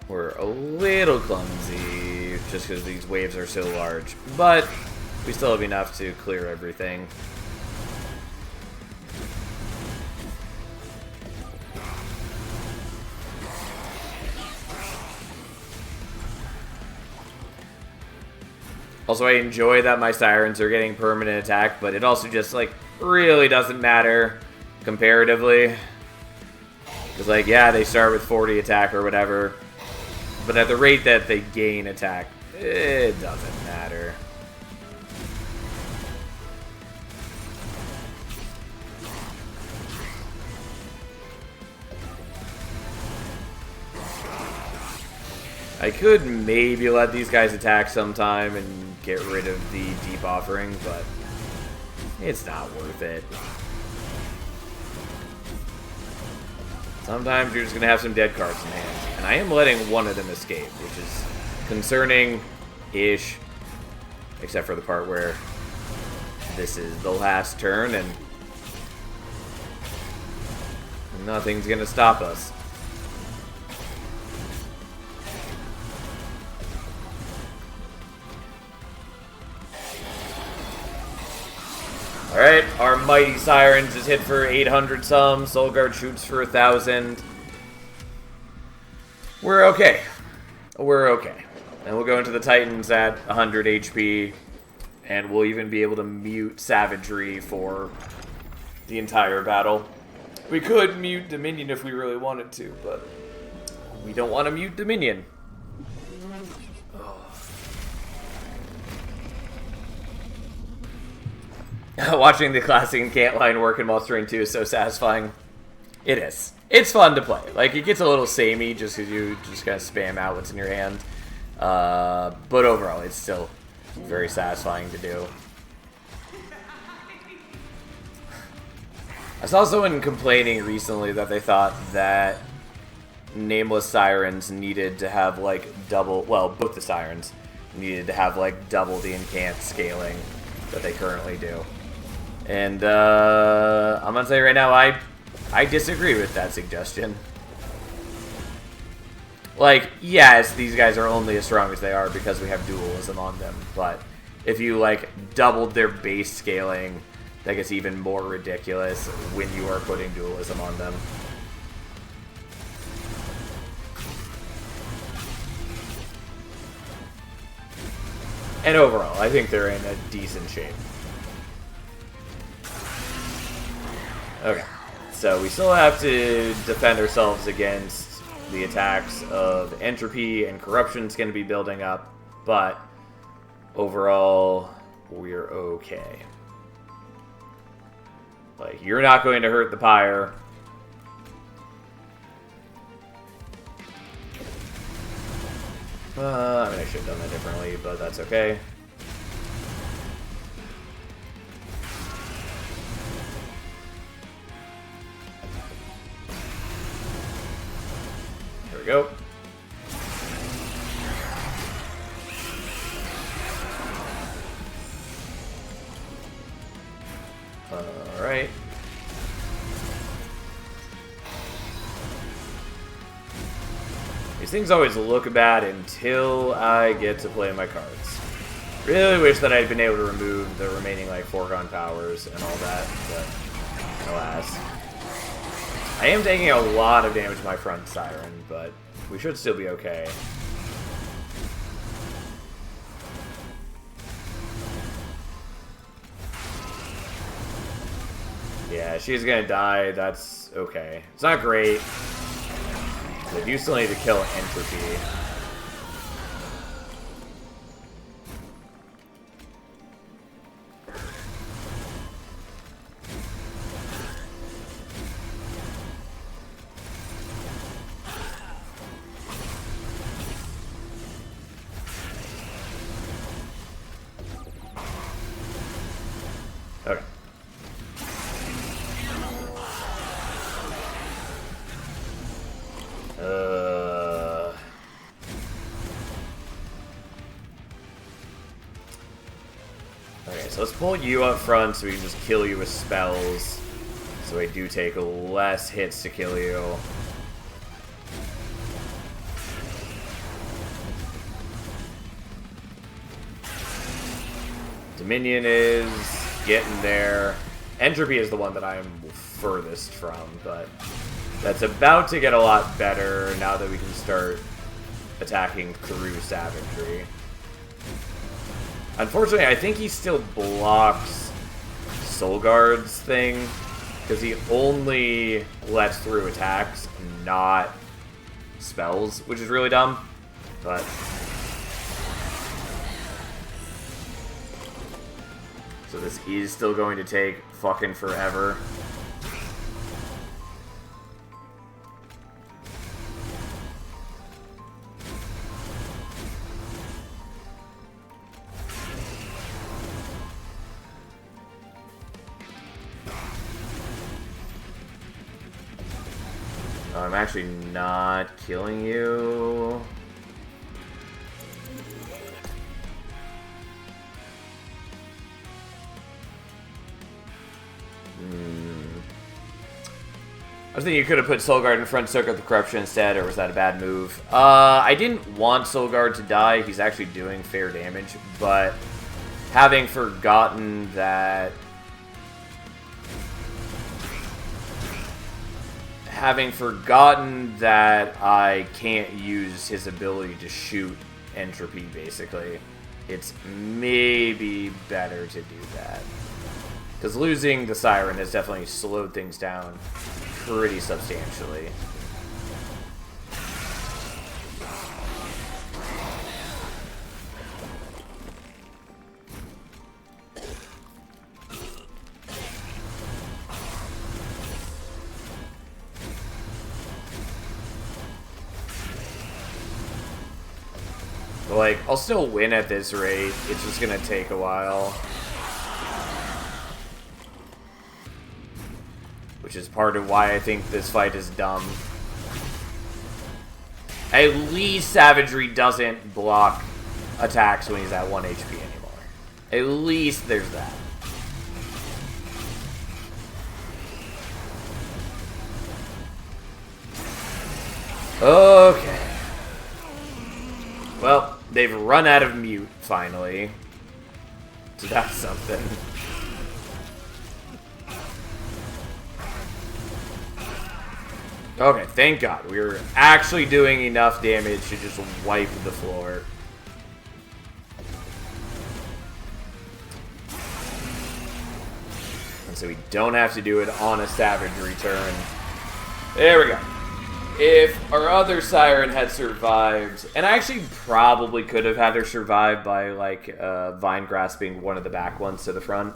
We're a little clumsy, just because these waves are so large. But we still have enough to clear everything. Also, I enjoy that my sirens are getting permanent attack, but it also just, like, really doesn't matter comparatively. Because, like, yeah, they start with 40 attack or whatever, but at the rate that they gain attack, it doesn't matter. I could maybe let these guys attack sometime and get rid of the deep offering, but it's not worth it. Sometimes you're just going to have some dead cards in hand. And I am letting one of them escape, which is concerning-ish. Except for the part where this is the last turn and nothing's going to stop us. Alright, our Mighty Sirens is hit for 800 some. Soul Guard shoots for 1,000. We're okay. We're okay. And we'll go into the Titans at 100 HP. And we'll even be able to mute Savagery for the entire battle. We could mute Dominion if we really wanted to, but we don't want to mute Dominion. Watching the classic and Cant line work in Monster Train 2 is so satisfying. It is. It's fun to play. Like, it gets a little samey just because you just kind of spam out what's in your hand. But overall, it's still very satisfying to do. I saw someone complaining recently that they thought that Nameless Sirens needed to have, like, double... Well, both the Sirens needed to have, like, double the incant scaling that they currently do. And I'm gonna say right now, I disagree with that suggestion. Like, yes, these guys are only as strong as they are because we have dualism on them, but if you, like, doubled their base scaling, that gets even more ridiculous when you are putting dualism on them. And overall, I think they're in a decent shape. Okay, so we still have to defend ourselves against the attacks of Entropy and Corruption's going to be building up, but overall, we're okay. Like, you're not going to hurt the Pyre. I mean, I should have done that differently, but that's okay. There we go. Alright. These things always look bad until I get to play my cards. Really wish that I'd been able to remove the remaining, like, foregone powers and all that, but alas. I am taking a lot of damage to my front Siren, but we should still be okay. Yeah, she's gonna die, that's okay. It's not great. I do still need to kill Entropy. so let's pull you up front so we can just kill you with spells. So we do take less hits to kill you. Dominion is getting there. Entropy is the one that I'm furthest from, but that's about to get a lot better now that we can start attacking through savagery. Unfortunately, I think he still blocks Soulguard's thing, because he only lets through attacks, not spells, which is really dumb, but... So this is still going to take fucking forever. I'm actually not killing you. I was thinking you could have put Soulguard in front, soak up the corruption instead, or was that a bad move? I didn't want Soulguard to die. He's actually doing fair damage, but having forgotten that... I can't use his ability to shoot entropy, basically, it's maybe better to do that. Because losing the Siren has definitely slowed things down pretty substantially. But, like, I'll still win at this rate. It's just gonna take a while. Which is part of why I think this fight is dumb. At least Savagery doesn't block attacks when he's at 1 HP anymore. At least there's that. Okay. Well, they've run out of mute, finally. So that's something. Okay, thank God. We were actually doing enough damage to just wipe the floor. And so we don't have to do it on a Savagery turn. There we go. If our other Siren had survived, and I actually probably could have had her survive by, like, Vine Grasping one of the back ones to the front.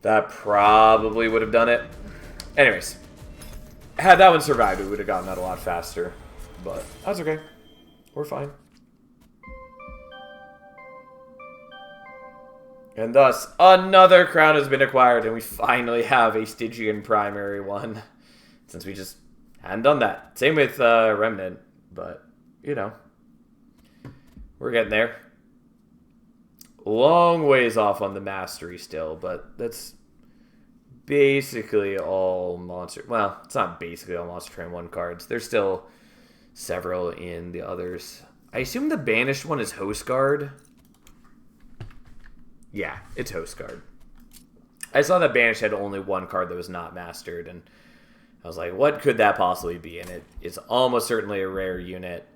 That probably would have done it. Anyways. Had that one survived, we would have gotten that a lot faster. But that's okay. We're fine. And thus, another crown has been acquired, and we finally have a Stygian primary one. Since we just hadn't done that. Same with Remnant, but, you know. We're getting there. Long ways off on the Mastery still, but that's basically all Monster... Well, it's not basically all Monster Train 1 cards. There's still several in the others. I assume the Banished one is Host Guard. Yeah, it's Host Guard. I saw that Banished had only one card that was not mastered, and I was like, what could that possibly be? And it's almost certainly a rare unit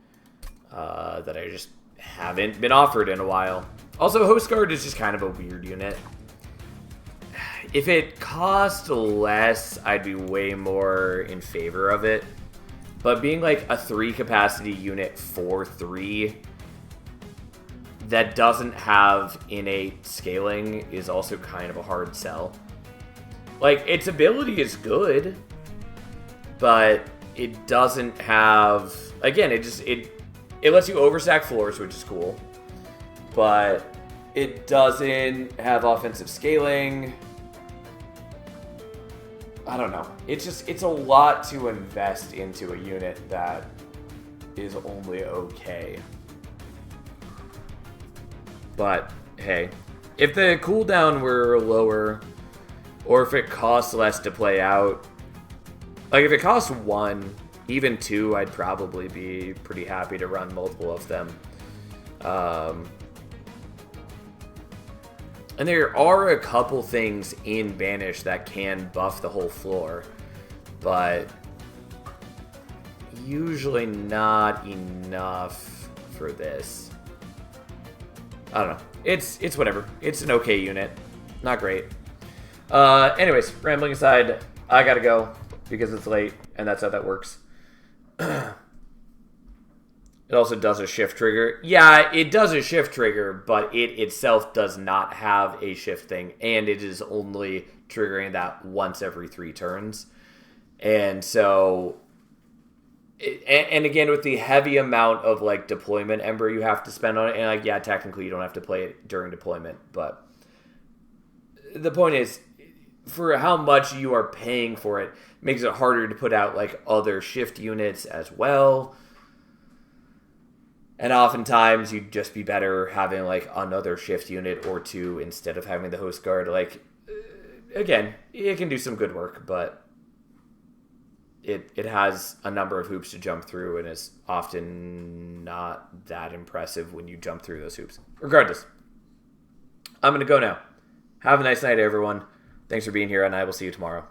that I just haven't been offered in a while. Also, Host Guard is just kind of a weird unit. If it cost less, I'd be way more in favor of it. But being like a 3 capacity unit for 3 that doesn't have innate scaling is also kind of a hard sell. Like, its ability is good, but it doesn't have... Again, it lets you overstack floors, which is cool. But it doesn't have offensive scaling. I don't know. It's a lot to invest into a unit that is only okay. But hey, if the cooldown were lower, or if it costs less to play out, like if it costs 1, even 2, I'd probably be pretty happy to run multiple of them. And there are a couple things in Banish that can buff the whole floor, but usually not enough for this. I don't know. It's whatever. It's an okay unit. Not great. Anyways, rambling aside, I gotta go because it's late, and that's how that works. It also does a shift trigger. Yeah, it does a shift trigger, but it itself does not have a shift thing, and it is only triggering that once every 3 turns. And so, and again, with the heavy amount of like deployment ember you have to spend on it, and like, yeah, technically you don't have to play it during deployment, but the point is, for how much you are paying for it, makes it harder to put out like other shift units as well. And oftentimes you'd just be better having like another shift unit or 2 instead of having the host guard. Like, again, it can do some good work, but it has a number of hoops to jump through, and is often not that impressive when you jump through those hoops. Regardless, I'm going to go now. Have a nice night, everyone. Thanks for being here, and I will see you tomorrow.